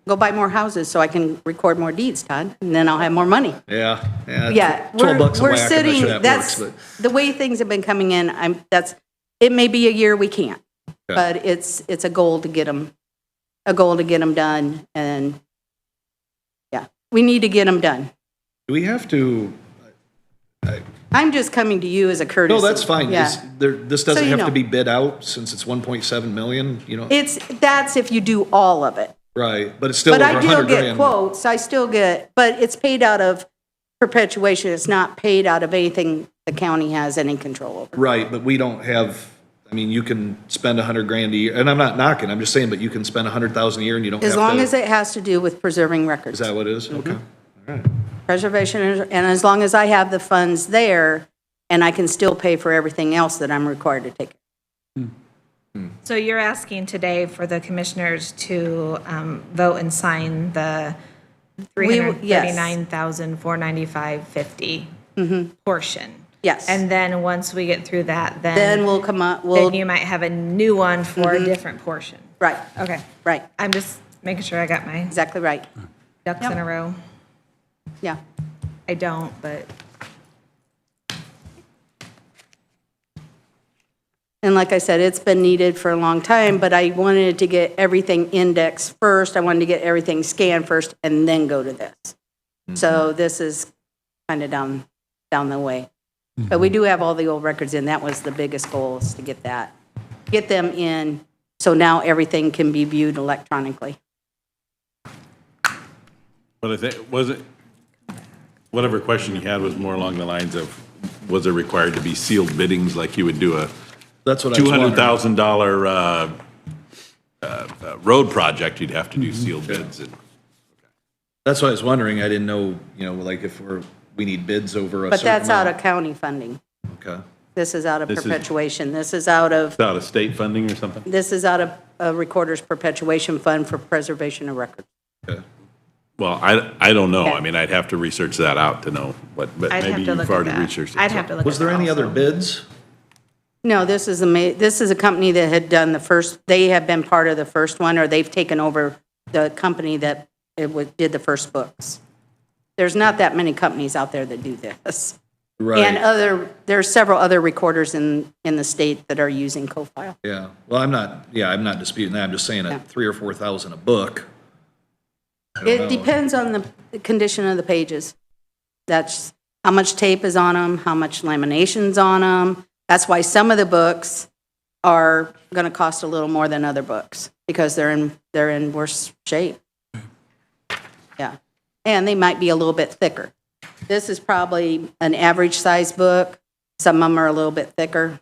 Go buy more houses so I can record more deeds, Todd, and then I'll have more money. Yeah. Yeah, 12 bucks a we're whack, I'm not sitting, sure that that's, works, the way things have been coming in, it may be a year we can't, Okay. but it's a goal to get them done, and, yeah, we need to get them done. Do we have to, I'm just coming to you as a courtesy. no, that's fine. Yeah. This doesn't you have know. to be bid out since it's 1.7 million, That's if you do all of it. Right, but it's still But over I 100 do get grand. quotes, but it's paid out of perpetuation, it's not paid out of anything the county has any control over. Right, but we don't have, you can spend 100 grand a year, and I'm not knocking, I'm just saying, but you can spend 100,000 a year and you don't have As to. long as it has to do with preserving records. Is that what it is? Okay, all right. Preservation, and as long as I have the funds there, and I can still pay for everything else that I'm required to take. So you're asking today for the commissioners to vote and sign the Yes. $339,495.50 portion. Yes. And then once we get through that, Then we'll come up, then you might have a new one for a different portion. right, Okay. right, I'm just making sure I got my exactly right. ducks in a row. Yeah. I don't, but And like I said, it's been needed for a long time, but I wanted to get everything indexed first. I wanted to get everything scanned first and then go to this. So this is kind of down the way. But we do have all the old records in. That was the biggest goal, is to get them in, so now everything can be viewed electronically. But I think, whatever question you had was more along the lines of, was it required to be sealed biddings like you would do a That's what I was wondering. $200,000 road project, you'd have to do sealed bids. And That's what I was wondering. I didn't know, like if we need bids over a But certain that's out amount. of county funding. Okay. This is out of This is- perpetuation. This is out of, It's out of state funding or something? this is out of a recorder's perpetuation fund for preservation of records. Okay. Well, I don't know. Okay. I mean, I'd have to research that out to know, but I'd maybe have to you've look at already that. researched it. I'd have to look at that. Was there any other also. bids? No, this is a company that had done the first, they have been part of the first one, or they've taken over the company that did the first books. There's not that many companies out there that do this. Right. And there's several other recorders in the state that are using CoFile. Yeah. Well, I'm not disputing that. I'm just saying at 3,000 or 4,000 a book. I don't It know. depends on the condition of the pages. That's how much tape is on them, how much lamination's on them. That's why some of the books are going to cost a little more than other books, because they're in worse shape. Yeah. And they might be a little bit thicker. This is probably an average size book. Some of them are a little bit thicker.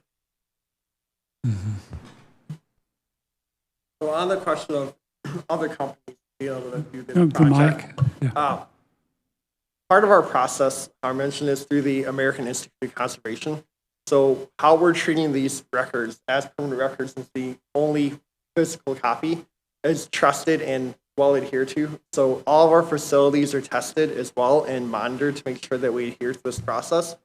So on the question of other companies being able to do this The project, mic. part of our process, I mentioned, is through the American Institute of Conservation. So how we're treating these records as permanent records, since the only physical copy is trusted and well adhered to. So all of our facilities are tested as well and monitored to make sure that we adhere to this process.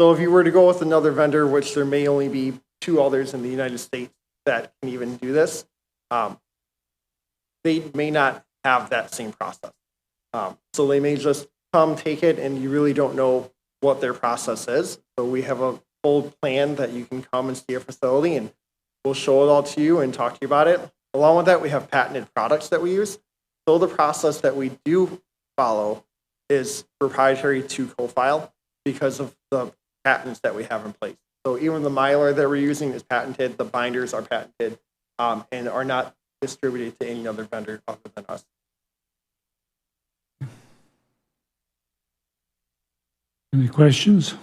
So if you were to go with another vendor, which there may only be 2 others in the United States that can even do this, they may not have that same process. So they may just come, take it, and you really don't know what their process is. So we have a full plan that you can come and see our facility, and we'll show it all to you and talk to you about it. Along with that, we have patented products that we use. So the process that we do follow is proprietary to CoFile because of the patents that we have in place. So even the Mylar that we're using is patented, the binders are patented, and are not distributed to any other vendor other than us. Any questions?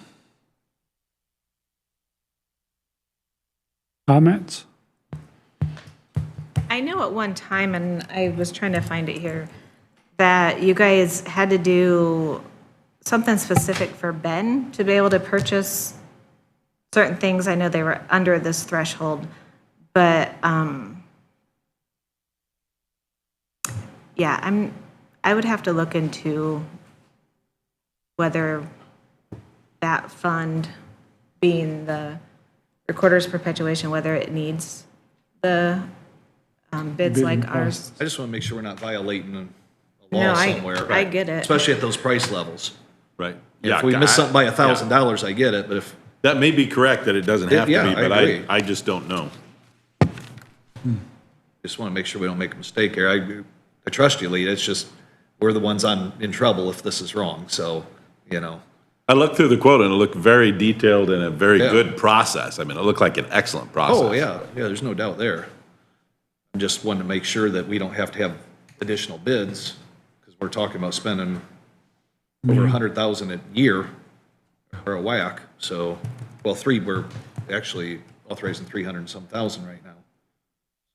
Comments? I know at one time, and I was trying to find it here, that you guys had to do something specific for Ben to be able to purchase certain things. I know they were under this threshold, but, yeah, I would have to look into whether that fund, being the Recorder's Perpetuation, whether it needs the bids like Bidding ours. I just want to make sure we're not violating a No, law I- somewhere. I get it. Especially at those price levels. Right. If we miss something by $1,000, I get it, but if, That may be correct, that it doesn't have to Yeah, be, I but agree. I just don't know. just want to make sure we don't make a mistake here. I trust you, Lee. It's just, we're the ones in trouble if this is wrong, so, I looked through the quote and it looked very detailed and a very Yeah. good process. I mean, it looked like an excellent process. Oh, yeah, there's no doubt there. I just wanted to make sure that we don't have to have additional bids, because we're talking about spending over $100,000 a year for a whack, so, well, we're actually authorizing 300 and some thousand right now.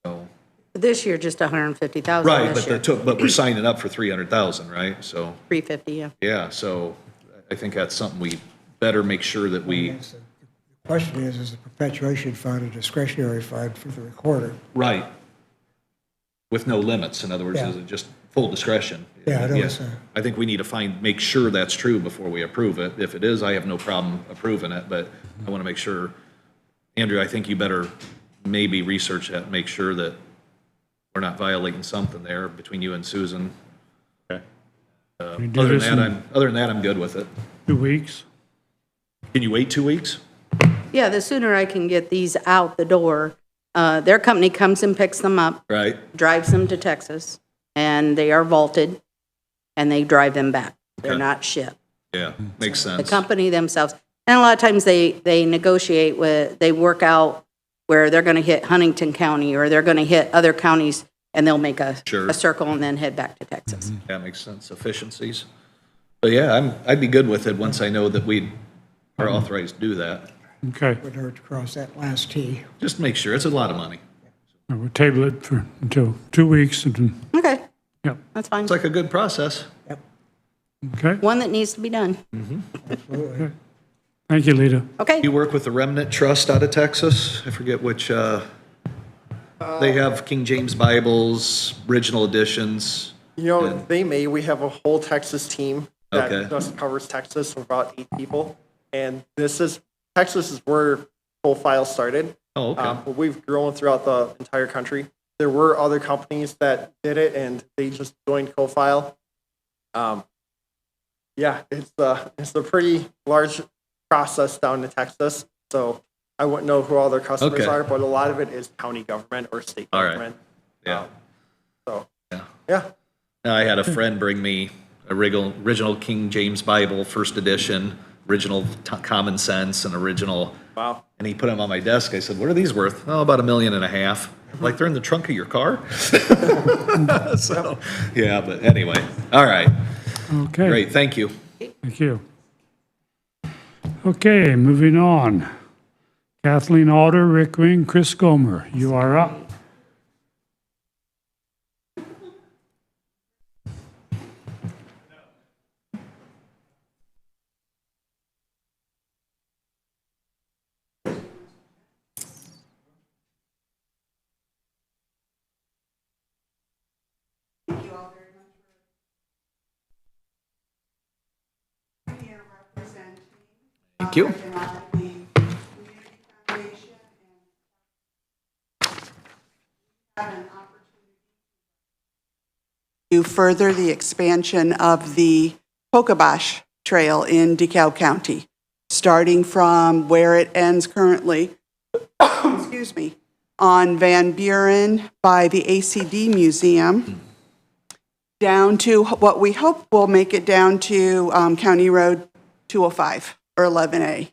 So, This year, just 150,000 right, this year. but we're signing up for 300,000, right? So, 350, yeah. yeah, so I think that's something we better make sure that we, The question is the perpetuation fund a discretionary fund for the recorder? right, with no limits, in other words, Yeah. is it just full discretion. Yeah, I know it's, I think we need to make sure that's true before we approve it. If it is, I have no problem approving it, but I want to make sure, Andrew, I think you better maybe research that, and make sure that we're not violating something there between you and Susan. Okay. We do Other this than in that, other than that, I'm good with it. 2 weeks. Can you wait 2 weeks? Yeah, the sooner I can get these out the door, their company comes and picks them up, Right. drives them to Texas, and they are vaulted, and they drive them back. They're Okay. not shipped. Yeah, makes The sense. company themselves, and a lot of times they negotiate they work out where they're going to hit Huntington County, or they're going to hit other counties, and they'll make a circle and then head back to Texas. That makes sense, efficiencies. But yeah, I'd be good with it once I know that we are authorized to do that. Okay. Would hurt to cross that last T. Just make sure, it's a lot of money. We'll table it until 2 weeks. Okay. Yep. That's fine. It's like a good process. Okay. One that needs to be done. Okay. Thank you, Lita. Okay. You work with the Remnant Trust out of Texas? I forget which, they have King James Bibles, original editions. You know, they may, we have a whole Texas team that Okay. just covers Texas, of about 8 people. And Texas is where Profile started. Oh, okay. But we've grown throughout the entire country. There were other companies that did it, and they just joined CoFile. Yeah, it's a pretty large process down in Texas. So I wouldn't know who all their customers Okay. are, but a lot of it is county government or state All right. government. Yeah. So Yeah. I had a friend bring me a original King James Bible, first edition, original Common Sense, and original. Wow. And he put them on my desk. I said, "What are these worth?" "Oh, about $1.5 million." I'm like, they're in the trunk of your car? So, yeah, but anyway, all right. Okay. Great, thank you. Thank you. Okay, moving on. Kathleen Alder, Rick Ring, Chris Gomer, you are up. Thank you. To further the expansion of the Pocobosh Trail in DeKalb County, starting from where it ends currently, excuse me, on Van Buren by the ACD Museum, down to what we hope will make it down to County Road 205 or 11A.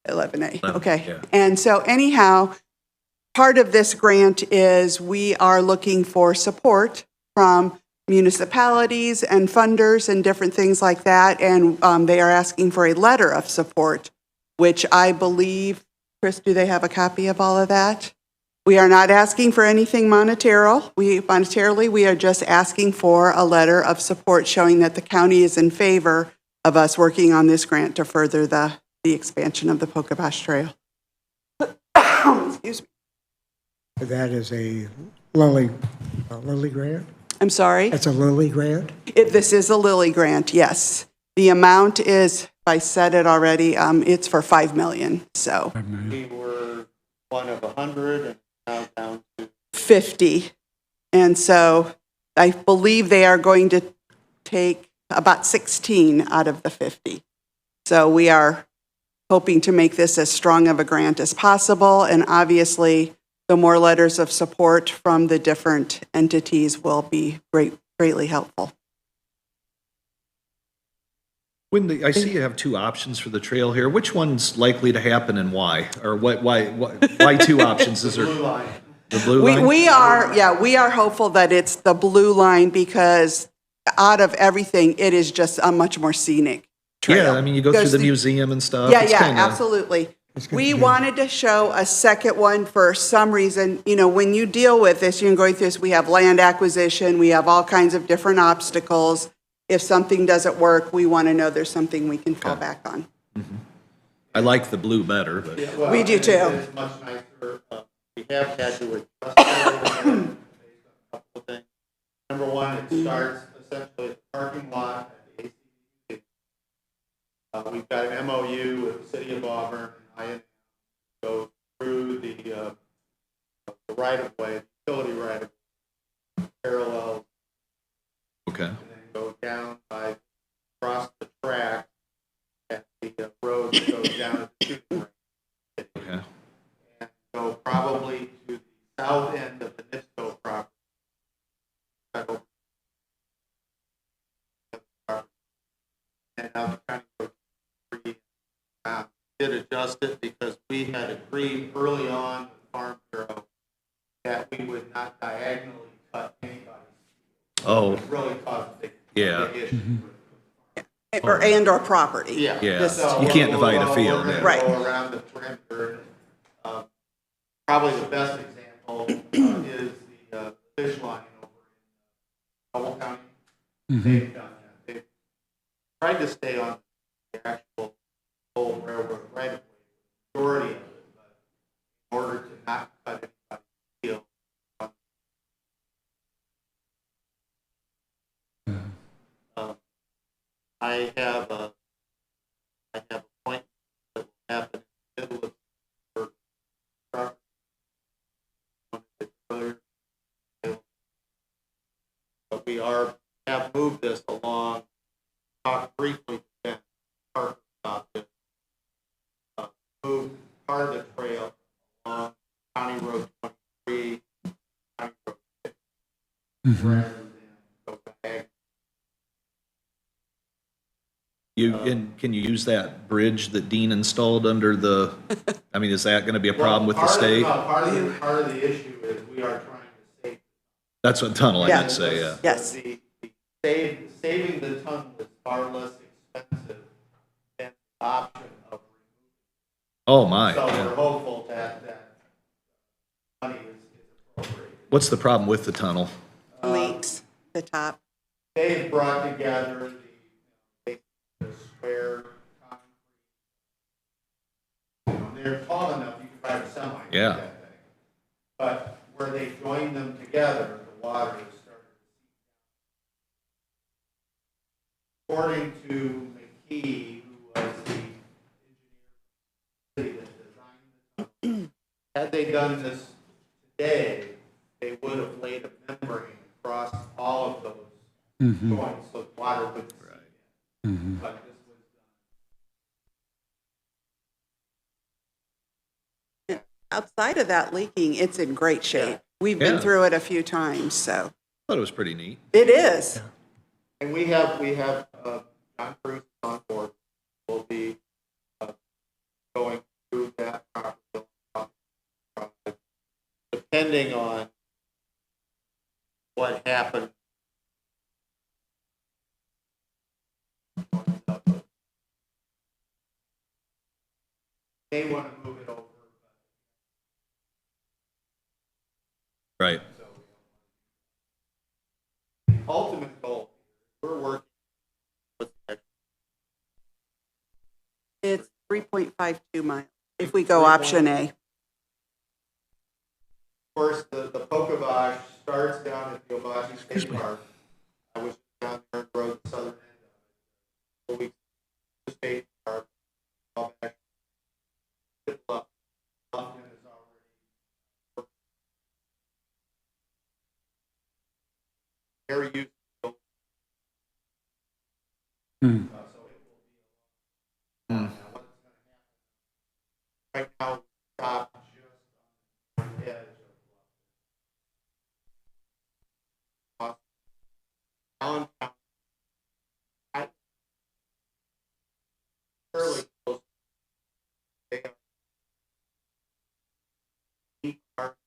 11A, okay. Yeah. And so anyhow, part of this grant is we are looking for support from municipalities and funders and different things like that. And they are asking for a letter of support, which I believe, Chris, do they have a copy of all of that? We are not asking for anything monetarily. We are just asking for a letter of support showing that the county is in favor of us working on this grant to further the expansion of the Pocobosh Trail. Excuse me. That is a Lilly grant? I'm sorry? That's a Lilly grant? This is a Lilly grant, yes. The amount is, I said it already, it's for $5 million, so. We were one of 100 and now down to 50. And so I believe they are going to take about 16 out of the 50. So we are hoping to make this as strong of a grant as possible, and obviously the more letters of support from the different entities will be greatly helpful. I see you have 2 options for the trail here. Which one's likely to happen and why? Or why 2 options? Is there the blue line? We are hopeful that it's the blue line because out of everything, it is just a much more scenic trail. Yeah, I mean, you go through the museum and stuff. Yeah, It's yeah, kinda- absolutely. We wanted to show a second one for some reason. You know, when you deal with this, you're going through this, we have land acquisition, we have all kinds of different obstacles. If something doesn't work, we want to know there's something we can fall back on. I like the blue better, but. We do too. It's much nicer. We have had to adjust a couple of things. Number one, it starts essentially at the parking lot at the ACC. We've got an MOU with the city of Auburn and I go through the right-of-way, utility right-of-way, parallel. Okay. And then go down by, across the track at the road that goes down to the shooting range. Okay. And go probably to the south end of the NIPSCO property. And now the county road 3 did adjust it because we had agreed early on with Farm Bureau that we would not diagonally cut anybody's. Oh, It really caused a yeah. big issue. And/or property. Yeah. Yeah. Just- So You can't we're- divide a we're field, gonna yeah. Right. Go around the perimeter. Probably the best example is the fish line over in Noble County. They've done that. They've tried to stay on the actual old railroad right of way, majority of it, but in order to not cut anybody's field. I have a point that will happen in the middle of the earlier. But we have moved this along, talked briefly to Ben Parker about this. Move part of the trail along County Road 23, County Road 6, rather than go back. And can you use that bridge that Dean installed under the, I mean, is that going to be a problem with the state? Part of the issue is we are trying to save. That's what tunnel I meant to say, yeah. Yes. Saving the tunnel is far less expensive than the option of removing. Oh, my. So yeah. we're hopeful that money is appropriate. What's the problem with the tunnel? Leaks, the top. They've brought together the square concrete. They're tall enough you can drive a semi. Yeah. That thing. But where they join them together, the water is starting to seep down. According to McKee, who was the engineer that designed the tunnel, had they done this today, they would have laid a membrane across all of those joints, so the water would seep in. But this was done. Outside of that leaking, it's in great shape. We've been Yeah. through it a few times, so I thought it was pretty neat. it is. And we have John Cruz on board. We'll be going through that property depending on what happened. They want to move it over. Right. The ultimate goal, we're working with It's 3.52 miles if we go option A. Of course, the Pocahontas starts down at the Obashi State Park. I was down there and rode the southern end of it. 4 weeks to the state park. All back. Bluffton is already very useful. So it will be a long. Now, what's going to happen? Right now, we stop just on the edge of Allen County. Fairly close. They are deep park.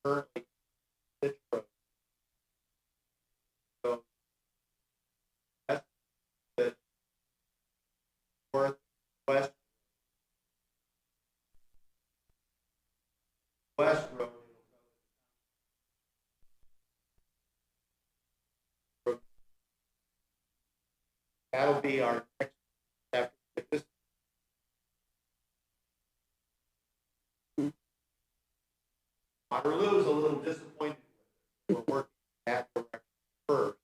Currently, Ditch Road. So that's the northwest west road. that'll be our next step. This Waterloo is a little disappointed. We're working that direction first.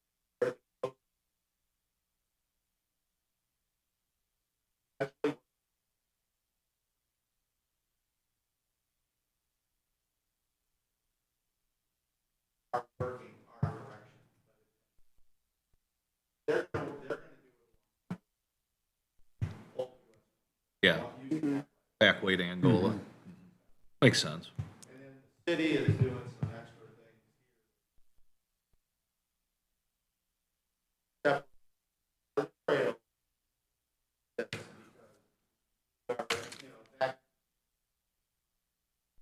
Are working our direction. Yeah. Back way to Angola. Makes sense. And then the city is doing some extra things here. Except for the trail. Back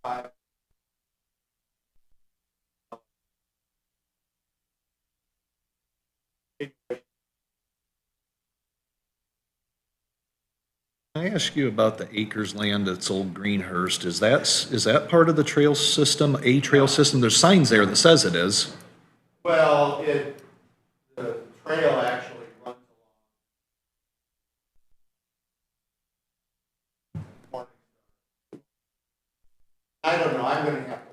5. Can I ask you about the acres land that's Old Greenhurst? Is that part of the trail system, a trail system? There's signs there that says it is. Well, the trail actually runs along. I don't know, I'm gonna have to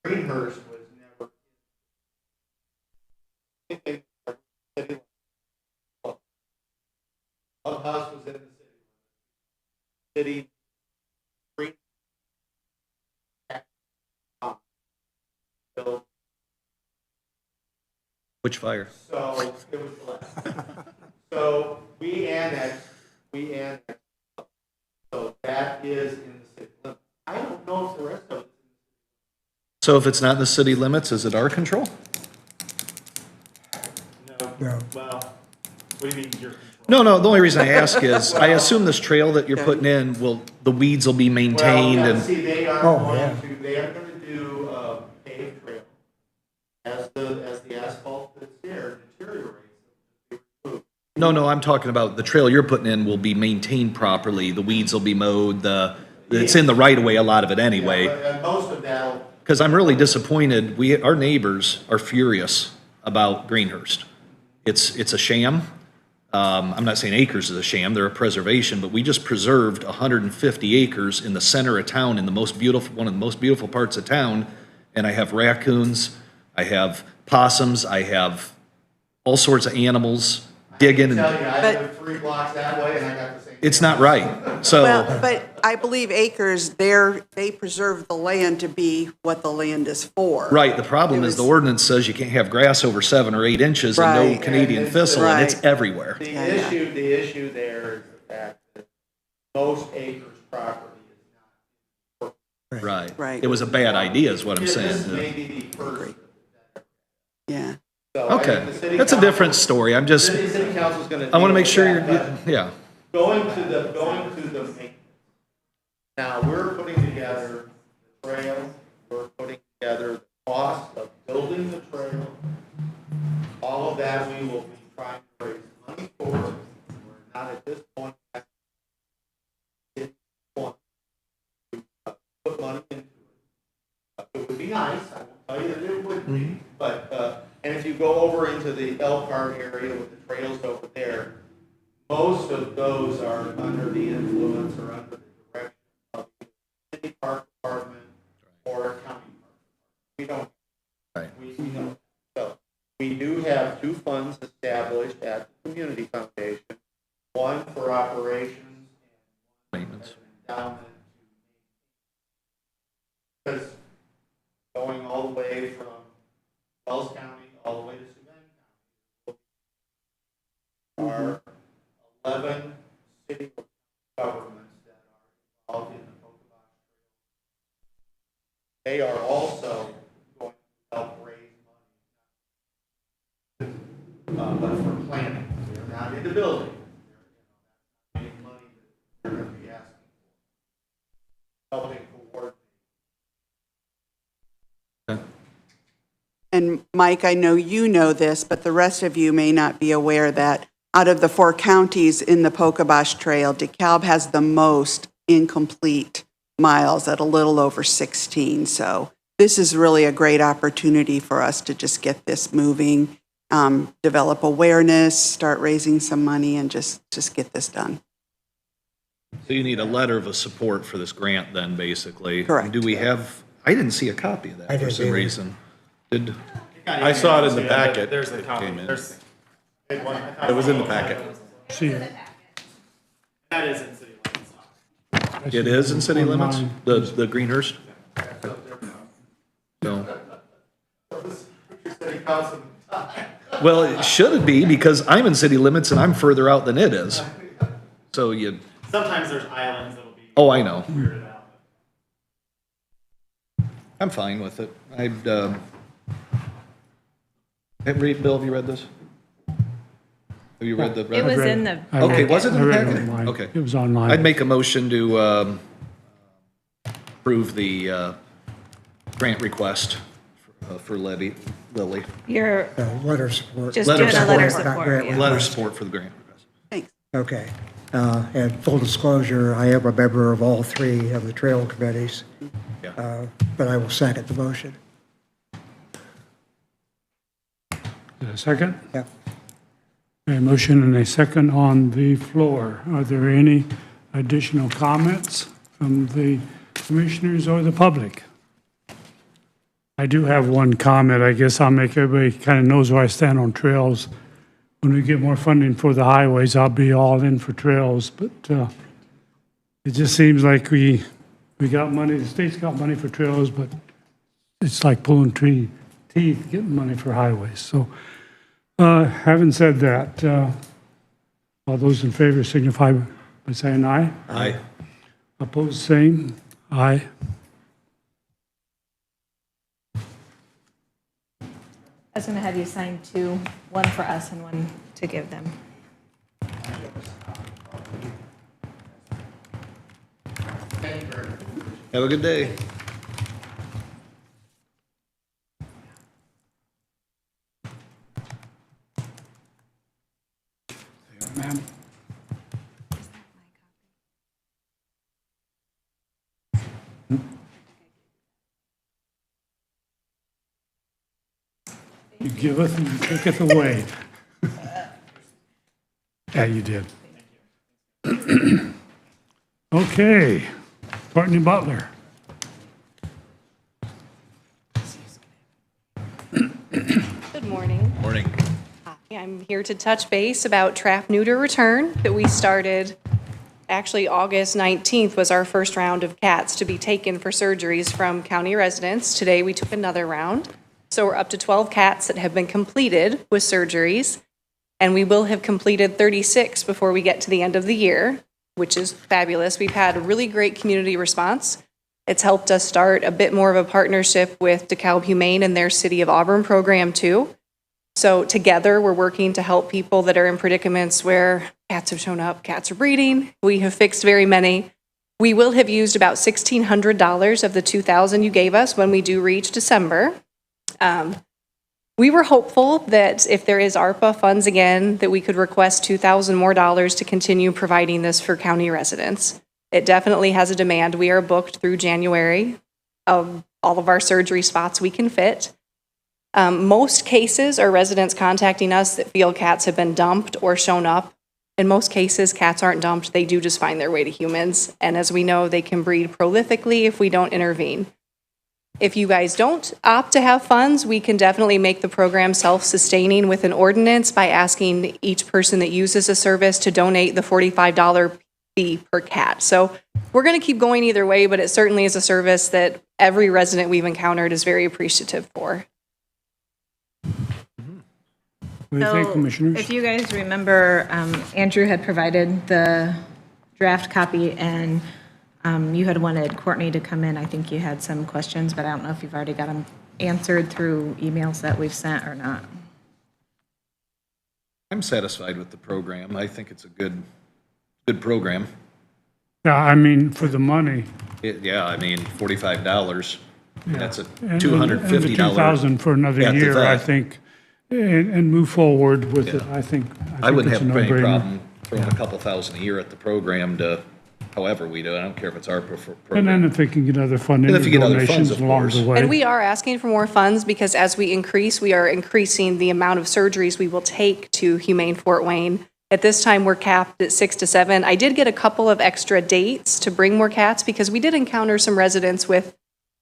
look. Greenhurst was never. Clubhouse was in the city. Green. Built. Which fire? So it was less. So we annexed. So that is in the city limits. I don't know if the rest of it. So if it's not in the city limits, is it our control? No. Well, what do you mean your control? No, the only reason I ask is, I assume this trail that you're putting in, the weeds will be maintained Well, and. see, they are they are going to do a paved trail. As the asphalt that's there deteriorates. No, I'm talking about the trail you're putting in will be maintained properly, the weeds will be mowed, it's in the right of way, a lot of it anyway. And most of that. Because I'm really disappointed, our neighbors are furious about Greenhurst. It's a sham. I'm not saying acres is a sham, they're a preservation, but we just preserved 150 acres in the center of town, in one of the most beautiful parts of town, and I have raccoons, I have possums, I have all sorts of animals digging. I can tell you, I live 3 blocks that way and I got the same. It's not right, so. Well, but I believe acres, they preserve the land to be what the land is for. Right, the problem is the ordinance says you can't have grass over 7 or 8 inches and no Right. Canadian thistle, and it's Right. everywhere. The issue there is the fact that most acres property is not. Right. It was a bad idea is what I'm This saying. may be the first. Yeah. So I Okay, think the city that's a different story, I'm just, City council's gonna. I want to deal make with sure that, you're, but yeah. Going to the maintenance. Now, we're putting together the trail, we're putting together the cost of building the trail. All of that we will be trying to raise money for. We're not at this point. Put money into it. It would be nice, I won't tell you that it would be, but, and if you go over into the Elkhart area with the trails over there, most of those are under the influence or under the direction of the city park department or county park. We don't. Right. We don't. So we do have 2 funds established at the community foundation, one for operations and one as an endowment to because going all the way from Wells County all the way to Savannah County are 11 city governments that are involved in the Pocahontas Trail. They are also going to help raise money, but for planning. They're not into building. They're not money that they're going to be asking for. Helping coordinate. And Mike, I know you know this, but the rest of you may not be aware that out of the 4 counties in the Pocahontas Trail, DeKalb has the most incomplete miles at a little over 16. So this is really a great opportunity for us to just get this moving, develop awareness, start raising some money, and just get this done. So you need a letter of support for this grant then, basically. Correct. Do we have, I didn't see a copy of that for some reason. Did, I saw it in the packet. There's a copy. Came in. There's. It was in the packet. See it. That is in city limits. it is in city limits, the Greenhurst? No. Well, it should be, because I'm in city limits and I'm further out than it is. So you, Sometimes there's islands that'll be. oh, I know. Weirded out. I'm fine with it. Bill, have you read this? Have you read the? It was in the. Okay, was it in the I read it packet? online. Okay. It was online. I'd make a motion to approve the grant request for Lily. You're Letter of support. just Letter doing of a letter of support. support. Grant yeah. Letter of support for the grant request. Thanks. Okay. And full disclosure, I am a member of all three of the trail committees, Yeah. but I will second the motion. A second? Yep. A motion and a second on the floor. Are there any additional comments from the commissioners or the public? I do have one comment. I guess I'll make everybody kind of knows where I stand on trails. When we get more funding for the highways, I'll be all in for trails, but it just seems like we got money, the state's got money for trails, but it's like pulling teeth, getting money for highways. So having said that, all those in favor signify by saying aye. Aye. Opposed, same. Aye. I was going to have you sign two, one for us and one to give them. Have a good day. Ma'am. You giveth and you taketh away. Yeah, you did. Okay, Courtney Butler. Good morning. Morning. Hi, I'm here to touch base about trap neuter return that we started. Actually, August 19th was our first round of cats to be taken for surgeries from county residents. Today, we took another round. So we're up to 12 cats that have been completed with surgeries, and we will have completed 36 before we get to the end of the year, which is fabulous. We've had a really great community response. It's helped us start a bit more of a partnership with DeKalb Humane and their City of Auburn program too. So together, we're working to help people that are in predicaments where cats have shown up, cats are breeding. We have fixed very many. We will have used about $1,600 of the $2,000 you gave us when we do reach December. We were hopeful that if there is ARPA funds again, that we could request $2,000 more to continue providing this for county residents. It definitely has a demand. We are booked through January of all of our surgery spots we can fit. Most cases are residents contacting us that feel cats have been dumped or shown up. In most cases, cats aren't dumped. They do just find their way to humans. And as we know, they can breed prolifically if we don't intervene. If you guys don't opt to have funds, we can definitely make the program self-sustaining with an ordinance by asking each person that uses a service to donate the $45 fee per cat. So we're going to keep going either way, but it certainly is a service that every resident we've encountered is very appreciative for. What do you think, So, Commissioners? if you guys remember, Andrew had provided the draft copy, and you had wanted Courtney to come in. I think you had some questions, but I don't know if you've already got them answered through emails that we've sent or not. I'm satisfied with the program. I think it's a good program. Yeah, I mean, for the money. Yeah, I mean, $45, Yeah. that's a And $250. the 2,000 for another at the year, I vet. think, and move forward with it. I think I wouldn't it's a have any no-brainer. problem throwing a couple thousand a year at the program to however we do it. I don't care if it's our And program. then if they can get other funding And or if you get other funds, donations of along course. the way. And we are asking for more funds because as we increase, we are increasing the amount of surgeries we will take to Humane Fort Wayne. At this time, we're capped at 6 to 7. I did get a couple of extra dates to bring more cats because we did encounter some residents with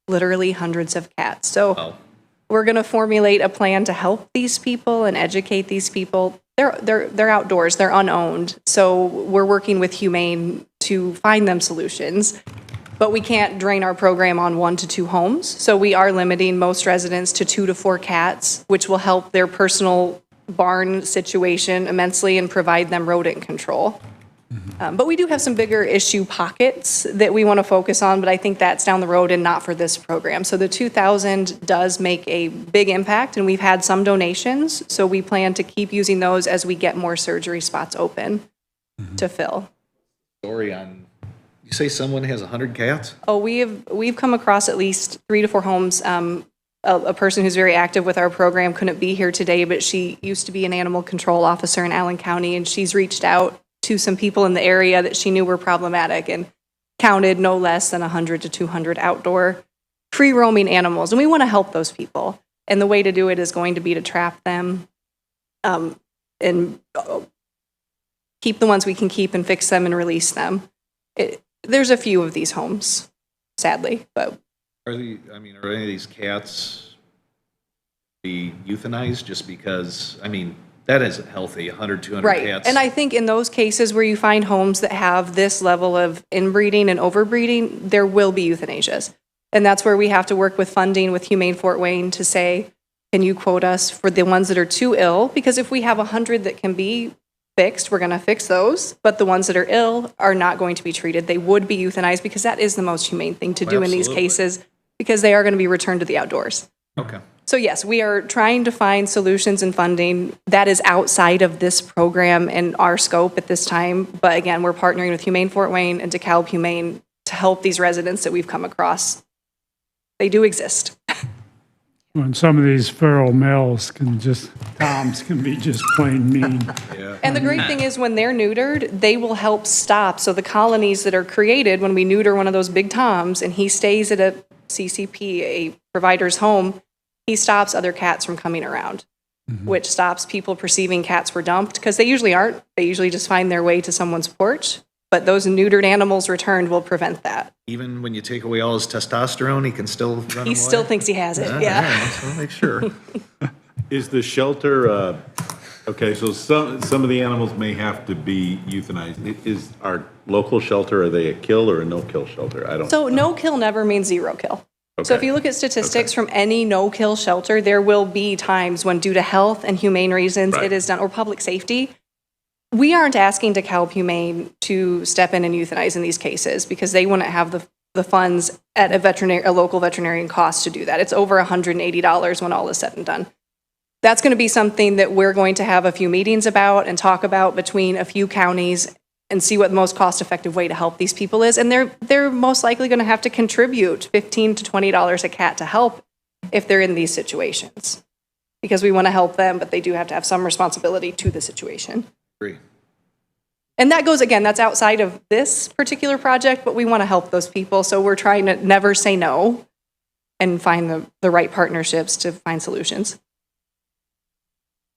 literally hundreds of cats. So we're going to formulate a plan to help these people and educate these people. They're outdoors, they're unowned. So we're working with Humane to find them solutions. But we can't drain our program on 1 to 2 homes. So we are limiting most residents to 2 to 4 cats, which will help their personal barn situation immensely and provide them rodent control. But we do have some bigger issue pockets that we want to focus on, but I think that's down the road and not for this program. So the 2,000 does make a big impact, and we've had some donations, so we plan to keep using those as we get more surgery spots open to fill. Story on, you say someone has 100 cats? Oh, we've come across at least 3 to 4 homes. A person who's very active with our program couldn't be here today, but she used to be an animal control officer in Allen County, and she's reached out to some people in the area that she knew were problematic and counted no less than 100 to 200 outdoor free roaming animals. And we want to help those people. And the way to do it is going to be to trap them and keep the ones we can keep and fix them and release them. There's a few of these homes, sadly, but Are any of these cats be euthanized just because, that isn't healthy, 100, 200 right. cats? And I think in those cases where you find homes that have this level of inbreeding and overbreeding, there will be euthanasias. And that's where we have to work with funding with Humane Fort Wayne to say, can you quote us for the ones that are too ill? Because if we have 100 that can be fixed, we're going to fix those. But the ones that are ill are not going to be treated. They would be euthanized because that is the most humane thing to do in these Absolutely. cases because they are going to be returned to the outdoors. Okay. So yes, we are trying to find solutions and funding that is outside of this program and our scope at this time. But again, we're partnering with Humane Fort Wayne and DeKalb Humane to help these residents that we've come across. They do exist. When some of these feral males toms can be just plain mean. Yeah. And the great thing is when they're neutered, they will help stop. So the colonies that are created when we neuter one of those big toms and he stays at a CCP, a provider's home, he stops other cats from coming around, which stops people perceiving cats were dumped because they usually aren't. They usually just find their way to someone's porch. But those neutered animals returned will prevent that. Even when you take away all his testosterone, he can still run away? He still thinks he has it, yeah. All right, so make sure. Is the shelter, okay, so some of the animals may have to be euthanized. Is our local shelter, are they a kill or a no-kill shelter? I don't. So no kill never means zero kill. So if Okay. you look at statistics from any no-kill shelter, there will be times when due to health and humane reasons Right. it is done, or public safety. We aren't asking DeKalb Humane to step in and euthanize in these cases because they wouldn't have the funds at a local veterinarian cost to do that. It's over $180 when all is said and done. That's going to be something that we're going to have a few meetings about and talk about between a few counties and see what the most cost-effective way to help these people is. And they're most likely going to have to contribute $15 to $20 a cat to help if they're in these situations. Because we want to help them, but they do have to have some responsibility to the situation. Agree. And that goes, again, that's outside of this particular project, but we want to help those people. So we're trying to never say no and find the right partnerships to find solutions.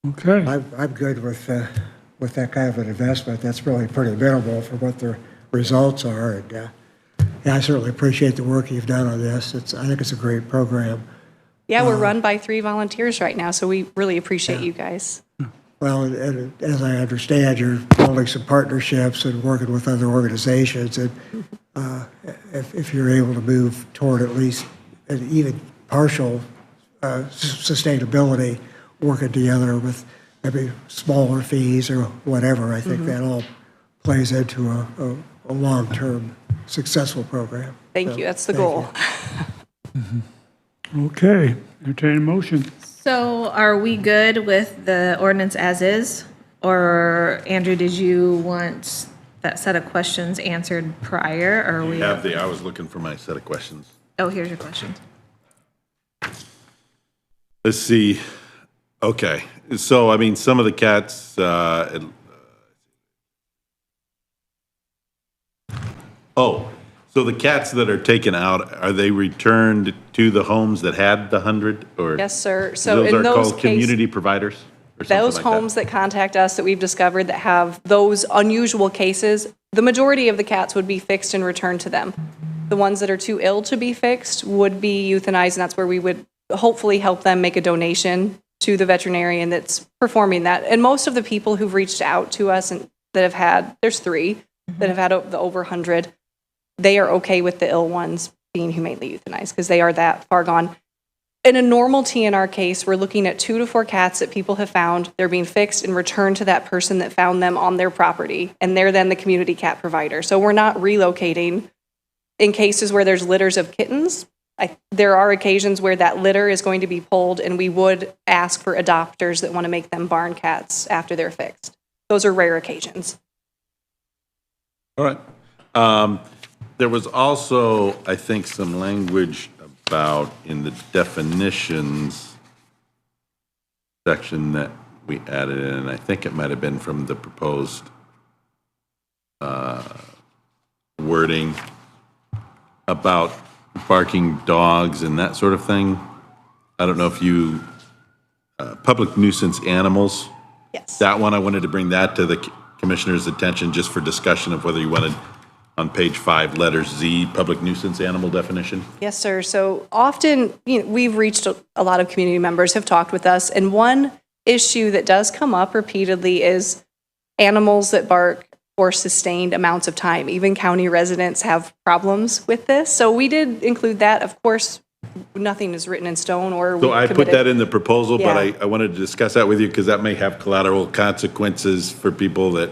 Okay. I'm good with that kind of an investment. That's really pretty minimal for what the results are. And yeah, I certainly appreciate the work you've done on this. I think it's a great program. Yeah, we're run by 3 volunteers right now, so we really appreciate you guys. Well, and as I understand, you're building some partnerships and working with other organizations. And if you're able to move toward at least an even partial sustainability, working together with maybe smaller fees or whatever, I think that all plays into a long-term successful program. Thank you, that's the goal. Okay, entertain a motion. So are we good with the ordinance as is? Or Andrew, did you want that set of questions answered prior, or are we? I was looking for my set of questions. Oh, here's your questions. Let's see. Okay, so I mean, some of the cats, Oh, so the cats that are taken out, are they returned to the homes that had the 100 or? Yes, sir. So Those in are those called case- community providers or something Those like that? homes that contact us that we've discovered that have those unusual cases, the majority of the cats would be fixed and returned to them. The ones that are too ill to be fixed would be euthanized, and that's where we would hopefully help them make a donation to the veterinarian that's performing that. And most of the people who've reached out to us and that have had, there's 3 that have had the over 100, they are okay with the ill ones being humanely euthanized because they are that far gone. In a normal TNR case, we're looking at 2 to 4 cats that people have found. They're being fixed and returned to that person that found them on their property, and they're then the community cat provider. So we're not relocating. In cases where there's litters of kittens, there are occasions where that litter is going to be pulled, and we would ask for adopters that want to make them barn cats after they're fixed. Those are rare occasions. All right. There was also, I think, some language about in the definitions section that we added in, and I think it might have been from the proposed wording about barking dogs and that sort of thing. I don't know if you, public nuisance animals. Yes. That one, I wanted to bring that to the commissioner's attention just for discussion of whether you wanted on page 5, letters Z, public nuisance animal definition. Yes, sir. So often, we've reached a lot of community members have talked with us, and one issue that does come up repeatedly is animals that bark for sustained amounts of time. Even county residents have problems with this. So we did include that. Of course, nothing is written in stone or. So I put that in the proposal, but Yeah. I wanted to discuss that with you because that may have collateral consequences for people that,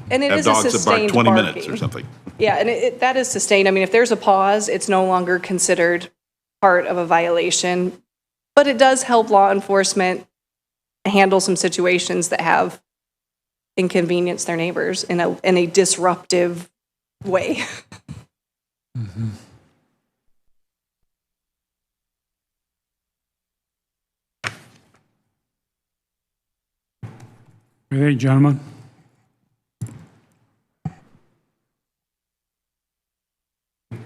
And it have is a dogs that bark sustained 20 minutes barking. or something. Yeah, and that is sustained. I mean, if there's a pause, it's no longer considered part of a violation. But it does help law enforcement handle some situations that have inconvenienced their neighbors in a disruptive way. Hey, gentlemen.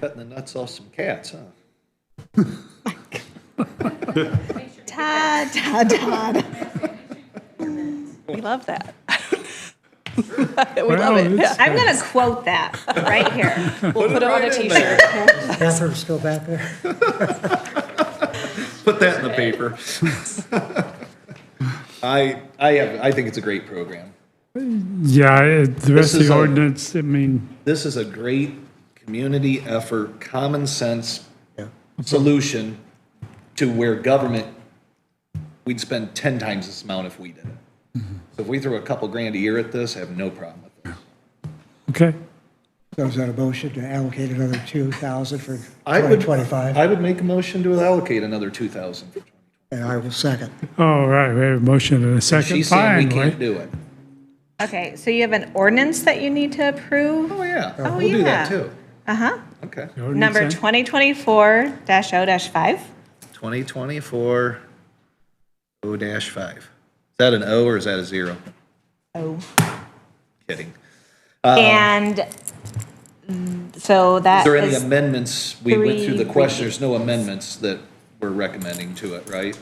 Cutting the nuts off some cats, huh? Todd. We love that. We Well, love it. it's- Yeah. I'm going to quote that right here. We'll put it on a t-shirt. Bathroom's still back there? Put that in the paper. I think it's a great program. Yeah, the rest of is the a- ordinance, I mean, This is a great community effort, common sense solution to where government, we'd spend 10 times this amount if we did it. So if we throw a couple grand a year at this, I have no problem with this. okay. So is that a motion to allocate another 2,000 for I would 2025? I would make a motion to allocate another 2,000 for 2020. And I will second. All right, we have a motion and a second. She's saying we Finally. can't do it. Okay, so you have an ordinance that you need to approve? Oh, yeah. Oh, We'll do that yeah. too. Uh-huh. Okay. The ordinance Number then? 2024-0-5. 2024 O-5. Is that an O or is that a 0? Oh. Kidding. And so Is that there any is, amendments? We went through the three question. There's no amendments that we're recommending to it, right?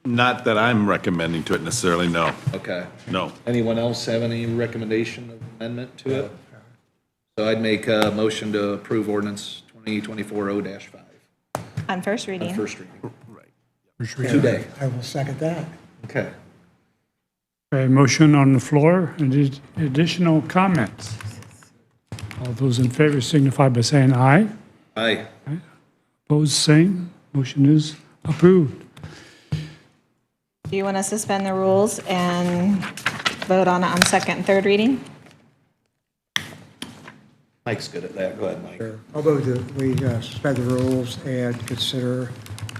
Not that I'm recommending to it necessarily, no. Okay. No. Anyone else have any recommendation of amendment to it? So I'd make a motion to approve ordinance 2024 O-5 on first reading. on first reading. First reading. Today. I will second that. Okay. A motion on the floor, any additional comments? All those in favor signify by saying aye. Aye. Opposed, same. Motion is approved. Do you want to suspend the rules and vote on it on second and third reading? Mike's good at that. Go ahead, Mike. I'll move that we suspend the rules and consider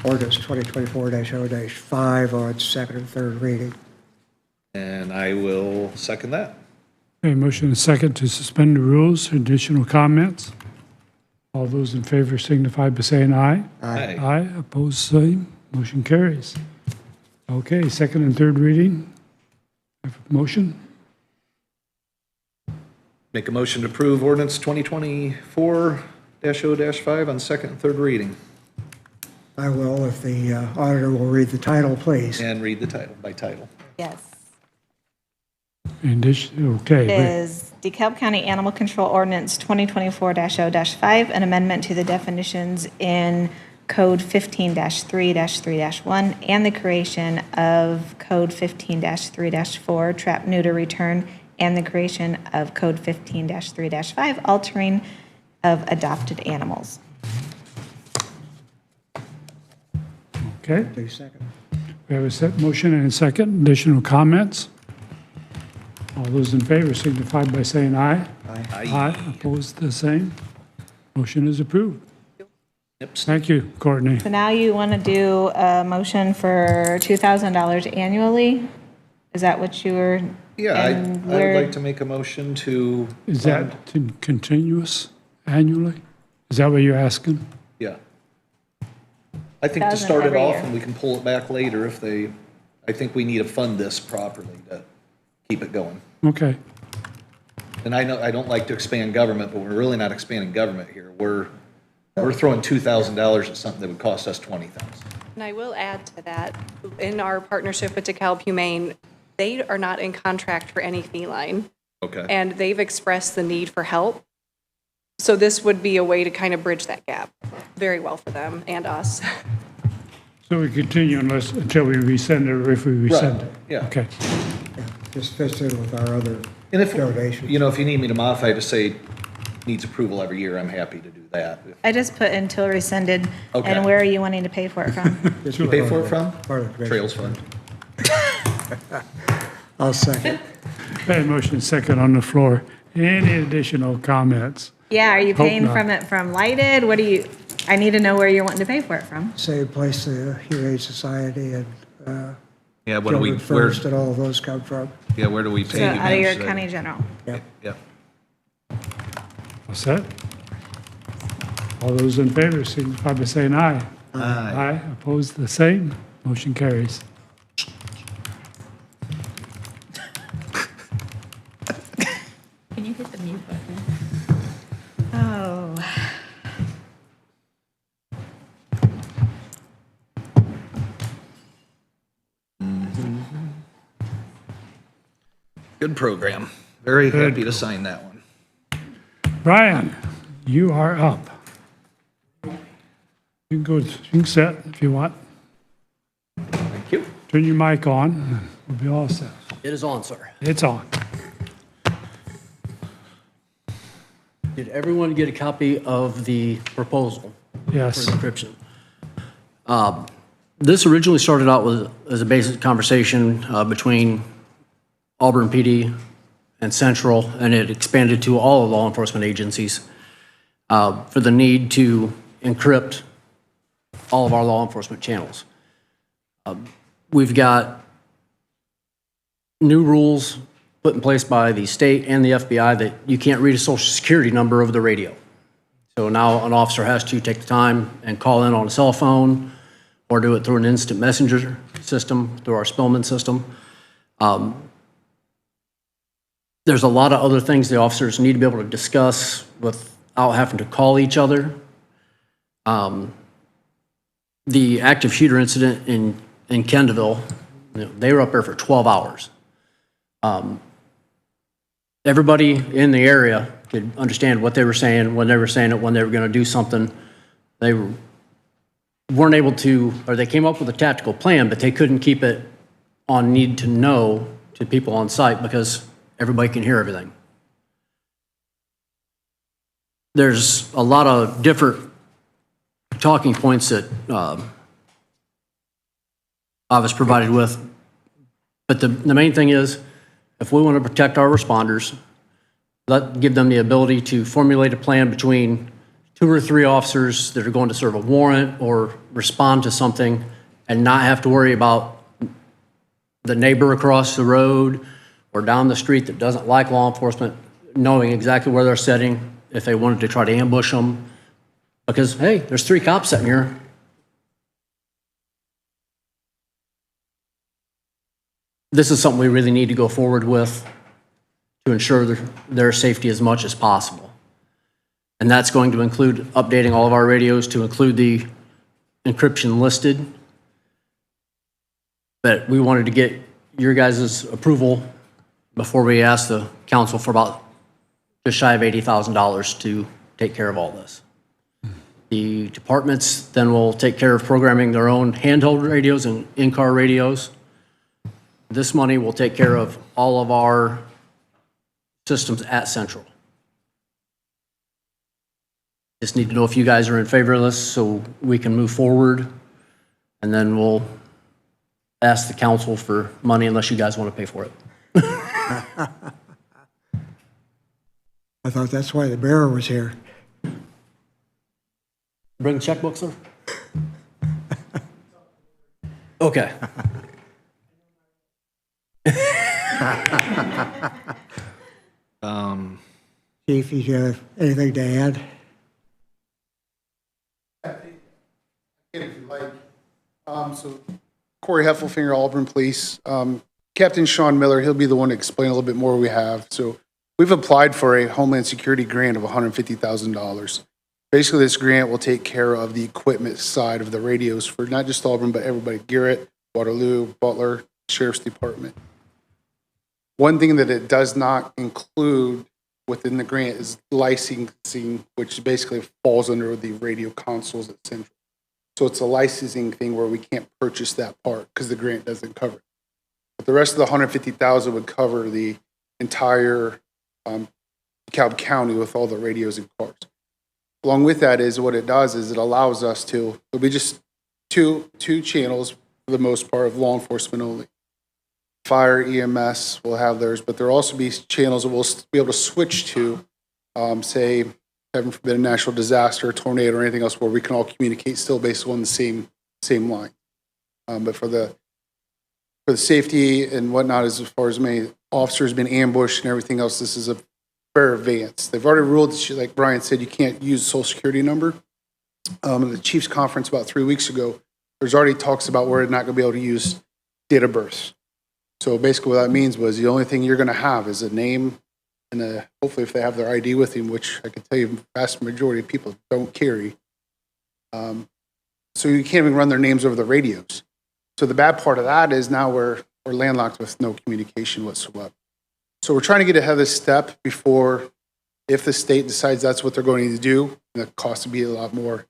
ordinance 2024-0-5 on second and third reading. And I will second that. A motion and second to suspend the rules. Additional comments? All those in favor signify by saying aye. Aye. Aye, opposed, same. Motion carries. Okay, second and third reading. Have a motion? Make a motion to approve ordinance 2024-0-5 on second and third reading. I will, if the auditor will read the title, please. And read the title by title. Yes. And this, okay. It is DeKalb County Animal Control Ordinance 2024-0-5, an amendment to the definitions in Code 15-3-3-1 and the creation of Code 15-3-4, trap, neuter, return, and the creation of Code 15-3-5, altering of adopted animals. Okay, Please second. we have a set motion and a second. Additional comments? All those in favor signify by saying aye. Aye. Aye, opposed, the same. Motion is approved. Yep. Thank you, Courtney. So now you want to do a motion for $2,000 annually? Is that what you were? Yeah, I and would where- like to make a motion to. Is that continuous annually? Is that what you're asking? Yeah. I think to 1,000 start it every off, year. and we can pull it back later if they, I think we need to fund this properly to keep it going. Okay, And I know, I don't like to expand government, but we're really not expanding government here. We're throwing $2,000 at something that would cost us $20,000. And I will add to that, in our partnership with DeKalb Humane, they are not in contract for any feline. Okay. And they've expressed the need for help. So this would be a way to kind of bridge that gap very well for them and us. so we continue until we resend it, or if we resend it? yeah. Okay, Just fits in with our other And if, donations. you know, if you need me to modify to say needs approval every year, I'm happy to do that. I just put until rescinded. Okay. And where are you wanting to pay for it from? You pay for it from? Part of the Trails Fund. I'll second. okay, motion second on the floor. Any additional comments? Yeah, are you Hope paying not. from it from Lighted? What do you, I need to know where you're wanting to pay for it from. Same place the Humane Society and Yeah, what do we, Children where, First and all of those come from. yeah, where do we pay So you? out of your Should I- county general. Yep. Yeah. What's that? All those in favor signify by saying aye. Aye. Aye, opposed, the same. Motion carries. Can you hit the mute button? Oh. Good program. Very Good. happy to sign that one. Brian, you are up. You can go, you can sit if you want. Thank you. Turn your mic on, and we'll be all set. It is on, sir. It's on. Did everyone get a copy of the proposal? Yes. For encryption? This originally started out as a basic conversation between Auburn PD and Central, and it expanded to all law enforcement agencies for the need to encrypt all of our law enforcement channels. We've got new rules put in place by the state and the FBI that you can't read a social security number over the radio. So now an officer has to take the time and call in on a cell phone or do it through an instant messenger system, through our Spillman system. There's a lot of other things the officers need to be able to discuss without having to call each other. The active shooter incident in Kendallville, they were up there for 12 hours. Everybody in the area could understand what they were saying, when they were saying it, when they were going to do something. They weren't able to, or they came up with a tactical plan, but they couldn't keep it on need to know to people on site because everybody can hear everything. There's a lot of different talking points that I was provided with, but the main thing is, if we want to protect our responders, give them the ability to formulate a plan between 2 or 3 officers that are going to serve a warrant or respond to something and not have to worry about the neighbor across the road or down the street that doesn't like law enforcement knowing exactly where they're sitting if they wanted to try to ambush them. Because, hey, there's 3 cops sitting here. This is something we really need to go forward with to ensure their safety as much as possible. And that's going to include updating all of our radios to include the encryption listed. But we wanted to get your guys' approval before we ask the council for about just shy of $80,000 to take care of all this. The departments then will take care of programming their own handheld radios and in-car radios. This money will take care of all of our systems at Central. Just need to know if you guys are in favor of this so we can move forward, and then we'll ask the council for money unless you guys want to pay for it. I thought that's why the bearer was here. Bring the checkbook, sir? Okay. Chief, you have anything to add? If you like. So Corey Heffelfinger, Auburn Police. Captain Sean Miller, he'll be the one to explain a little bit more what we have. So we've applied for a Homeland Security grant of $150,000. Basically, this grant will take care of the equipment side of the radios for not just Auburn, but everybody, Garrett, Waterloo, Butler, Sheriff's Department. One thing that it does not include within the grant is licensing, which basically falls under the radio consoles at Central. So it's a licensing thing where we can't purchase that part because the grant doesn't cover it. But the rest of the $150,000 would cover the entire DeKalb County with all the radios and cars. Along with that is what it does is it allows us to, it'll be just two channels for the most part of law enforcement only. Fire, EMS will have theirs, but there'll also be channels that we'll be able to switch to, say, heaven forbid, a natural disaster, a tornado, or anything else where we can all communicate still based on the same line. But for the safety and whatnot, as far as many officers been ambushed and everything else, this is a fair advance. They've already ruled, like Brian said, you can't use a social security number. At the Chiefs conference about 3 weeks ago, there's already talks about we're not going to be able to use date of birth. So basically what that means was the only thing you're going to have is a name and hopefully if they have their ID with them, which I can tell you the vast majority of people don't carry. So you can't even run their names over the radios. So the bad part of that is now we're landlocked with no communication whatsoever. So we're trying to get ahead of this step before, if the state decides that's what they're going to do, the cost will be a lot more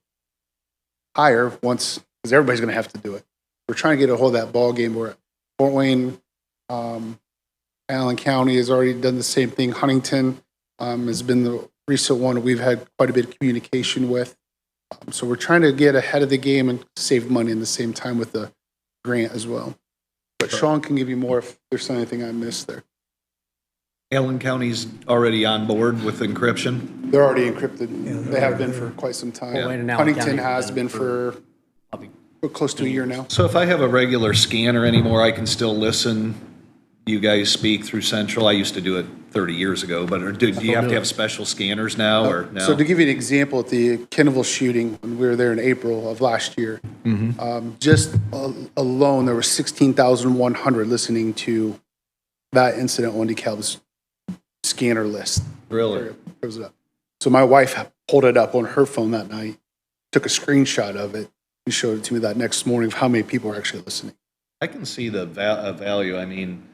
higher once, because everybody's going to have to do it. We're trying to get a hold of that ball game where Fort Wayne, Allen County has already done the same thing. Huntington has been the recent one we've had quite a bit of communication with. So we're trying to get ahead of the game and save money in the same time with the grant as well. But Sean can give you more if there's anything I missed there. Allen County's already on board with encryption? They're already encrypted. They have been for quite some time. Huntington has been for close to a year now. So if I have a regular scanner anymore, I can still listen. You guys speak through Central. I used to do it 30 years ago, but do you have to have special scanners now or no? So to give you an example, at the Kenneville shooting, when we were there in April of last year, just alone, there were 16,100 listening to that incident on DeKalb's scanner list. Really? So my wife pulled it up on her phone that night, took a screenshot of it, and showed it to me that next morning of how many people are actually listening. I can see the value. I mean,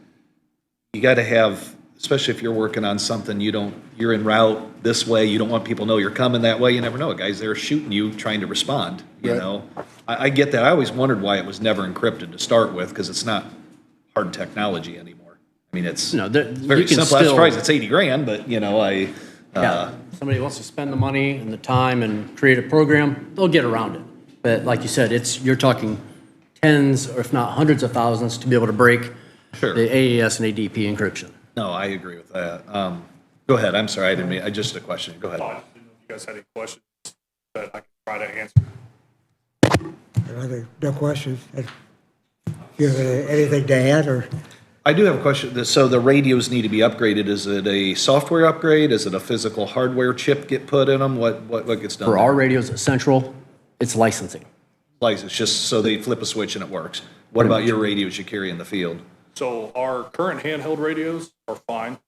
you got to have, especially if you're working on something, you're en route this way, you don't want people to know you're coming that way. You never know. A guy's there shooting you, trying to respond, you know. I get that. I always wondered why it was never encrypted to start with, because it's not hard technology anymore. I mean, it's very simple. I'm surprised it's $80,000, but you know, somebody wants to spend the money and the time and create a program, they'll get around it. But like you said, you're talking tens or if not hundreds of thousands to be able to break the AES and ADP encryption. No, I agree with that. Go ahead. I'm sorry. I didn't mean, just a question. Go ahead. I didn't know if you guys had any questions that I can try to answer. No questions. Do you have anything to add or? I do have a question. So the radios need to be upgraded. Is it a software upgrade? Is it a physical hardware chip get put in them? What gets done? For our radios at Central, it's licensing. License, just so they flip a switch and it works. What about your radios you carry in the field? So our current handheld radios are fine.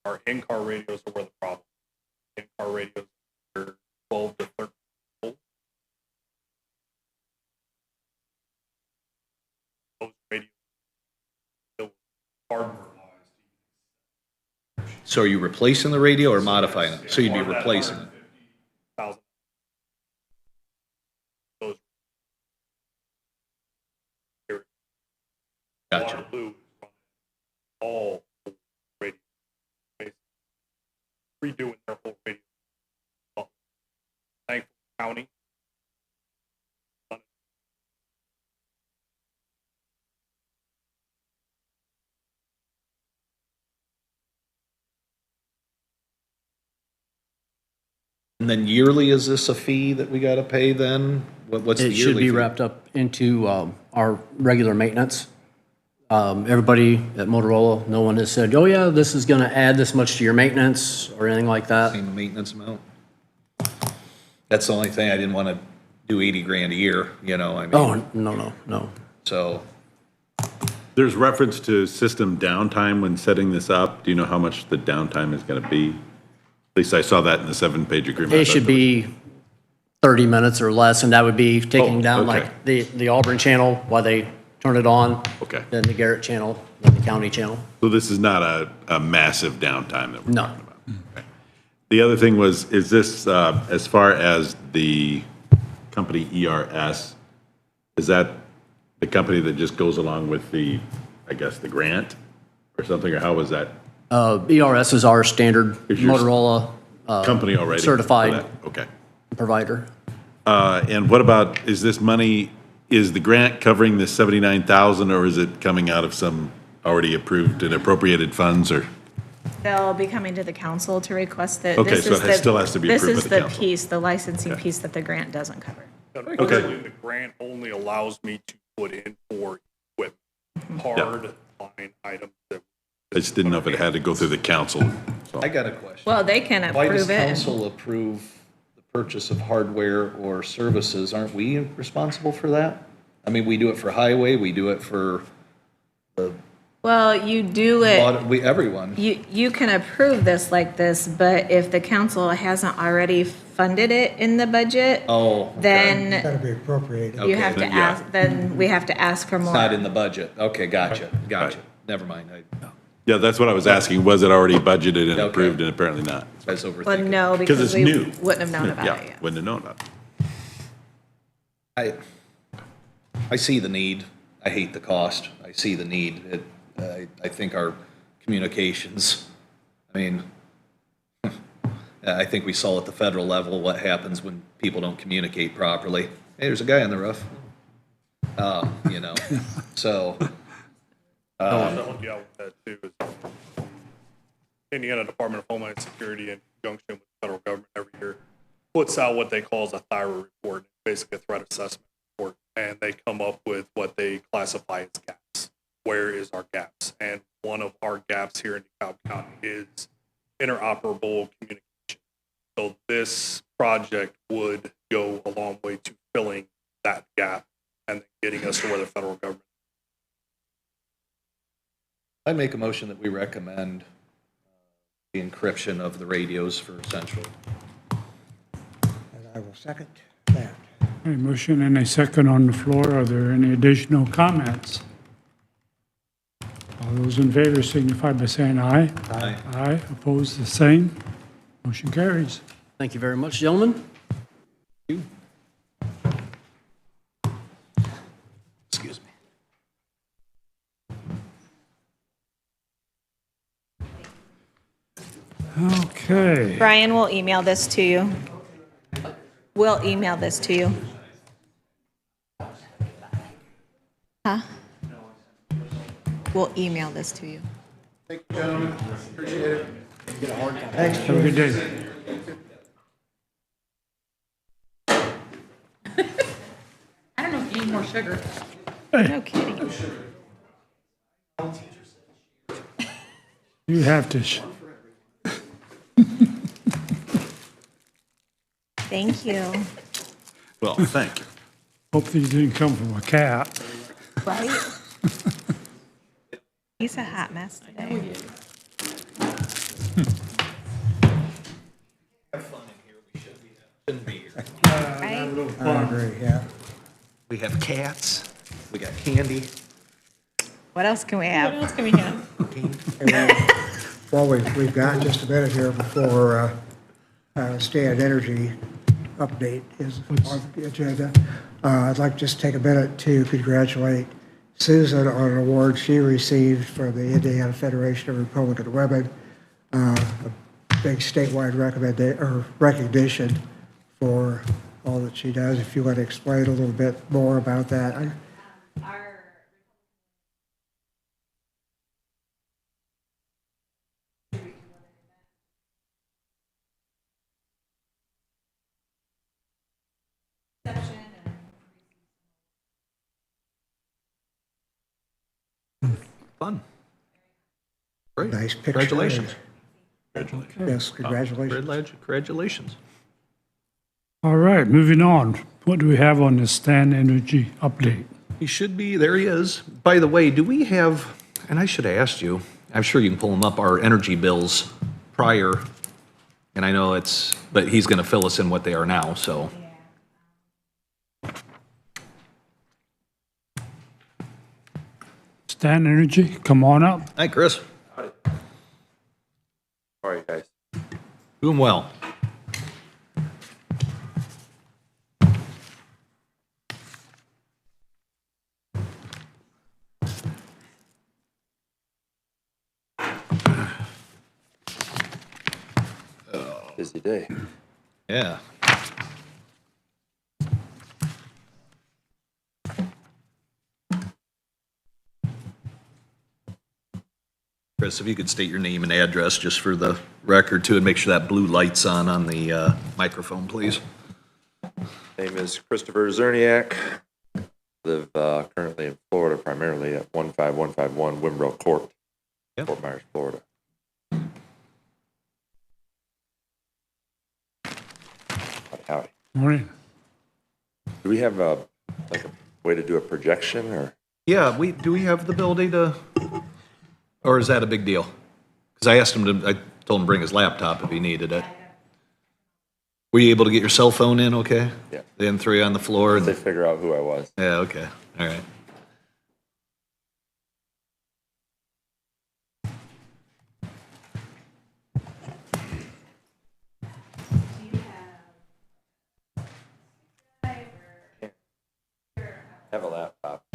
Our in-car radios are where the problem is. In-car radios are 12 to 13 old. Those radios still hardware. So are you replacing the radio or modifying it? So you'd be replacing it? Gotcha. Waterloo is running all radio, basically redoing their whole radio. Thankful County. And then yearly, is this a fee that we got to pay then? What's the It yearly should be fee? wrapped up into our regular maintenance. Everybody at Motorola, no one has said, oh yeah, this is going to add this much to your maintenance or anything like that. Same maintenance amount? That's the only thing, I didn't want to do 80 grand a year, you know, I mean. Oh, no. So, There's reference to system downtime when setting this up. Do you know how much the downtime is going to be? At least I saw that in the 7-page agreement. It should be 30 minutes or less, and that would be taking down okay. like the Auburn channel while they turn it on. Okay. Then the Garrett channel, then the county channel. So this is not a massive downtime that we're No. talking about? Okay. The other thing was, is this, as far as the company ERS, is that the company that just goes along with the, I guess, the grant or something, or how was that? ERS is our standard Is your Motorola company already? for certified that? Okay. provider. And what about, is this money, is the grant covering the 79,000 or is it coming out of some already approved and appropriated funds or? They'll be coming to the council to request that. Okay, this so is it the- still has to be approved by the This is the council. piece, the licensing piece that the grant doesn't cover. Unfortunately, the grant only allows me to put in for equipment, hard line items that. I just didn't know if it had to go through the council. So. I got a question. Well, they can Why does approve it. council approve the purchase of hardware or services? Aren't we responsible for that? I mean, we do it for highway, we do it for the, Well, you do it. everyone. You can approve this like this, but if the council hasn't already funded it in the budget, Oh, okay. then It's got to be appropriated. you have to then, yeah. ask, then we have to ask for It's more. not in the budget. Okay, gotcha. Never mind. Yeah, that's what I was asking. Was it already budgeted and Okay. approved and apparently not? I was overthinking. Well, no, Because because it's we new. wouldn't have known about Yeah, it yet. wouldn't have known about it. I see the need. I hate the cost. I see the need. I think our communications, I mean, I think we saw at the federal level what happens when people don't communicate properly. Hey, there's a guy on the roof. You know, so. Help you out with that too. is Indiana Department of Homeland Security, in conjunction with the federal government, every year puts out what they call a THIRA report, basically a threat assessment report, and they come up with what they classify as gaps. Where is our gaps? And one of our gaps here in DeKalb County is interoperable communication. So this project would go a long way to filling that gap and getting us to where the federal government. I make a motion that we recommend the encryption of the radios for Central. And I will second that. A motion and a second on the floor. Are there any additional comments? All those in favor signify by saying aye. Aye. Aye, opposed, the same. Motion carries. Thank you very much, gentlemen. Excuse me. Okay. Brian will email this to you. We'll email this to you. Huh? We'll email this to you. Thank you, gentlemen. Appreciate it. Thanks, Have a good day. I don't know if you need more sugar. No kidding. You have to. Thank you. Well, thank you. Hope these didn't come from a cat. Right? He's a hot mess today. Have fun in here, we shouldn't be here. I agree, yeah. We have cats, we got candy. What else can we have? What else can we have? Well, we've got just a minute here before Stan Energy update is on the agenda. I'd like to just take a minute to congratulate Susan on an award she received from the Indiana Federation of Republican Women, a big statewide recognition for all that she does. If you want to explain a little bit more about that. Fun. Great. Nice picture. Congratulations. Yes, congratulations. Congratulations. All right, moving on. What do we have on the Stan Energy update? He should be, there he is. By the way, do we have, and I should have asked you, I'm sure you can pull them up, our energy bills prior, and I know it's, but he's going to fill us in what they are now, so. Stan Energy, come on up. Hi, Chris. How are you guys? Doing well. Busy day. Yeah. Chris, if you could state your name and address just for the record too, and make sure that blue light's on the microphone, please. Name is Christopher Zerniak. Live currently in Florida, primarily at 15151 Wimbrow Court, Fort Myers, Florida. Howdy. Morning. Do we have a way to do a projection or? Yeah, do we have the ability to, or is that a big deal? Because I asked him to, I told him to bring his laptop if he needed it. Were you able to get your cell phone in okay? Yeah. The M3 on the floor? They figure out who I was. Yeah, okay, all right. Have a laptop.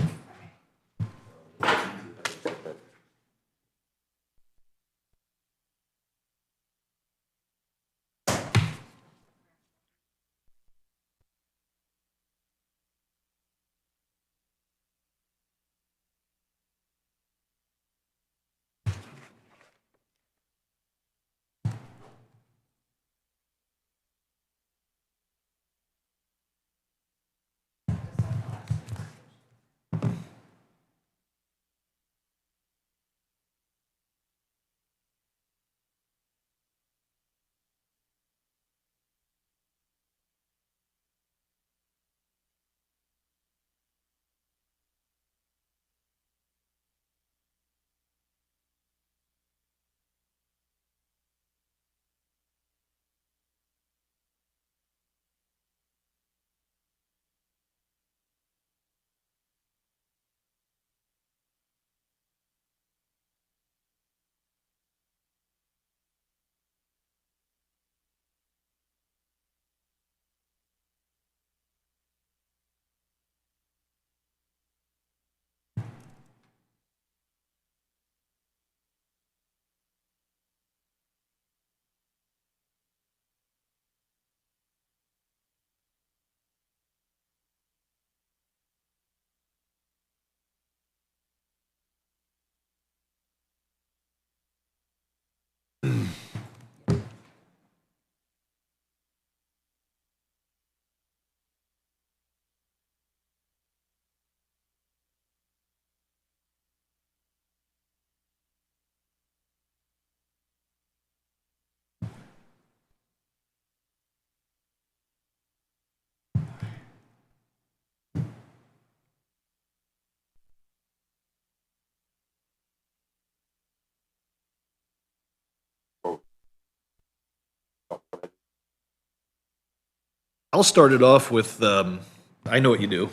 I'll start it off with, I know what you do,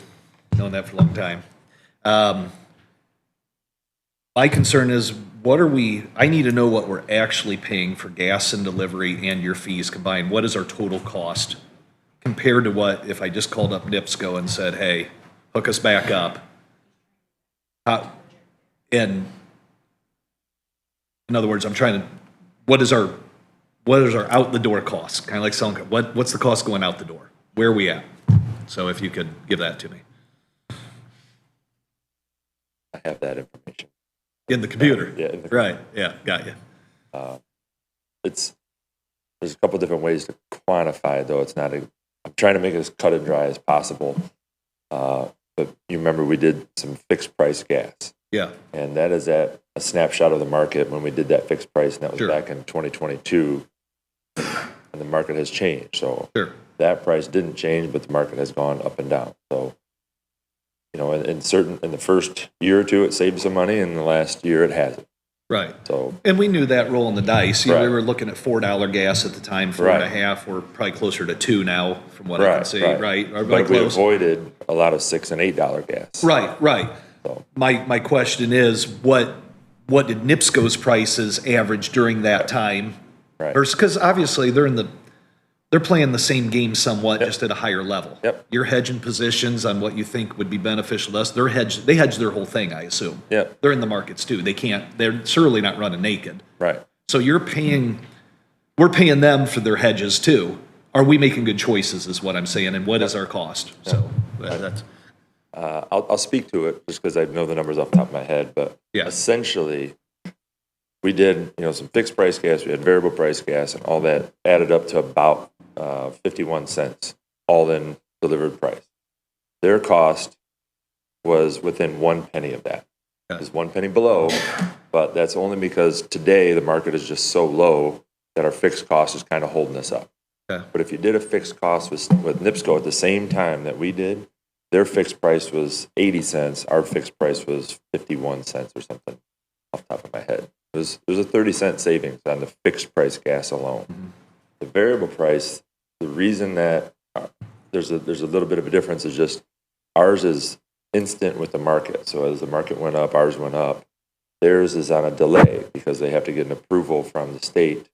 known that for a long time. My concern is, I need to know what we're actually paying for gas and delivery and your fees combined. What is our total cost compared to what, if I just called up NIPSCO and said, hey, hook us back up? And in other words, I'm trying to, what is our out the door cost? Kind of like selling, what's the cost going out the door? Where are we at? So if you could give that to me. I have that information. In the computer? Yeah. In the Right, yeah, got you. There's a couple different ways to quantify it, though. I'm trying to make it as cut and dry as possible. But you remember we did some fixed price gas. Yeah. And that is at a snapshot of the market when we did that fixed price, and that was back in 2022. And the market has changed. So that price didn't change, but the market has gone up and down. So, you know, in the first year or two, it saved some money. In the last year, it hasn't. Right. So, and we knew that rolling the dice. You know, we Right. were looking at $4 gas at the time, 4.5. We're probably closer to 2 now, from what I can see. Right. Everybody But we close? avoided a lot of $6 and $8 gas. Right. My question is, what did NIPSCO's prices average during that time? Right. Because obviously they're playing the same game somewhat, just at a higher level. Yep. You're hedging positions on what you think would be beneficial to us. They hedge their whole thing, I assume. Yep. They're in the markets too. They're certainly not running naked. Right. So we're paying them for their hedges too. Are we making good choices is what I'm saying, and what is our cost? So that's. I'll speak to it just because I know the numbers off the top of my head, but essentially we did, some fixed price gas, we had variable price gas, and all that added up to about 51 cents all in delivered price. Their cost was within 1 penny of that. It's 1 penny below, but that's only because today the market is just so low that our fixed cost is kind of holding us up. But if you did a fixed cost with NIPSCO at the same time that we did, their fixed price was 80 cents. Our fixed price was 51 cents or something off the top of my head. There's a 30-cent savings on the fixed price gas alone. Mm-hmm. The variable price, the reason that there's a little bit of a difference is just ours is instant with the market. So as the market went up, ours went up. Theirs is on a delay because they have to get an approval from the state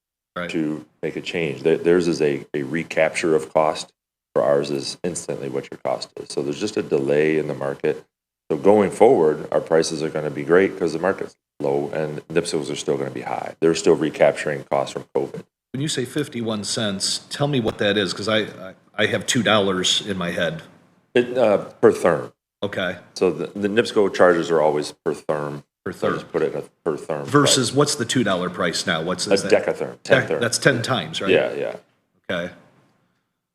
to make a change. Theirs is a recapture of cost. For ours is instantly what your cost is. So there's just a delay in the market. So going forward, our prices are going to be great because the market's low and NIPSCOs are still going to be high. They're still recapturing costs from COVID. When you say 51 cents, tell me what that is, because I have $2 in my head. Per therm. Okay. So the NIPSCO charges are always per therm. Per therm. Just put it in a per therm. Versus price. What's the $2 price now? What's a decatherm? 10 therm. That's 10 times, right? Yeah. Okay.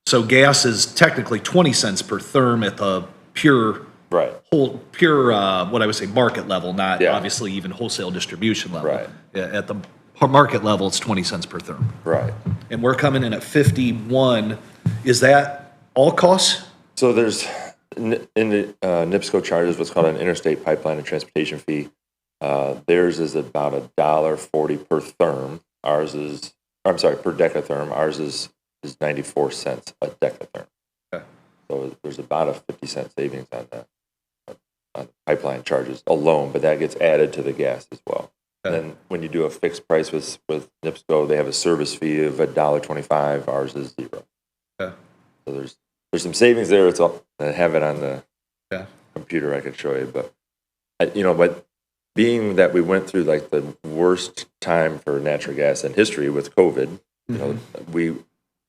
So gas is technically 20 cents per therm at the pure, what I would say, market level, not obviously even wholesale distribution level. Right. At the market level, it's 20 cents per therm. Right. And we're coming in at 51. Is that all costs? So there's, in the NIPSCO charges what's called an interstate pipeline and transportation fee. Theirs is about $1.40 per therm. Per decatherm. Ours is 94 cents a decatherm. Okay. So there's about a 50-cent savings on the pipeline charges alone, but that gets added to the gas as well. Okay. And then when you do a fixed price with NIPSCO, they have a service fee of $1.25. Ours is $0. Okay. So there's some savings there. It's all, I have it on the computer. I could show you, but but being that we went through like the worst time for natural gas in history with COVID,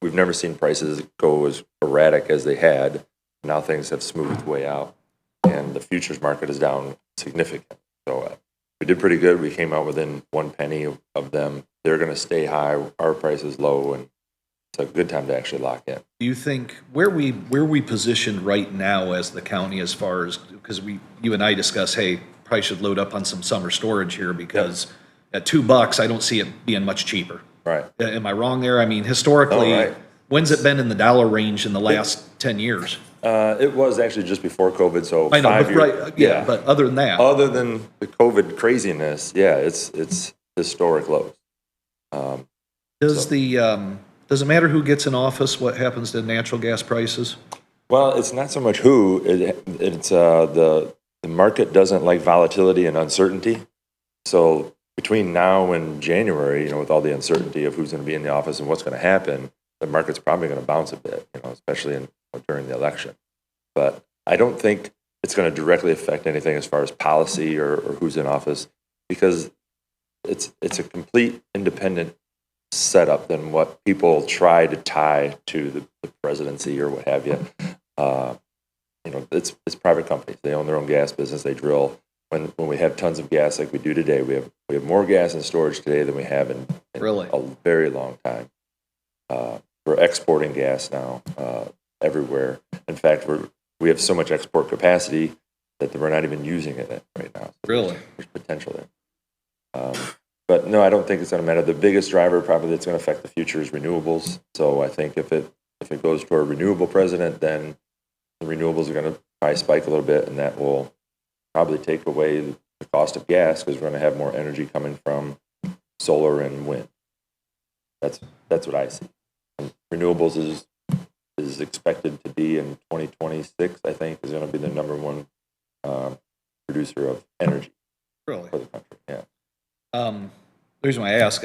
we've never seen prices go as erratic as they had. Now things have smoothed way out, and the futures market is down significantly. So we did pretty good. We came out within 1 penny of them. They're going to stay high. Our price is low, and it's a good time to actually lock in. Do you think where we positioned right now as the county, as far as, because you and I discussed, hey, probably should load up on some summer storage here because at $2, I don't see it being much cheaper. Right. Am I wrong there? I mean, historically, when's it been in the dollar range in the last 10 years? It was actually just before COVID, so I know, 5 years. Right, but other than that. Other than the COVID craziness, it's historic lows. Does the Does it matter who gets in office, what happens to natural gas prices? Well, it's not so much who, it's the market doesn't like volatility and uncertainty. So between now and January, you know, with all the uncertainty of who's going to be in the office and what's going to happen, the market's probably going to bounce a bit, you know, especially during the election. But I don't think it's going to directly affect anything as far as policy or who's in office, because it's a complete independent setup than what people try to tie to the presidency or what have you. You know, it's private companies. They own their own gas business. They drill. When we have tons of gas like we do today, we have more gas in storage today than we have in Really? a very long time. We're exporting gas now everywhere. In fact, we have so much export capacity that we're not even using it right now. So Really? There's potential there. But no, I don't think it's going to matter. The biggest driver probably that's going to affect the future is renewables. So I think if it goes to a renewable president, then the renewables are going to probably spike a little bit, and that will probably take away the cost of gas because we're going to have more energy coming from solar and wind. That's what I see. And renewables is expected to be in 2026. I think is going to be the number one producer of energy. Really? For the country. Yeah. The reason why I ask,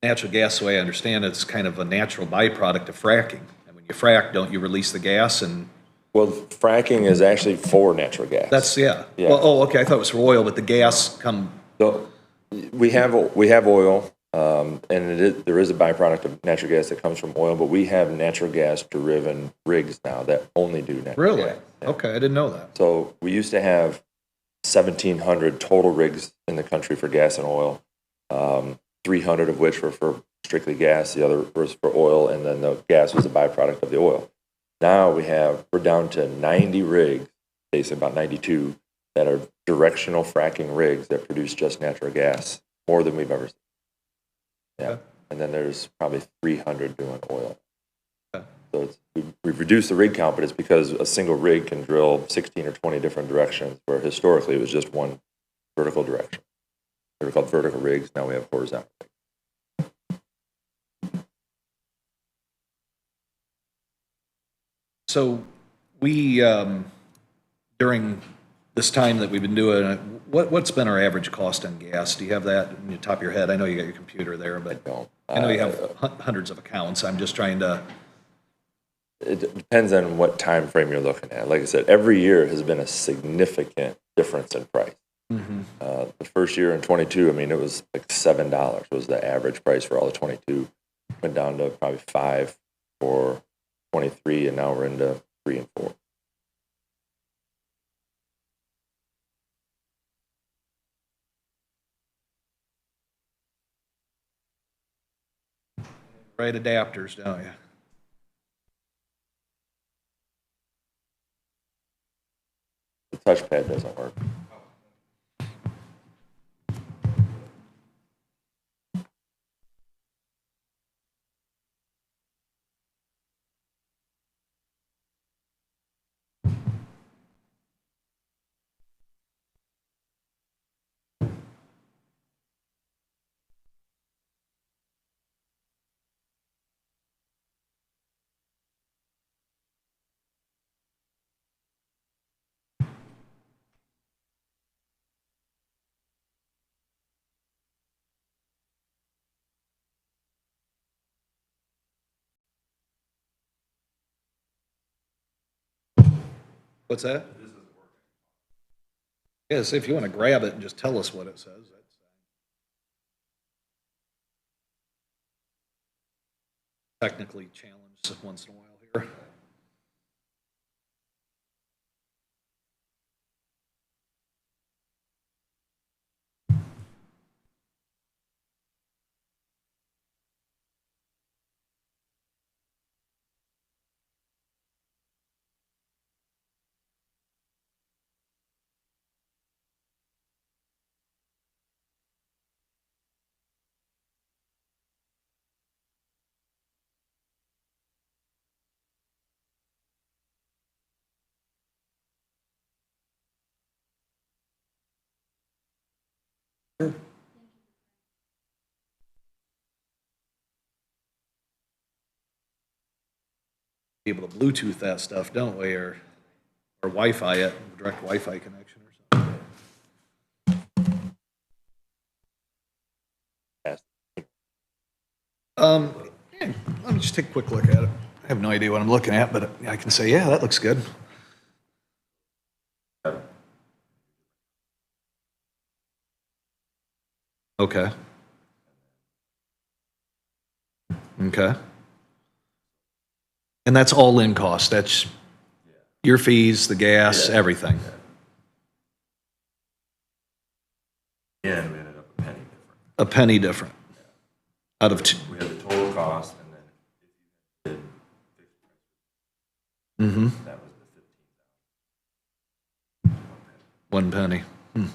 natural gas, the way I understand it, is kind of a natural byproduct of fracking. And when you frack, don't you release the gas? And well, fracking is actually for natural gas. That's yeah. Well, okay. I thought it was for oil, but the gas come. So we have oil, and there is a byproduct of natural gas that comes from oil, but we have natural gas driven rigs now that only do natural gas. Really? Yeah. Okay, I didn't know that. So we used to have 1,700 total rigs in the country for gas and oil, 300 of which were for strictly gas, the other was for oil, and then the gas was a byproduct of the oil. Now we're down to 90 rigs, basically about 92, that are directional fracking rigs that produce just natural gas, more than we've ever seen. Yeah. And then there's probably 300 doing oil. So we've reduced the rig count, but it's because a single rig can drill 16 or 20 different directions, where historically it was just one vertical direction. They were called vertical rigs. Now we have horizontal rigs. So we, during this time that we've been doing it, what's been our average cost on gas? Do you have that in the top of your head? I know you got your computer there, but I know you have hundreds of accounts. I'm just trying to. It depends on what time frame you're looking at. Like I said, every year has been a significant difference in price. Mm-hmm. The first year in 22, I mean, it was like $7 was the average price for all of 22. Went down to probably $5 for 23, and now we're into 3 and 4. Right adapters, don't you? The touchpad doesn't work. What's that? Yes, if you want to grab it and just tell us what it says. That's technically challenged once in a while here. be able to Bluetooth that stuff, don't we, or Wi-Fi it, direct Wi-Fi connection or something. Yeah, let me just take a quick look at it. I have no idea what I'm looking at, but I can say, yeah, that looks good. Okay. Okay. And that's all in cost. That's your fees, the gas, everything. Yeah, we ended up a penny different. A penny different. Out of two. We had the total cost, and then if you did fixed price, Mm-hmm. that was the 15,000. 1 penny. Hmm.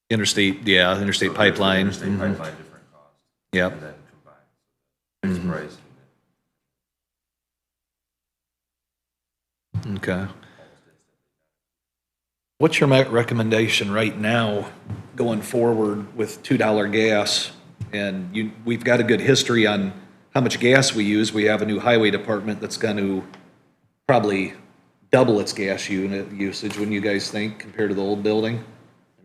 Interstate, yeah, interstate pipeline. Interstate Mhm. pipeline, different cost. Yep. And then combined. Fixed Mhm. price. Okay. What's your recommendation right now going forward with $2 gas? And we've got a good history on how much gas we use. We have a new highway department that's going to probably double its gas unit usage, wouldn't you guys think, compared to the old building? I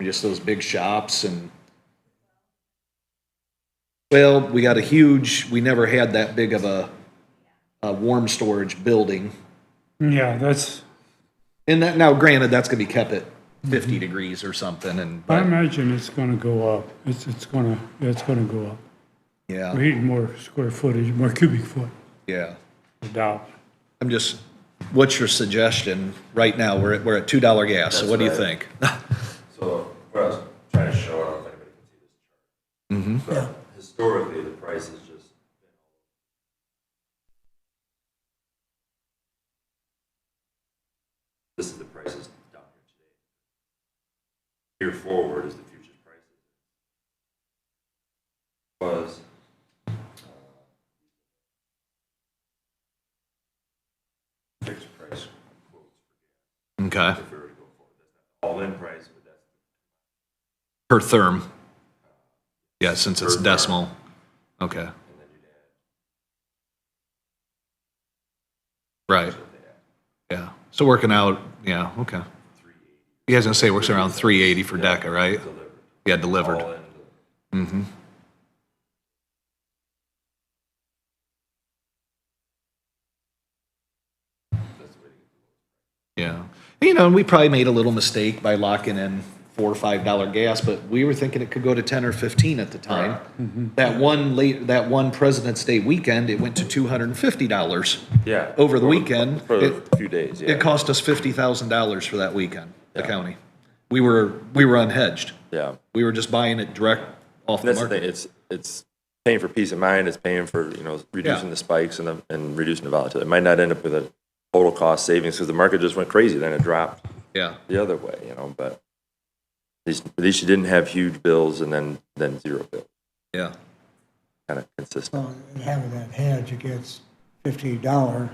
mean, just those big shops and, well, we got we never had that big of a warm storage building. Yeah, that's, And that, now granted, that's gonna be kept at 50 degrees or something, and, I but, imagine it's gonna go up. It's gonna go up. yeah, We're heating more square footage, more cubic foot, yeah. no doubt. I'm just, what's your suggestion? Right now, we're at $2 gas, so That's what do you right. think? So what I was trying to show, I don't know if anybody can see this Mm-hmm. chart. But historically, the price is just. This is the prices down here today. Here forward is the futures prices. Was. Fixed price quotes for Okay, gas. If we were to go forward, that's not all-in price, but that's. per therm. Yeah, since it's Per therm. decimal. Okay, And then you'd add. right, yeah. So working out, yeah, okay. You guys gonna say it works around 380 for DECA, right? Delivered. Yeah, delivered. All in. Mm-hmm. Yeah. You know, and we probably made a little mistake by locking in $4 or $5 gas, but we were thinking it could go to 10 or 15 at the time. That one President's Day weekend, it went to $250 Yeah. over the weekend. For a few days, yeah. It cost us $50,000 for that weekend, the county. We were unhedged. Yeah. We were just buying it direct off the That's the market. thing, it's paying for peace of mind, it's paying for, reducing Yeah. the spikes and reducing the volatility. It might not end up with a total cost savings because the market just went crazy, then it dropped Yeah. the other way, but at least you didn't have huge bills and then zero bills, Yeah. kind of consistent. Well, and having that hedge against $15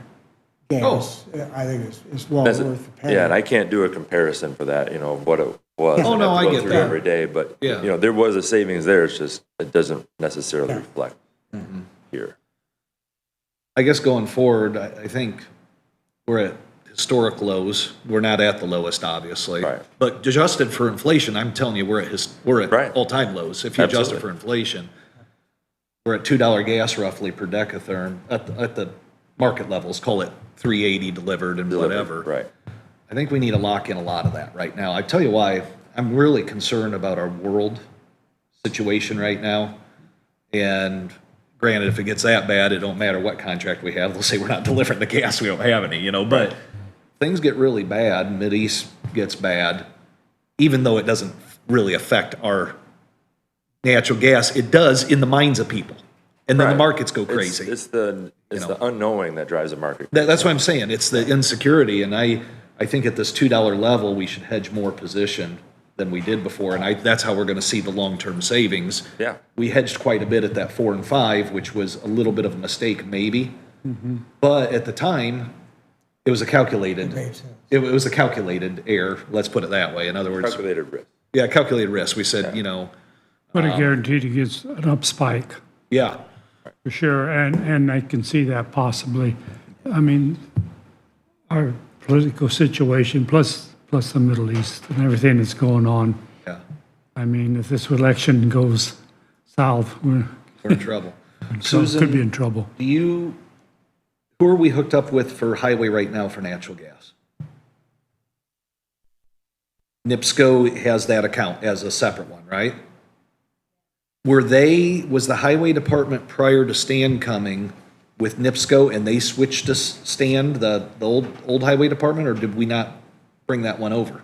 gas, I think is well That's it. worth the penny. Yeah, and I can't do a comparison for that, what it was. Oh, I'd no, have to I go get through that. every day, but, Yeah. there was a savings there, it's just, it doesn't necessarily reflect here. I guess going forward, I think we're at historic lows. We're not at the lowest, obviously. Right. But adjusted for inflation, I'm telling you, we're at Right. all-time lows. If you adjust it Absolutely. for inflation, we're at $2 gas roughly per decatherm at the market levels, call it 380 delivered and whatever. Right. I think we need to lock in a lot of that right now. I tell you why, I'm really concerned about our world situation right now. And granted, if it gets that bad, it don't matter what contract we have. They'll say we're not delivering the gas, we don't have any, but things get really bad, Mideast gets bad, even though it doesn't really affect our natural gas, it does in the minds of people. And then the Right. markets go It's- crazy. It's the unknowing that drives the market. That's what I'm saying. It's the insecurity, and I think at this $2 level, we should hedge more position than we did before, and that's how we're gonna see the long-term savings. Yeah. We hedged quite a bit at that 4 and 5, which was a little bit of a mistake, maybe. But at the time, it was a calculated, Made sense. it was a calculated error, let's put it that way. In other words, Calculated risk. yeah, calculated risk. We said, But I guarantee it gets an up spike, Yeah, for sure, and I can see that possibly. I mean, our political situation, plus the Middle East and everything that's going on. yeah, I mean, if this election goes south, we're in trouble. could be Susan, in trouble. who are we hooked up with for highway right now for natural gas? NIPSCO has that account as a separate one, right? Was the highway department prior to Stan coming with NIPSCO and they switched to Stan, the old highway department, or did we not bring that one over?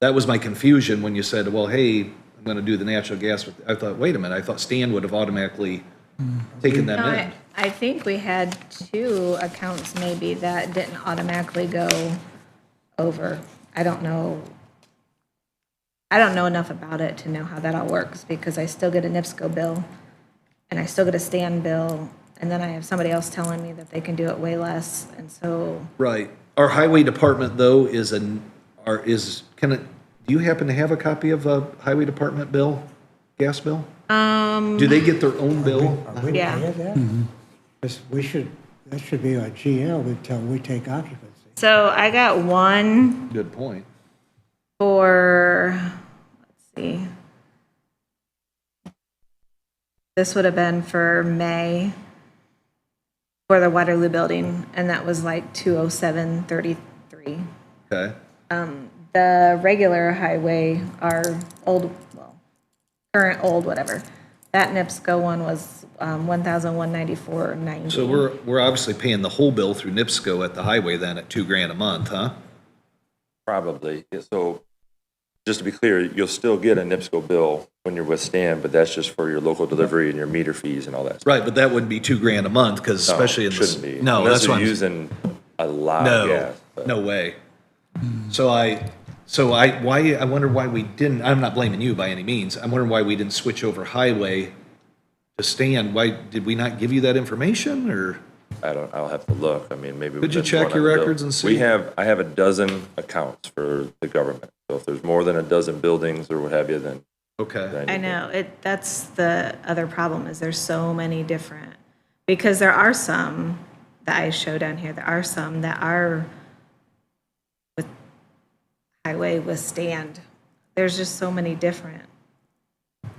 That was my confusion when you said, well, hey, I'm gonna do the natural gas with, I thought, wait a minute, I thought Stan would have automatically taken them No, in. I think we had 2 accounts maybe that didn't automatically go over. I don't know enough about it to know how that all works, because I still get a NIPSCO bill, and I still get a Stan bill, and then I have somebody else telling me that they can do it way less, and so, Right. Our highway department, though, do you happen to have a copy of a highway department bill, gas bill? Do they get their own bill? Are we Yeah. paying that? Because that should be on GL until we take occupancy. so I got one Good point. for, let's see. This would have been for May for the Waterloo building, and that was like 207.33. Okay. The regular highway, our current old, whatever, that NIPSCO one was 1,194.90. So we're obviously paying the whole bill through NIPSCO at the highway then at $2,000 a month, huh? Probably. Yeah, so just to be clear, you'll still get a NIPSCO bill when you're with Stan, but that's just for your local delivery and your meter fees and all that stuff. Right, but that wouldn't be $2,000 a month, because No, especially in the. shouldn't be. No, Unless that's what you're I'm. using a lot of gas. but- No way. I wonder why we didn't, I'm not blaming you by any means. I'm wondering why we didn't switch over highway to Stan. Why, did we not give you that information, or? I'll have to look. I mean, maybe. Could you we've been check going your on the bill. records and see? I have a dozen accounts for the government. So if there's more than a dozen buildings or what have you, then. Okay. then I know, that's the other problem, is there's so many different, because there are some that I show down here, there are some that are with highway withstand. There's just so many different.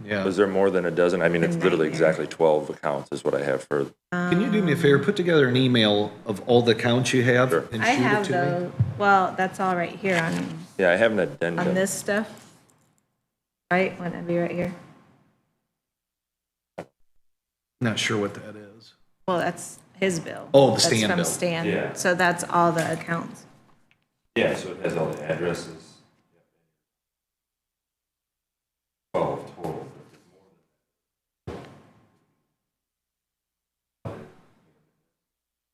Yeah. Was there more than a dozen? I mean, it's literally nightmare. exactly 12 accounts is what I have for. Can you do me a favor, put together an email of all the accounts you have and I shoot it have to me? those, well, that's all right here Yeah, I have an addendum. on this stuff. Right, wouldn't it be right here? Not sure what that is. Well, that's his bill. Oh, the That's Stan from bill. Stan. Yeah. So that's all the accounts. Yeah, so it has all the addresses. 12 total.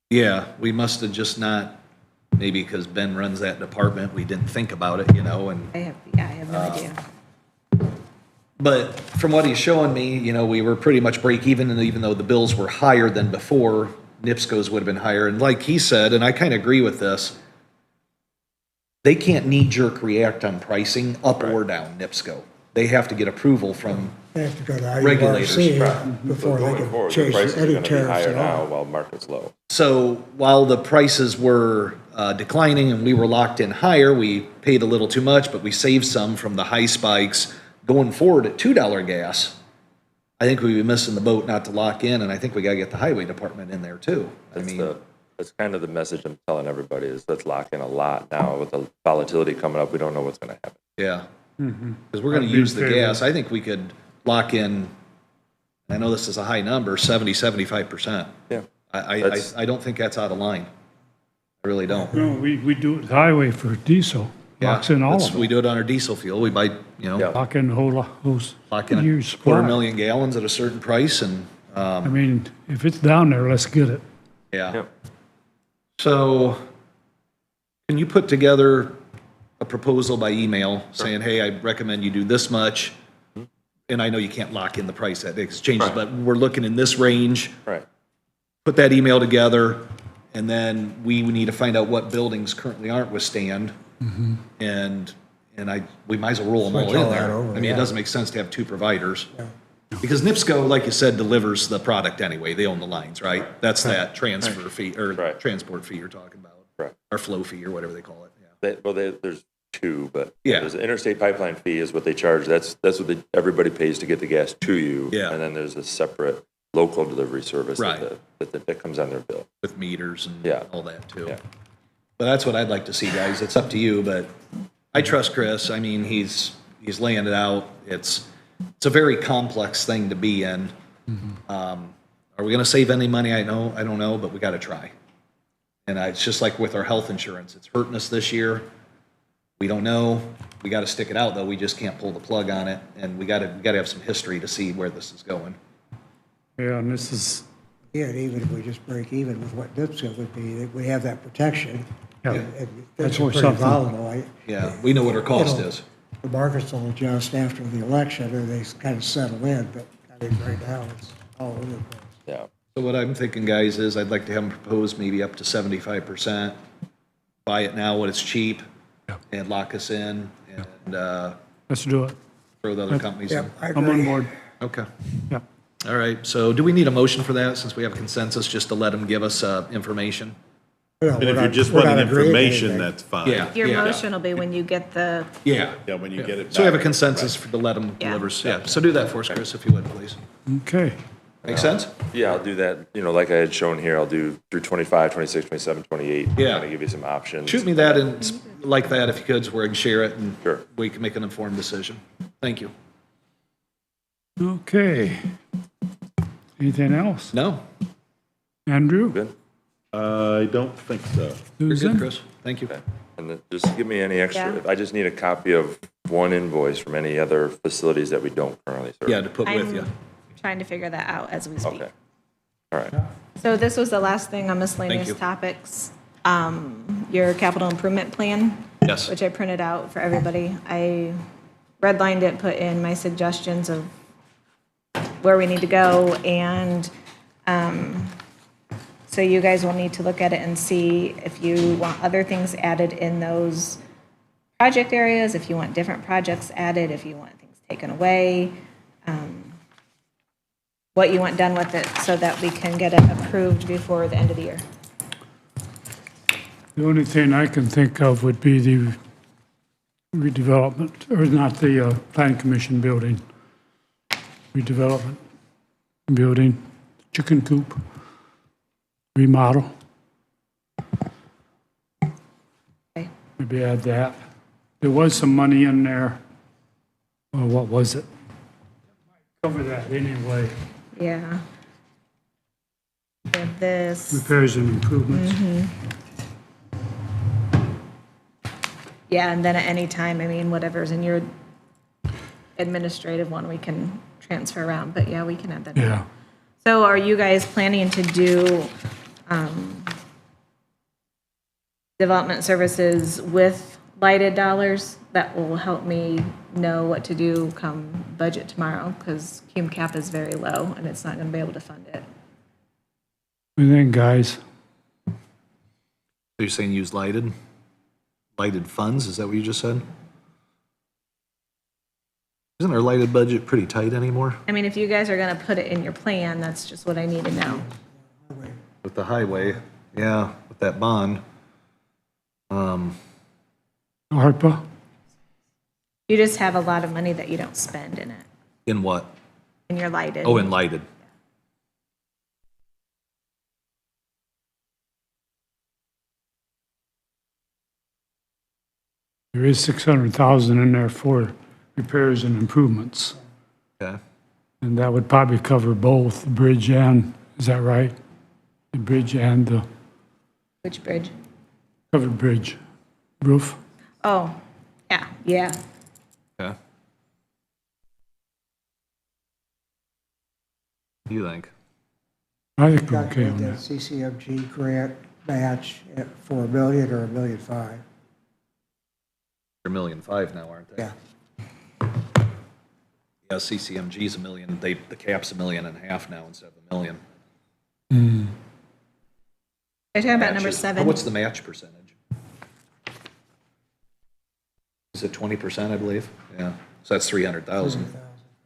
Yeah, we must have just not, maybe because Ben runs that department, we didn't think about it, and. I have no idea. But from what he's showing me, we were pretty much break even, and even though the bills were higher than before, NIPSCO's would have been higher. And like he said, and I kind of agree with this, they can't knee-jerk react on pricing up or down NIPSCO. They have to get approval from They have to go to regulators. IURC before they Going can forward, the chase prices are any gonna be tariffs higher at now all. while market's low. So while the prices were declining and we were locked in higher, we paid a little too much, but we saved some from the high spikes. Going forward at $2 gas, I think we'd be missing the boat not to lock in, and I think we gotta get the highway department in there too. That's kind of the message I'm telling everybody is let's lock in a lot now with the volatility coming up. We don't know what's going to happen. Yeah. Because we're gonna use the gas. I think we could lock in, I know this is a high number, 75%. Yeah. I don't think that's out of line. I really don't. No, we do it highway for diesel, locks in all of We it. do it on our diesel fuel. We buy, Lock in the whole, lock in year's a quarter supply. million gallons at a certain price and, I mean, if it's down there, let's get it. yeah. Yep. So can you put together a proposal by email saying, hey, I recommend you do this much? And I know you can't lock in the price at exchanges, Right. but we're looking in this range. Right. Put that email together, and then we need to find out what buildings currently aren't withstand. And we might as well roll them all Switch in all that there. over, I mean, it yeah. doesn't make sense to have two providers. Because NIPSCO, like you said, delivers the product anyway. They own the lines, right? That's that transfer fee, or transport fee you're talking about. Correct. Or flow fee, or whatever they call it, yeah. There's two, but Yeah. there's an interstate pipeline fee is what they charge. That's what everybody pays to get the gas to you. Yeah. And then there's a separate local delivery service Right. that comes on their bill. With meters and Yeah. all that too. Yeah. But that's what I'd like to see, guys. It's up to you, but I trust Chris. I mean, he's laying it out. It's a very complex thing to be in. Are we gonna save any money? I don't know, but we gotta try. And it's just like with our health insurance. It's hurting us this year. We don't know. We gotta stick it out, though. We just can't pull the plug on it, and we gotta have some history to see where this is going. Yeah, and this is, Yeah, even if we just break even with what NIPSCO would be, we have that protection. Yeah. And That's That's worth pretty something. volatile. Yeah, we know what our cost It'll- is. The markets will adjust after the election, and they kind of settle in, but I mean, right now, it's all over the place. Yeah. So what I'm thinking, guys, is I'd like to have them propose maybe up to 75%. Buy it now when it's cheap and lock us in and let's do it. throw the other companies in. I I'm on agree. board. Okay. Yep. All right. So do we need a motion for that since we have consensus just to let them give us information? Well, And we're if you're not- just we're not wanting agreeing to information, anything. that's fine. Yeah. Your motion will be when you get the, Yeah. Yeah, when you get it So we have a back. consensus to let them Yeah. deliver. Yeah. So do that for us, Chris, if you would, please. Okay. Make sense? Yeah, I'll do that, like I had shown here, I'll do through 25, 26, 27, 28. Yeah. Kind of give you some options. Shoot me that and like that if you could, so where I can share it and Sure. we can make an informed decision. Thank you. Okay. Anything else? No, Andrew? Good. I don't think so. you're good, Susan? Chris. Thank you. And then just give me any extra, Yeah. I just need a copy of one invoice from any other facilities that we don't currently serve. Yeah, to put with you. I'm trying to figure that out as we speak. Okay. All right. So this was the last thing on miscellaneous you. topics. Your capital improvement plan. Yes. Which I printed out for everybody. I redlined it, put in my suggestions of where we need to go, and so you guys will need to look at it and see if you want other things added in those project areas, if you want different projects added, if you want things taken away, what you want done with it so that we can get it approved before the end of the year. The only thing I can think of would be the redevelopment, or not the planning commission building. Redevelopment building, chicken coop, remodel. Okay. Maybe add that. There was some money in there. Oh, what was it? Cover that anyway. Yeah. With this. Repairs and improvements. Yeah, and then at any time, I mean, whatever's in your administrative one, we can transfer around, but yeah, we can add that. in. Yeah. So are you guys planning to do development services with lighted dollars? That will help me know what to do come budget tomorrow, because cum cap is very low, and it's not gonna be able to fund it. And then, guys, So you're saying use lighted funds? Is that what you just said? Isn't our lighted budget pretty tight anymore I mean, if you guys are gonna put it in your plan, that's just what I need to know. with the highway? Yeah, with that bond. ARPA, You just have a lot of money that you don't spend in it, In what? in your lighted. Oh, in lighted. there is 600,000 in there for repairs and improvements. Okay. And that would probably cover both the bridge and, is that right? The bridge and the Which bridge? covered bridge roof. Oh, yeah, yeah. Okay. What do you think? I think we're Got to okay get on that that. CCMG grant match for $1 million or $1.5 million. They're $1.5 million now, aren't they? Yeah. Yeah, CCMG's $1 million. The cap's $1.5 million now instead of $1 million. Are you talking about number Matches. 7? What's the match percentage? Is it 20%, I believe? Yeah, so that's 300,000.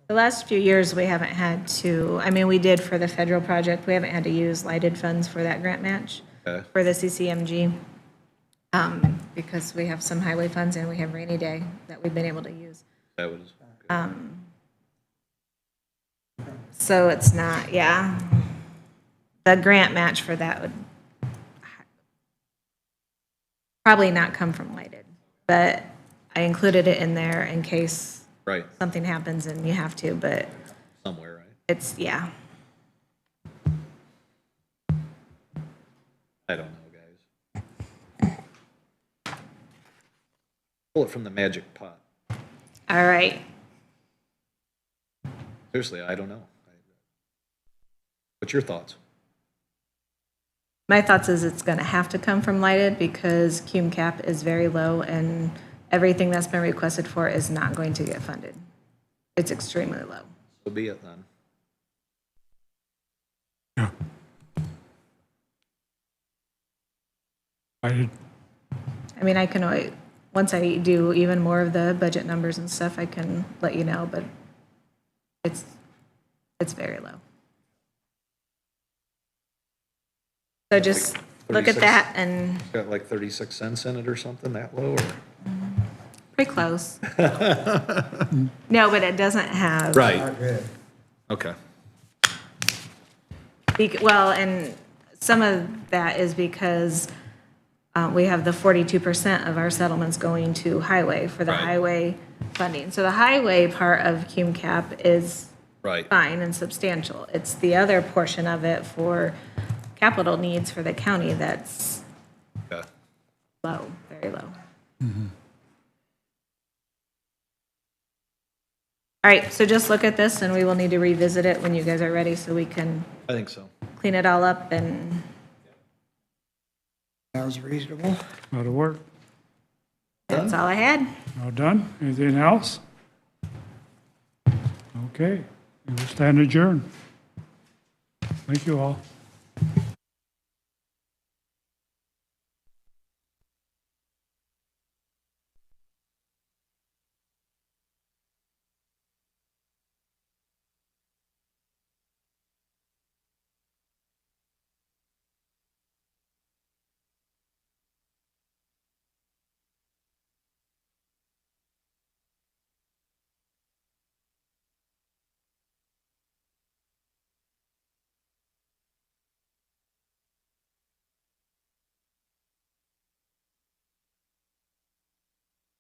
The last few years, we haven't had to, I mean, we did for the federal project, we haven't had to use lighted funds for that grant match Okay. for the CCMG. Because we have some highway funds and we have rainy day that we've been able to use. That was, So it's not, yeah. The grant match for that would probably not come from lighted, but I included it in there in case right, something happens and you have to, but somewhere, right? it's, yeah. I don't know, guys. Pull it from the magic pot. All right. Seriously, I don't know. What's your thoughts? My thoughts is it's going to have to come from lighted because cume cap is very low and everything that's been requested for is not going to get funded. It's extremely low. So be it then. I mean, I can always, once I do even more of the budget numbers and stuff, I can let you know, but it's very low. So just look at 36 that and It's got like 36 cents in it or something, that low, or? pretty close. No, but it doesn't have. Right. Not good. Okay. Well, and some of that is because we have the 42% of our settlements going to highway for the Right. highway funding. So the highway part of cume cap is Right. fine and substantial. It's the other portion of it for capital needs for the county that's Okay. low, very low. All right, so just look at this and we will need to revisit it when you guys are ready so we can I think so. clean it all up and Sounds reasonable. That'll work. that's all I had. All done? Anything else? Okay, we will stand adjourned. Thank you all.